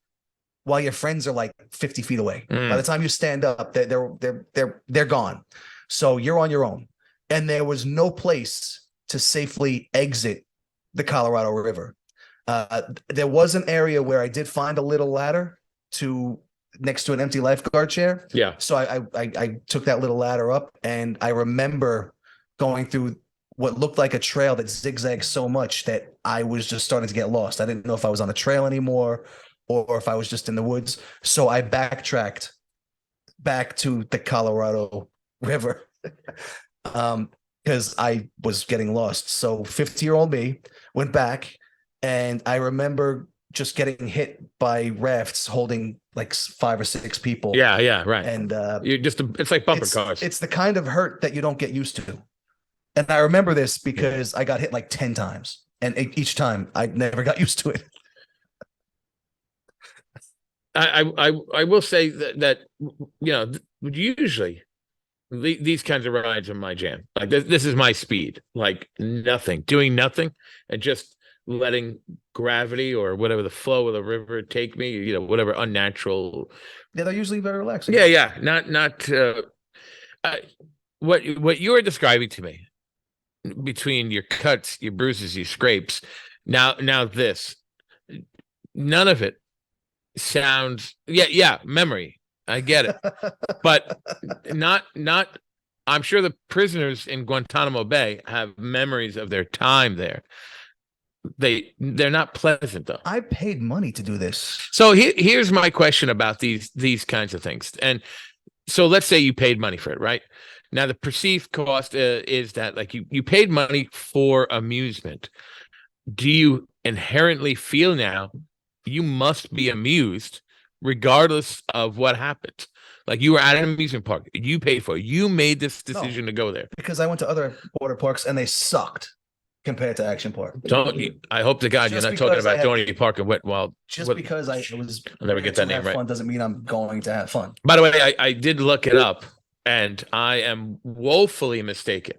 while your friends are like 50 feet away. By the time you stand up, they're gone. So you're on your own. And there was no place to safely exit the Colorado River. There was an area where I did find a little ladder next to an empty lifeguard chair. Yeah. So I took that little ladder up, and I remember going through what looked like a trail that zigzagged so much that I was just starting to get lost. I didn't know if I was on a trail anymore or if I was just in the woods. So I backtracked back to the Colorado River because I was getting lost. So 50-year-old me went back, and I remember just getting hit by rafts holding like 5 or 6 people. Yeah, right. And it's like bumper cars. It's the kind of hurt that you don't get used to. And I remember this because I got hit like 10 times, and each time I never got used to it. I will say that usually these kinds of rides are my jam. Like this is my speed. Like doing nothing, and just letting gravity or whatever the flow of the river take me. Whatever unnatural. Yeah, they're usually very relaxing. Yeah. Not what you are describing to me, between your cuts, your bruises, your scrapes. Now this, none of it sounds memory. I get it. But not I'm sure the prisoners in Guantanamo Bay have memories of their time there. They're not pleasant though. I paid money to do this. So here's my question about these kinds of things. And so let's say you paid money for it, right? Now the perceived cost is that like you paid money for amusement. Do you inherently feel now you must be amused regardless of what happened? Like you were at an amusement park, you paid for it, you made this decision to go there. Because I went to other water parks and they sucked compared to Action Park. I hope to God you're not talking about Dorney Park and Wet Wild. Because I'll never get that name right. Fun doesn't mean I'm going to have fun. By the way, I did look it up, and I am woefully mistaken.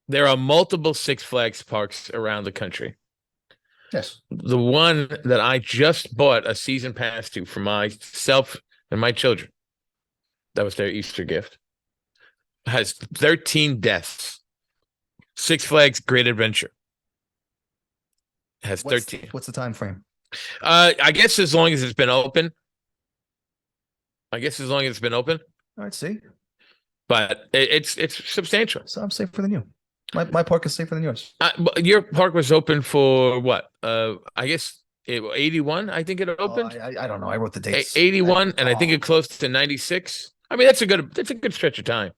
There are multiple Six Flags parks around the country. Yes. The one that I just bought a season pass to for myself and my children, that was their Easter gift, has 13 deaths. Six Flags Great Adventure has 13. What's the time frame? I guess as long as it's been open. All right, see. But it's substantial. So I'm safer than you. My park is safer than yours. Your park was open for what? I guess 81. I think it opened. I don't know. I wrote the dates. 81, and I think it closed to 96. I mean, that's a good stretch of time.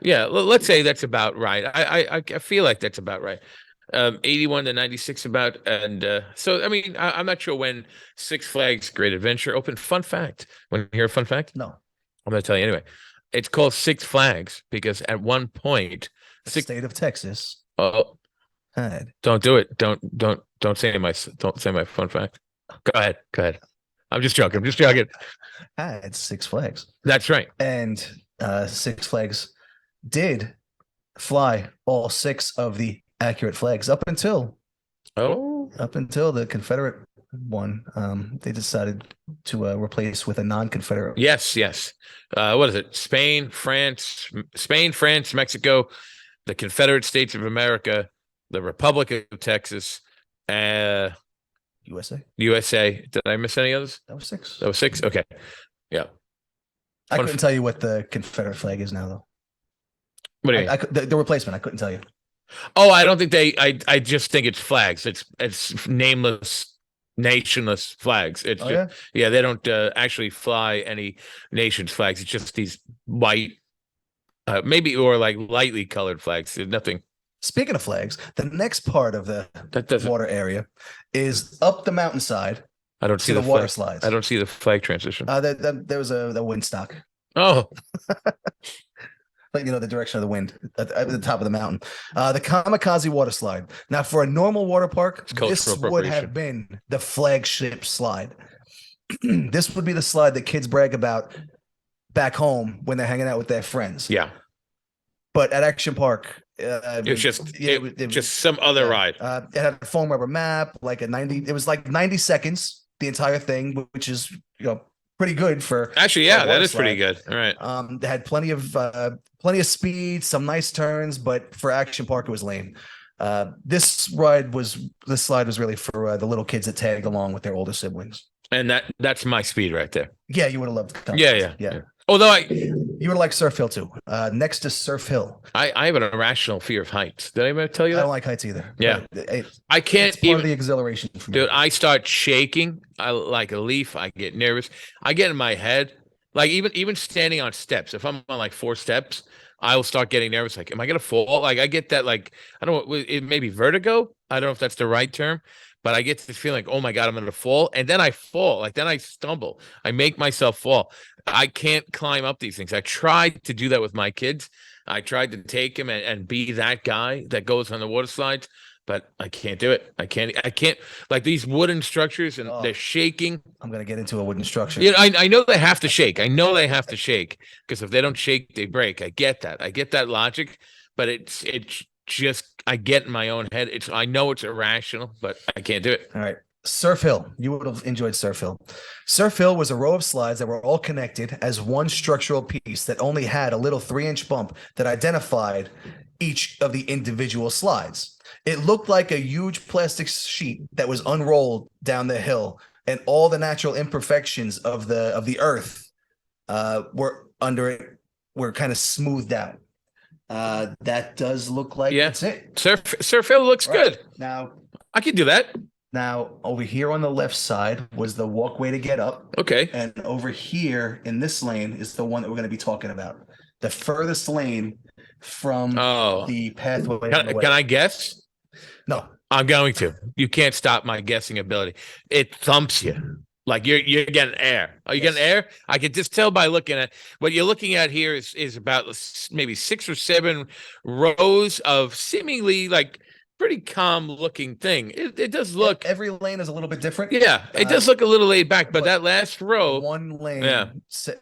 Yeah. Let's say that's about right. I feel like that's about right. 81 to 96 about. And so, I mean, I'm not sure when Six Flags Great Adventure opened. Fun fact. Want to hear a fun fact? No, I'm going to tell you anyway. It's called Six Flags because at one point, the state of Texas oh, had. don't do it. Don't say my fun fact. Go ahead. I'm just joking. Had Six Flags. That's right. And Six Flags did fly all 6 of the accurate flags up until the Confederate one. They decided to replace with a non-Confederate. Yes. What is it? Spain, France, Mexico, the Confederate States of America, the Republic of Texas, USA. Did I miss any others? That was 6. That was 6. Okay. Yeah. I couldn't tell you what the Confederate flag is now, though. What do you mean? The replacement, I couldn't tell you. Oh, I don't think I just think it's flags. It's nameless, nationless flags. It's yeah, they don't actually fly any nation's flags. It's just these white, maybe or like lightly colored flags. There's nothing. Speaking of flags, the next part of the water area is up the mountainside. I don't see the water flag. slides. I don't see the flag transition. There was a windstock. Oh. But the direction of the wind at the top of the mountain. The Kamikaze water slide. Now, for a normal water park, this would have been the flagship slide. This would be the slide that kids brag about back home when they're hanging out with their friends. Yeah. But at Action Park, it was just some other ride. It had a foam rubber map, like a 90. It was like 90 seconds, the entire thing, which is pretty good for. Actually, yeah, that is pretty good. All right. They had plenty of speed, some nice turns, but for Action Park, it was lame. This slide was really for the little kids that tagged along with their older siblings. And that's my speed right there. Yeah, you would have loved to come. Yeah. Although you would have liked Surf Hill too. Next to Surf Hill. I have an irrational fear of heights. Did I ever tell you that? I don't like heights either. Yeah. I can't it's part of the exhilaration for me. Dude, I start shaking. I like a leaf. I get nervous. I get in my head. Like even standing on steps. If I'm on like 4 steps, I will start getting nervous. Like, am I gonna fall? Like I get that, like, I don't know, it may be vertigo. I don't know if that's the right term. But I get this feeling like, oh my God, I'm going to fall. And then I fall. Like, then I stumble. I make myself fall. I can't climb up these things. I tried to do that with my kids. I tried to take him and be that guy that goes on the water slides, but I can't do it. I can't like these wooden structures and they're shaking. I'm going to get into a wooden structure. I know they have to shake. I know they have to shake because if they don't shake, they break. I get that. I get that logic, but it's just I get in my own head. I know it's irrational, but I can't do it. All right. Surf Hill. You would have enjoyed Surf Hill. Surf Hill was a row of slides that were all connected as one structural piece that only had a little 3-inch bump that identified each of the individual slides. It looked like a huge plastic sheet that was unrolled down the hill, and all the natural imperfections of the earth were under it, were kind of smoothed out. That does look like that's it. Surf Hill looks good. Now I can do that. Now over here on the left side was the walkway to get up. Okay. And over here in this lane is the one that we're going to be talking about. The furthest lane from the pathway. Can I guess? No. I'm going to. You can't stop my guessing ability. It thumps you. Like you're getting air. Are you getting air? I can just tell by looking at what you're looking at here is about maybe 6 or 7 rows of seemingly like pretty calm looking thing. It does look. Every lane is a little bit different. Yeah, it does look a little laid back, but that last row, one lane,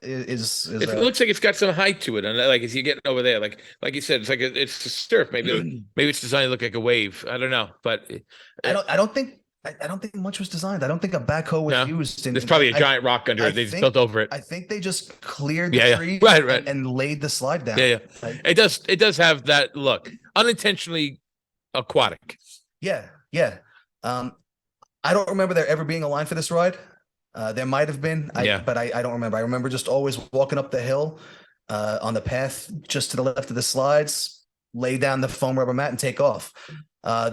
is it looks like it's got some height to it, and like as you're getting over there, like you said, it's like it's a surf. Maybe it's designed to look like a wave. I don't know, but I don't think much was designed. I don't think a backhoe was used. There's probably a giant rock under it. They just built over it. I think they just cleared the trees right. and laid the slide down. Yeah. It does have that look. Unintentionally aquatic. Yeah. I don't remember there ever being a line for this ride. There might have been, but I don't remember. I remember just always walking up the hill on the path just to the left of the slides, lay down the foam rubber mat and take off.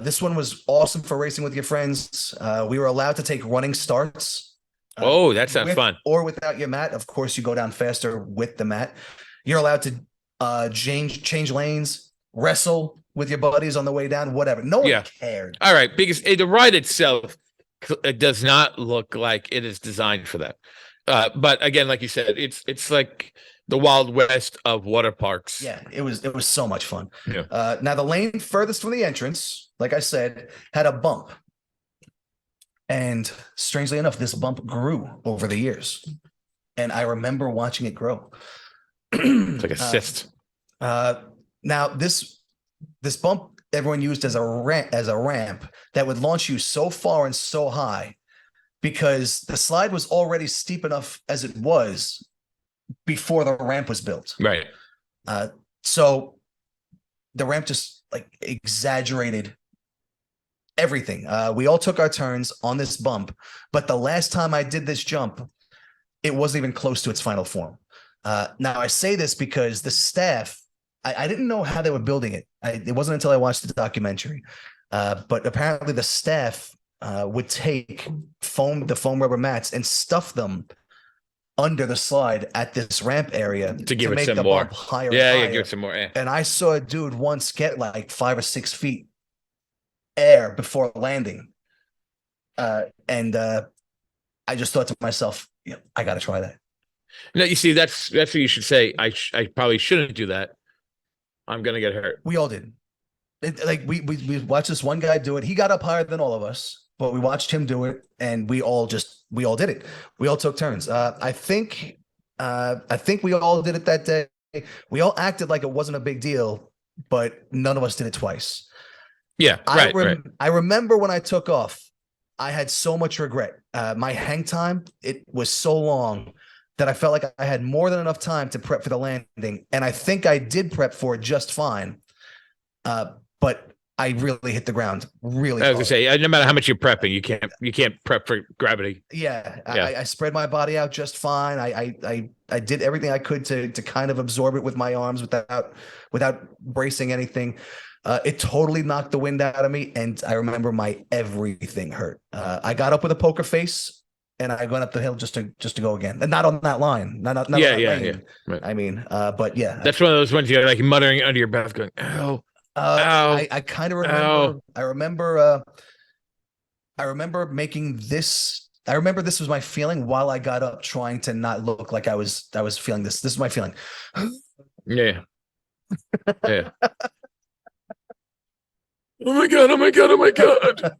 This one was awesome for racing with your friends. We were allowed to take running starts. That sounds fun. Or without your mat. Of course, you go down faster with the mat. You're allowed to change lanes, wrestle, with your buddies on the way down, whatever. No one cared. All right, because the ride itself, it does not look like it is designed for that. But again, like you said, it's like the Wild West of water parks. Yeah, it was so much fun. Yeah. Now the lane furthest from the entrance, like I said, had a bump. And strangely enough, this bump grew over the years. And I remember watching it grow. It's like a cyst. Now this bump everyone used as a ramp that would launch you so far and so high, because the slide was already steep enough as it was before the ramp was built. Right. So the ramp just like exaggerated everything. We all took our turns on this bump, but the last time I did this jump, it wasn't even close to its final form. Now I say this because the staff, I didn't know how they were building it. It wasn't until I watched the documentary. But apparently the staff would take the foam rubber mats and stuff them under the slide at this ramp area to give it make some the more bump higher. Yeah, give it some more air. And I saw a dude once get like 5 or 6 feet air before landing. And I just thought to myself, yeah, I got to try that. No, you see, that's what you should say. I probably shouldn't do that. I'm gonna get hurt. We all did. We watched this one guy do it. He got up higher than all of us, but we watched him do it, and we all did it. We all took turns. I think we all did it that day. We all acted like it wasn't a big deal, but none of us did it twice. Yeah, right. I remember when I took off, I had so much regret. My hang time, it was so long that I felt like I had more than enough time to prep for the landing. And I think I did prep for it just fine. But I really hit the ground really hard. I was gonna say, no matter how much you're prepping, you can't prep for gravity. Yeah. I spread my body out just fine. I did everything I could to kind of absorb it with my arms without bracing anything. It totally knocked the wind out of me, and I remember my everything hurt. I got up with a poker face, and I went up the hill just to go again, and not on that line. Not on that lane. Right. I mean, but yeah, that's one of those ones you're like muttering under your breath, going, "Ow." I kind of remember. I remember making this. I remember this was my feeling while I got up, trying to not look like I was feeling this. This is my feeling. Yeah. Yeah. Oh my god! Oh my god! Oh my god!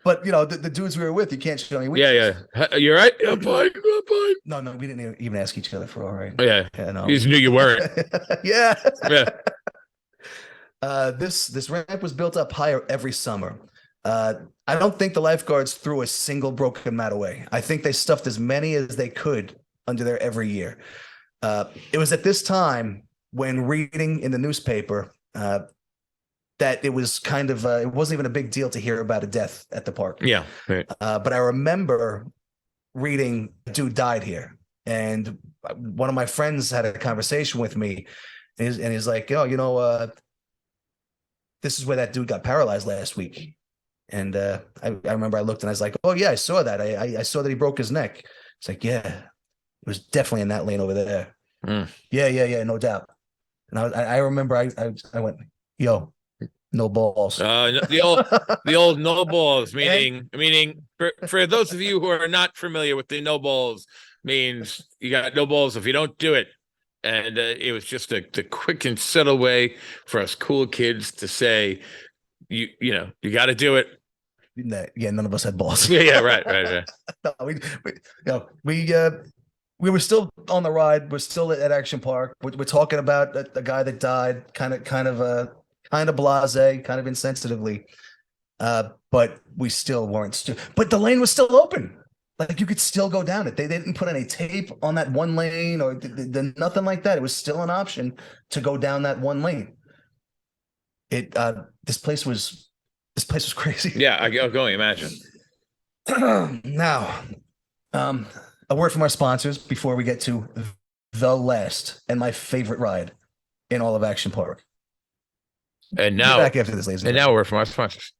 But the dudes we were with, you can't show any weakness. Yeah. You're right. I'm fine. I'm fine. No, we didn't even ask each other for all right. Yeah. No. You just knew you weren't. Yeah. Yeah. This ramp was built up higher every summer. I don't think the lifeguards threw a single broken mat away. I think they stuffed as many as they could under there every year. It was at this time when reading in the newspaper that it was kind of it wasn't even a big deal to hear about a death at the park. Yeah. Right. But I remember reading a dude died here, and one of my friends had a conversation with me, and he's like, this is where that dude got paralyzed last week. And I remember I looked and I was like, oh yeah, I saw that. I saw that he broke his neck. It's like, yeah, it was definitely in that lane over there. Yeah, no doubt. And I remember I went, yo, no balls. The old no balls, meaning for those of you who are not familiar with the no balls, means you got no balls if you don't do it. And it was just the quick and subtle way for us cool kids to say, you got to do it. Yeah, none of us had balls. Yeah, right. No, we were still on the ride. We're still at Action Park. We're talking about the guy that died, kind of blasé, kind of insensitively. But we still weren't. But the lane was still open. Like you could still go down it. They didn't put any tape on that one lane or nothing like that. It was still an option to go down that one lane. This place was crazy. Yeah, I can only imagine. Now, a word from our sponsors before we get to the last and my favorite ride in all of Action Park. And now, back after this, ladies and now a word from our sponsors.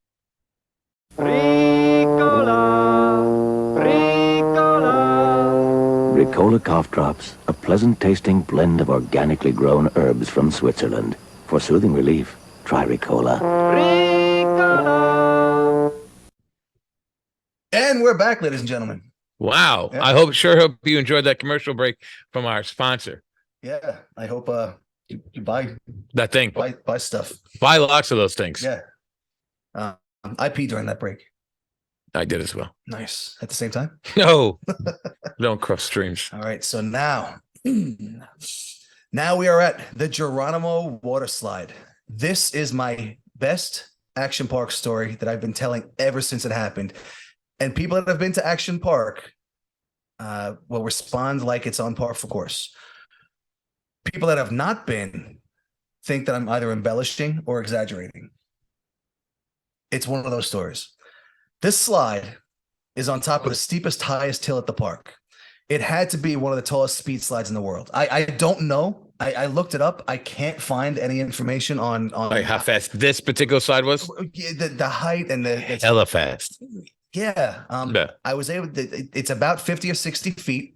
Ricola cough drops, a pleasant tasting blend of organically grown herbs from Switzerland for soothing relief Try Ricola. And we're back, ladies and gentlemen. Wow. Yeah. I sure hope you enjoyed that commercial break from our sponsor. Yeah, I hope you buy That thing. buy stuff. Buy lots of those things. Yeah. I peed during that break. I did as well. Nice. At the same time? No. Don't cross streams. All right, so now we are at the Geronimo water slide. This is my best action park story that I've been telling ever since it happened. And people that have been to Action Park will respond like it's on par for course. People that have not been think that I'm either embellishing or exaggerating. It's one of those stories. This slide is on top of the steepest, highest hill at the park. It had to be one of the tallest speed slides in the world. I don't know. I looked it up. I can't find any information on Like how fast this particular slide was? the height and the Hella fast. yeah. Yeah. I was able to, it's about 50 or 60 feet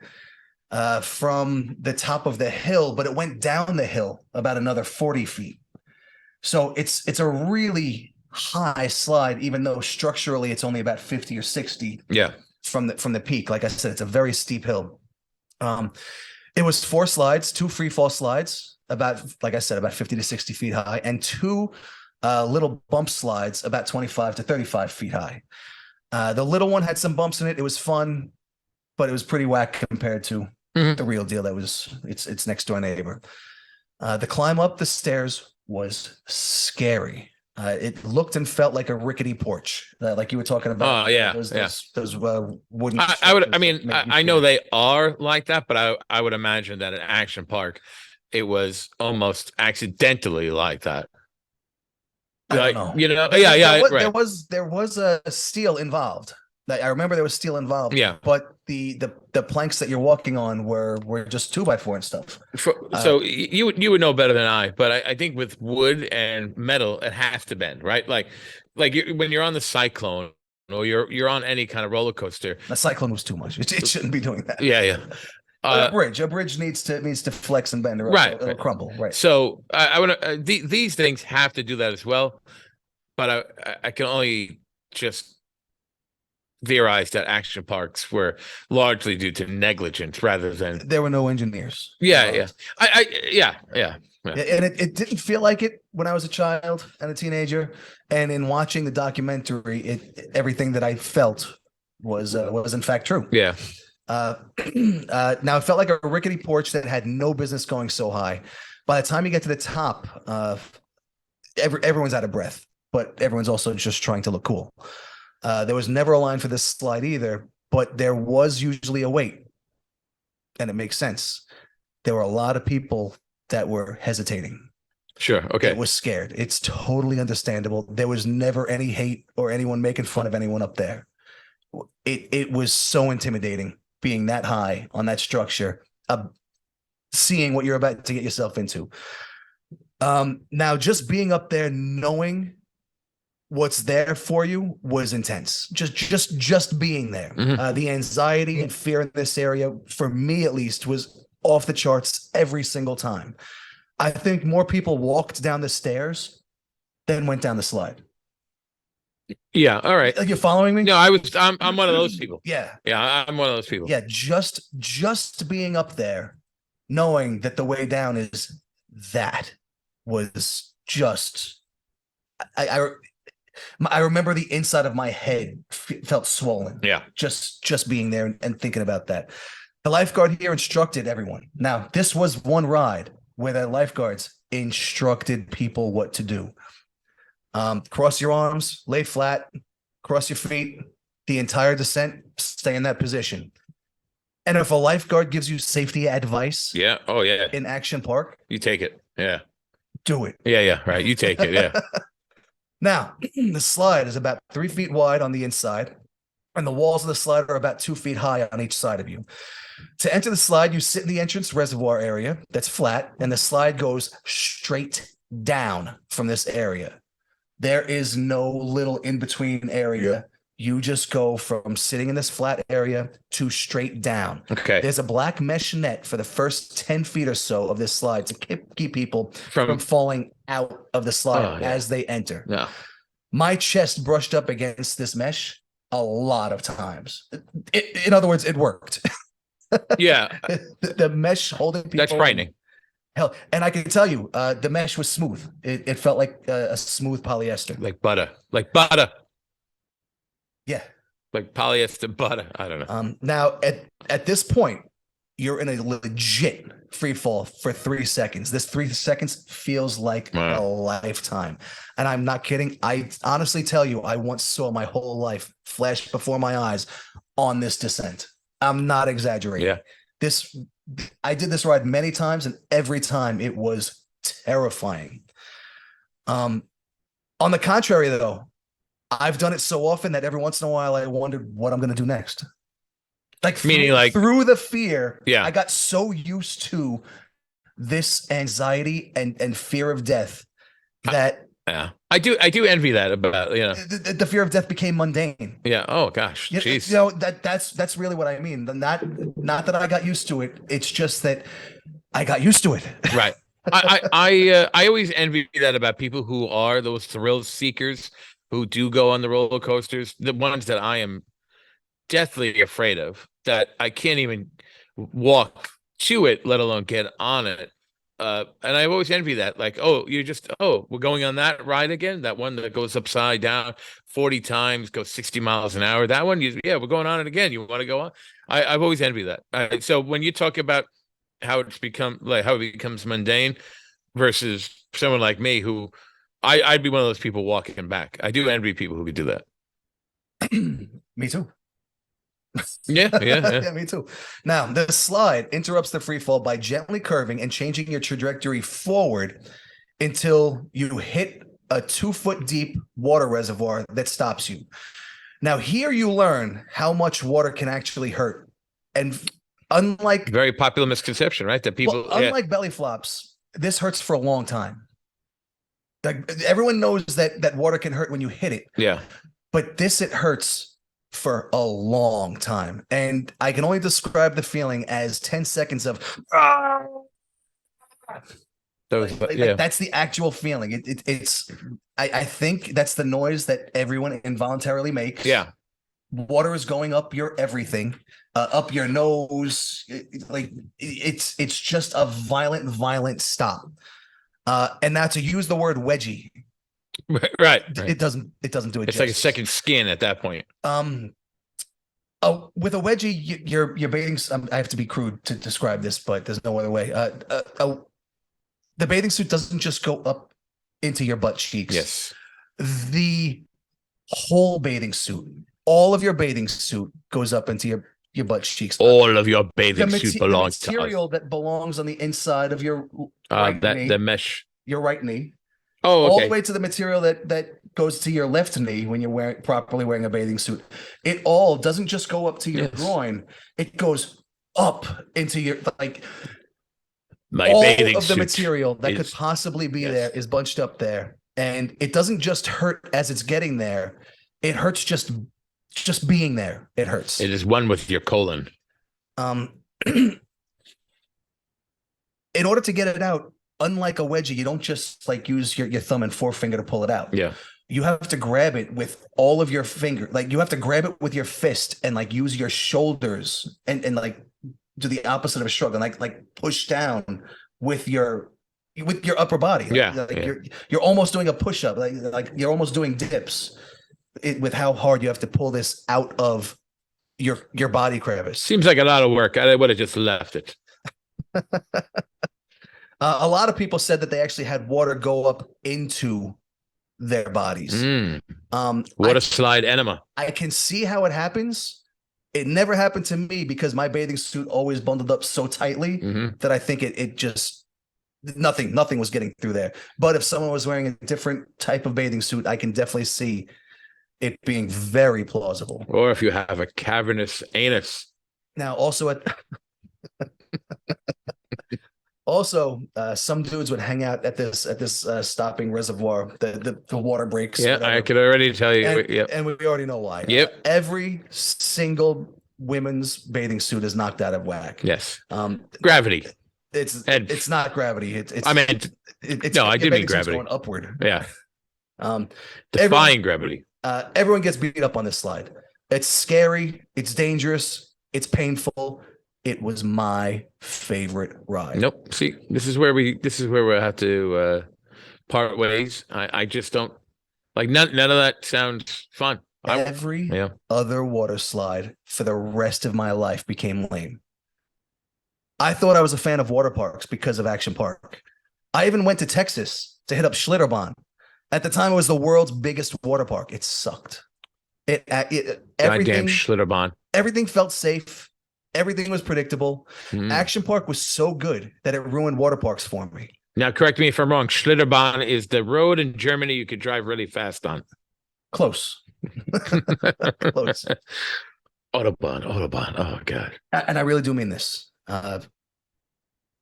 from the top of the hill, but it went down the hill about another 40 feet. So it's a really high slide, even though structurally it's only about 50 or 60 Yeah. from the peak. Like I said, it's a very steep hill. It was 4 slides, 2 free fall slides, about, like I said, about 50 to 60 feet high, and 2 little bump slides about 25 to 35 feet high. The little one had some bumps in it. It was fun, but it was pretty whack compared to the real deal that was its next door neighbor. The climb up the stairs was scary. It looked and felt like a rickety porch, like you were talking about. Oh yeah, those wooden. I know they are like that, but I would imagine that at Action Park, it was almost accidentally like that. I don't know. You know, yeah, There was a steel involved. I remember there was steel involved. Yeah, but the planks that you're walking on were just 2x4 and stuff. So you would know better than I, but I think with wood and metal, it has to bend, right? Like when you're on the Cyclone or you're on any kind of roller coaster. The Cyclone was too much. It shouldn't be doing that. Yeah. A bridge needs to flex and bend, or right? It'll crumble, right? So I want these things have to do that as well, but I can only just theorized that action parks were largely due to negligence rather than there were no engineers. Yeah. And it didn't feel like it when I was a child and a teenager. And in watching the documentary, everything that I felt was in fact true. Yeah. Now it felt like a rickety porch that had no business going so high. By the time you get to the top, everyone's out of breath, but everyone's also just trying to look cool. There was never a line for this slide either, but there was usually a wait. And it makes sense. There were a lot of people that were hesitating. Sure. Okay. It was scared. It's totally understandable. There was never any hate or anyone making fun of anyone up there. It was so intimidating being that high on that structure, seeing what you're about to get yourself into. Now, just being up there, knowing what's there for you was intense. Just being there. Mm-hmm. The anxiety and fear in this area, for me at least, was off the charts every single time. I think more people walked down the stairs than went down the slide. Yeah. All right. Like, you're following me? No, I'm one of those people. Yeah. Yeah. I'm one of those people. Yeah. Just being up there, knowing that the way down is that was just, I remember the inside of my head felt swollen. Yeah. Just being there and thinking about that. The lifeguard here instructed everyone. Now, this was one ride where the lifeguards instructed people what to do. Cross your arms, lay flat, cross your feet, the entire descent, stay in that position. And if a lifeguard gives you safety advice, Yeah. Oh yeah. in Action Park, You take it. Yeah. do it. Yeah. Right. You take it. Yeah. Now, the slide is about 3 feet wide on the inside, and the walls of the slide are about 2 feet high on each side of you. To enter the slide, you sit in the entrance reservoir area that's flat, and the slide goes straight down from this area. There is no little in-between area. you just go from sitting in this flat area to straight down. Okay. There's a black mesh net for the first 10 feet or so of this slide to keep people from falling out of the slide as they enter. Yeah. My chest brushed up against this mesh a lot of times. In other words, it worked. Yeah. The mesh holding people. That's frightening. Hell, and I can tell you, the mesh was smooth. It felt like a smooth polyester. Like butter. Like butter. Yeah. Like polyester butter. I don't know. Now, at this point, you're in a legit free fall for 3 seconds. This 3 seconds feels like a lifetime. And I'm not kidding. I honestly tell you, I once saw my whole life flash before my eyes on this descent. I'm not exaggerating. Yeah. I did this ride many times, and every time it was terrifying. On the contrary, though, I've done it so often that every once in a while I wondered what I'm going to do next. Like through the fear, I got so used to this anxiety and fear of death that I do envy that about, you know, the fear of death became mundane. Yeah. Oh gosh. Jeez. You know, that's really what I mean. Not that I got used to it. It's just that I got used to it. Right. I always envy that about people who are those thrill seekers who do go on the roller coasters. The ones that I am deathly afraid of, that I can't even walk to it, let alone get on it. And I always envy that. Like, we're going on that ride again. That one that goes upside down 40 times, goes 60 miles an hour. That one, we're going on it again. You want to go on? I've always envied that. So when you talk about how it becomes mundane versus someone like me who I'd be one of those people walking back. I do envy people who could do that. Me too. Yeah, me too. Now, the slide interrupts the free fall by gently curving and changing your trajectory forward until you hit a 2-foot deep water reservoir that stops you. Now, here you learn how much water can actually hurt. And unlike very popular misconception, right? That people unlike belly flops, this hurts for a long time. Like, everyone knows that water can hurt when you hit it. Yeah. But it hurts for a long time. And I can only describe the feeling as 10 seconds of that's the actual feeling. I think that's the noise that everyone involuntarily makes. Yeah. Water is going up your everything, up your nose. It's just a violent stop. And now to use the word wedgie, right. It doesn't do it. It's justice. like a second skin at that point. With a wedgie, you're bathing. I have to be crude to describe this, but there's no other way. The bathing suit doesn't just go up into your butt cheeks. Yes. The whole bathing suit, all of your bathing suit goes up into your butt cheeks. All of your bathing suit belongs to us. The material that belongs on the inside of your right knee, the mesh. Your right knee. Oh, okay. All the way to the material that goes to your left knee when you're properly wearing a bathing suit. It all doesn't just go up to your groin. It goes up into your all bathing of the suit material that could possibly be there is bunched up there. And it doesn't just hurt as it's getting there. It hurts just being there. It hurts. It is one with your colon. In order to get it out, unlike a wedgie, you don't just use your thumb and forefinger to pull it out. Yeah. You have to grab it with all of your finger. You have to grab it with your fist and use your shoulders and do the opposite of a shrug and push down with your upper body. You're almost doing a push-up. Like you're almost doing dips with how hard you have to pull this out of your body crevice. Seems like a lot of work. I would have just left it. A lot of people said that they actually had water go up into their bodies. Water slide enema. I can see how it happens. It never happened to me because my bathing suit always bundled up so tightly that I think it just nothing was getting through there. But if someone was wearing a different type of bathing suit, I can definitely see it being very plausible. Or if you have a cavernous anus. Now, also Also, some dudes would hang out at this stopping reservoir, the water breaks. Yeah, whatever. I could already tell you. And, Yep. and we already know why. Yep. Every single women's bathing suit is knocked out of whack. Yes. Um, Gravity. it's not gravity. It's I meant it's no, I your did mean bathing suit's gravity. going upward. Yeah. Um, Defying gravity. everyone gets beat up on this slide. It's scary. It's dangerous. It's painful. It was my favorite ride. Nope. See, this is where we have to part ways. I just don't like none of that sounds fun. Every other water slide for the rest of my life became lame. I thought I was a fan of water parks because of Action Park. I even went to Texas to hit up Schlitterbahn. At the time, it was the world's biggest water park. It sucked. Goddamn Everything Schlitterbahn. everything felt safe. Everything was predictable. Mm. Action Park was so good that it ruined water parks for me. Now, correct me if I'm wrong. Schlitterbahn is the road in Germany you could drive really fast on. Close. Close. Autobahn. Oh God. And I really do mean this. I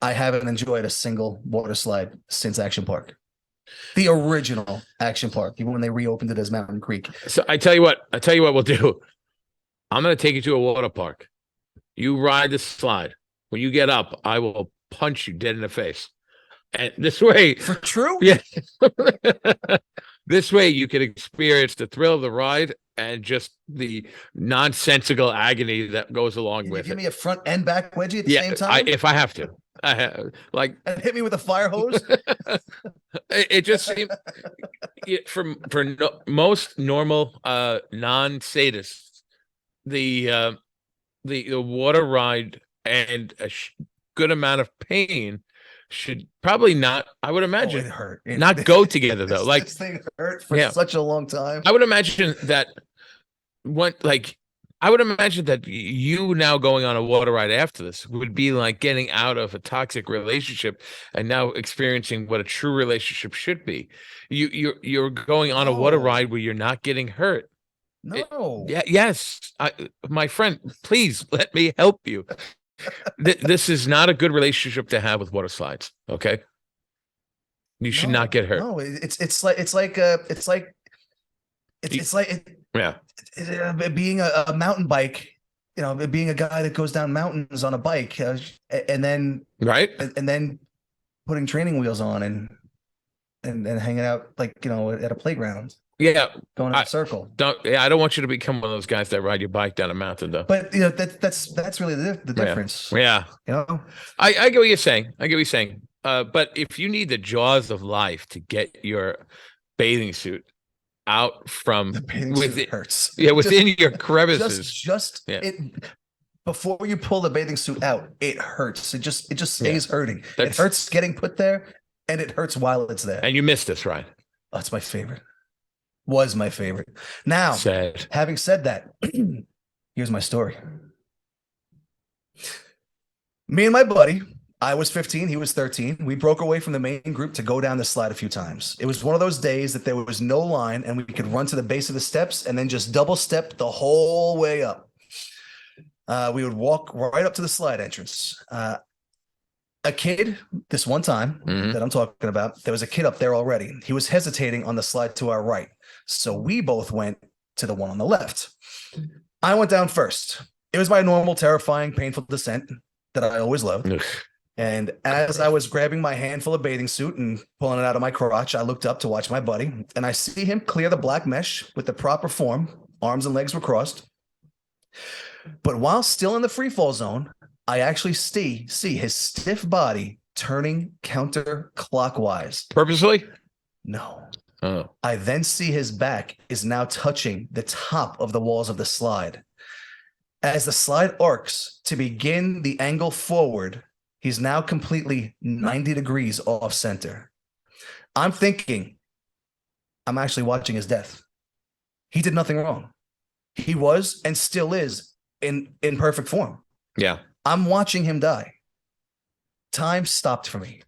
haven't enjoyed a single water slide since Action Park. The original Action Park, even when they reopened it as Mountain Creek. So I tell you what we'll do. I'm going to take you to a water park. You ride the slide. When you get up, I will punch you dead in the face. And this way, For true? yeah. This way you can experience the thrill of the ride and just the nonsensical agony that goes along Can you with give it. me a front and back wedgie at the same time? If I have to. Like and hit me with a fire hose? it just seemed most normal non-sadists, the water ride and a good amount of pain should probably not. I would imagine it hurt. not go together though. Like this thing hurt for such a long time. I would imagine that I would imagine that you now going on a water ride after this would be like getting out of a toxic relationship and now experiencing what a true relationship should be. You're going on a water ride where you're not getting hurt. No. Yes. My friend, please let me help you. This is not a good relationship to have with water slides. Okay. You should not get hurt. No, it's like being a mountain bike, being a guy that goes down mountains on a bike, and then and then putting training wheels on and hanging out at a playground. Yeah, going in a circle. I don't want you to become one of those guys that ride your bike down a mountain, though. But that's really the difference. Yeah. I get what you're saying. But if you need the jaws of life to get your bathing suit out from suit hurts. Yeah, within your crevices. Before you pull the bathing suit out, it hurts. It just stays hurting. It hurts getting put there, and it hurts while it's there. And you missed this ride. Oh, it's my favorite. Was my favorite. Now, having said that, here's my story. Me and my buddy, I was 15, he was 13. We broke away from the main group to go down the slide a few times. It was one of those days that there was no line and we could run to the base of the steps and then just double step the whole way up. We would walk right up to the slide entrance. A kid, this one time that I'm talking about, there was a kid up there already. He was hesitating on the slide to our right. So we both went to the one on the left. I went down first. It was my normal, terrifying, painful descent that I always loved. And as I was grabbing my handful of bathing suit and pulling it out of my crotch, I looked up to watch my buddy, and I see him clear the black mesh with the proper form. Arms and legs were crossed. But while still in the free fall zone, I actually see his stiff body turning counterclockwise. Purposely? No. Oh. I then see his back is now touching the top of the walls of the slide. As the slide arcs to begin the angle forward, he's now completely 90 degrees off center. I'm thinking, I'm actually watching his death. He did nothing wrong. He was and still is in perfect form. Yeah. I'm watching him die. Time stopped for me.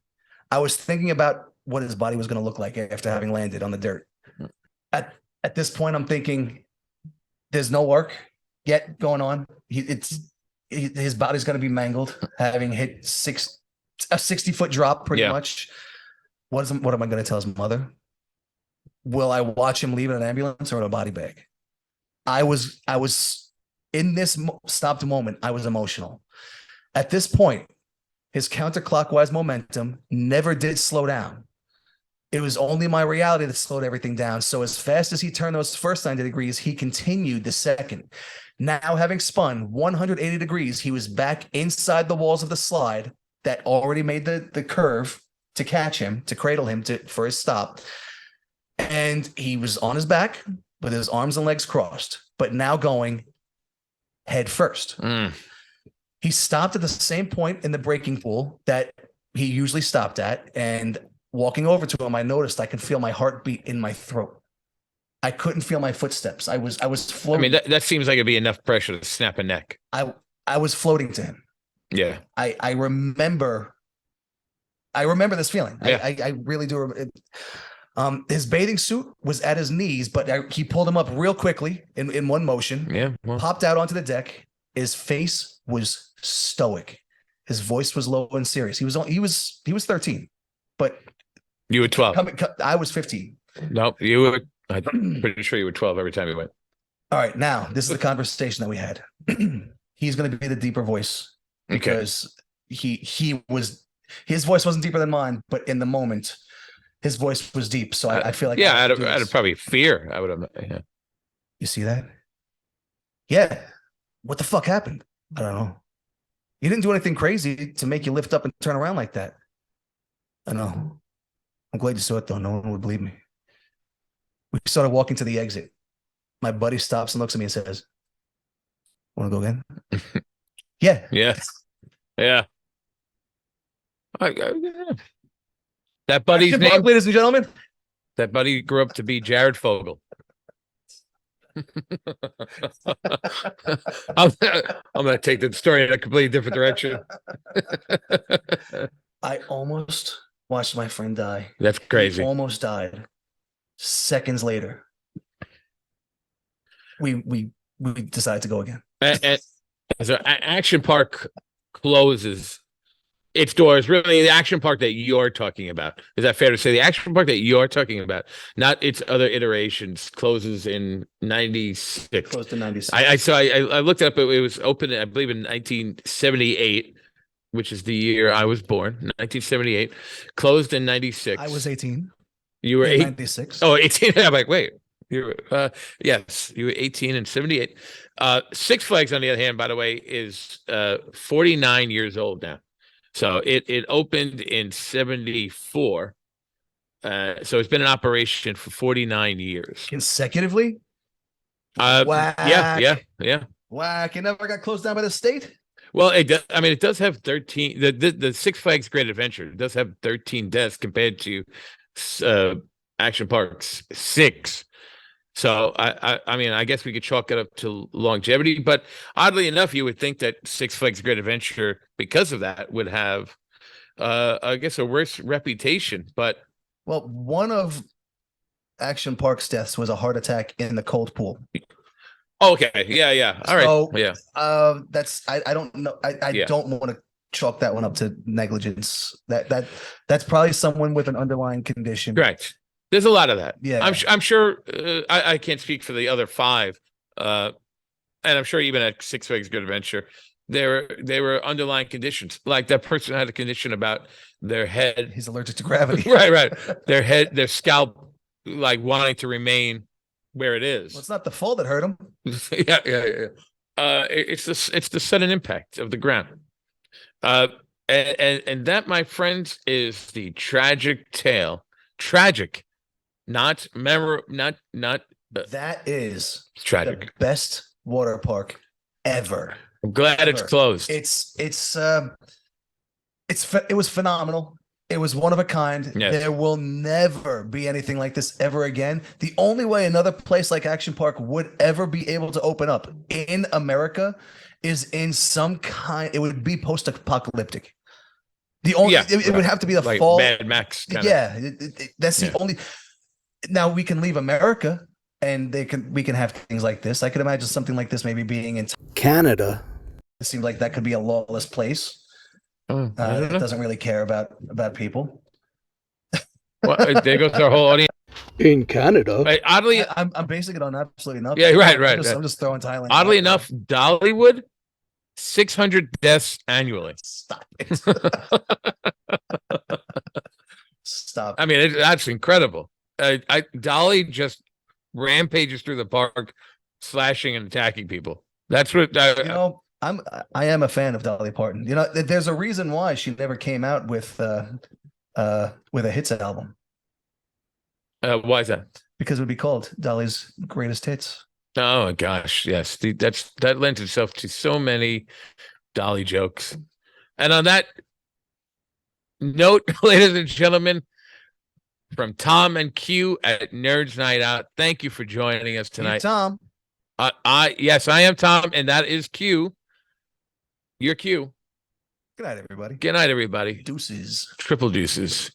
I was thinking about what his body was going to look like after having landed on the dirt. At this point, I'm thinking, there's no work yet going on. His body's going to be mangled, having hit 6 a 60-foot drop, pretty Yeah. much. What am I going to tell his mother? Will I watch him leave in an ambulance or in a body bag? I was in this stopped moment. I was emotional. At this point, his counterclockwise momentum never did slow down. It was only my reality that slowed everything down. So as fast as he turned those first 90 degrees, he continued the second. Now, having spun 180 degrees, he was back inside the walls of the slide that already made the curve to catch him, to cradle him for his stop. And he was on his back with his arms and legs crossed, but now going head first. He stopped at the same point in the braking pool that he usually stopped at. And walking over to him, I noticed I could feel my heartbeat in my throat. I couldn't feel my footsteps. I was floating. I mean, that seems like it'd be enough pressure to snap a neck. I was floating to him. Yeah. I remember this feeling. Yeah. I really do. His bathing suit was at his knees, but he pulled him up real quickly in one motion. Yeah. Well, Popped out onto the deck. His face was stoic. His voice was low and serious. He was 13, but you were 12. I was 15. No, you were. I'm pretty sure you were 12 every time you went. All right, now this is the conversation that we had. He's going to be the deeper voice because his voice wasn't deeper than mine, but in the moment, his voice was deep. So I feel like I'd probably fear. I would have. Yeah. You see that? Yeah. What the fuck happened? I don't know. You didn't do anything crazy to make you lift up and turn around like that. I know. I'm glad you saw it though. No one would believe me. We started walking to the exit. My buddy stops and looks at me and says, "Want to go again?" Yeah. Yeah. Yeah. That buddy's name, ladies and gentlemen. that buddy grew up to be Jared Fogle. I'm going to take the story in a completely different direction. I almost watched my friend die. That's crazy. He almost died. Seconds later, we decided to go again. And so Action Park closes its doors. Really, the Action Park that you're talking about. Is that fair to say? The Action Park that you're talking about, not its other iterations, closes in 96. Close to 96. I looked up. It was opened, I believe, in 1978, which is the year I was born. 1978, closed in 96. I was 18. You were 8. 96. Oh, 18. I'm like, wait. You were, yes, you were 18 and 78. Six Flags, on the other hand, by the way, is 49 years old now. So it opened in 74. So it's been in operation for 49 years. Consecutively? Whack. Yeah. Whack. It never got closed down by the state? Well, it does. I mean, it does have 13. The Six Flags Great Adventure does have 13 deaths compared to Action Park's 6. So I mean, I guess we could chalk it up to longevity, but oddly enough, you would think that Six Flags Great Adventure, because of that, would have, I guess, a worse reputation. But well, one of Action Park's deaths was a heart attack in the cold pool. Okay, yeah, all right, So, yeah. That's I don't know. I Yeah. don't want to chalk that one up to negligence. That's probably someone with an underlying condition. Right. There's a lot of that. Yeah. I'm sure. I can't speak for the other 5, and I'm sure even at Six Flags Great Adventure, there were underlying conditions. Like that person had a condition about their head. He's allergic to gravity. Right. Their head, their scalp, like wanting to remain where it is. Well, it's not the fall that hurt him. Yeah. It's the sudden impact of the ground. And that, my friends, is the tragic tale. Tragic. Not memorable, not That is tragic. the best water park ever. I'm glad it's closed. It was phenomenal. It was one of a kind. Yes. There will never be anything like this ever again. The only way another place like Action Park would ever be able to open up in America is in some kind. It would be post-apocalyptic. The only it would have to be the like fall. Mad Max. Yeah, that's the only. Now we can leave America, and we can have things like this. I could imagine something like this maybe being in Canada. It seemed like that could be a lawless place. Oh, I don't know. Doesn't really care about people. Well, there goes our whole audience. In Canada. Right, oddly, I'm basing it on absolutely nothing. yeah, right. I'm just throwing Thailand. Oddly out there. enough, Dollywood, 600 deaths annually. Stop it. Stop. I mean, that's incredible. Dolly just rampages through the park, slashing and attacking people. That's what I am a fan of Dolly Parton. You know, there's a reason why she never came out with a hits album, why is that? because it would be called Dolly's Greatest Hits. Oh my gosh, yes. That lends itself to so many Dolly jokes. And on that note, ladies and gentlemen, from Tom and Q at Nerds Night Out, thank you for joining us tonight. Hey, Tom. Yes, I am Tom, and that is Q. You're Q. Good night, everybody. Good night, everybody. Deuces. Triple deuces.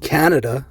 Canada,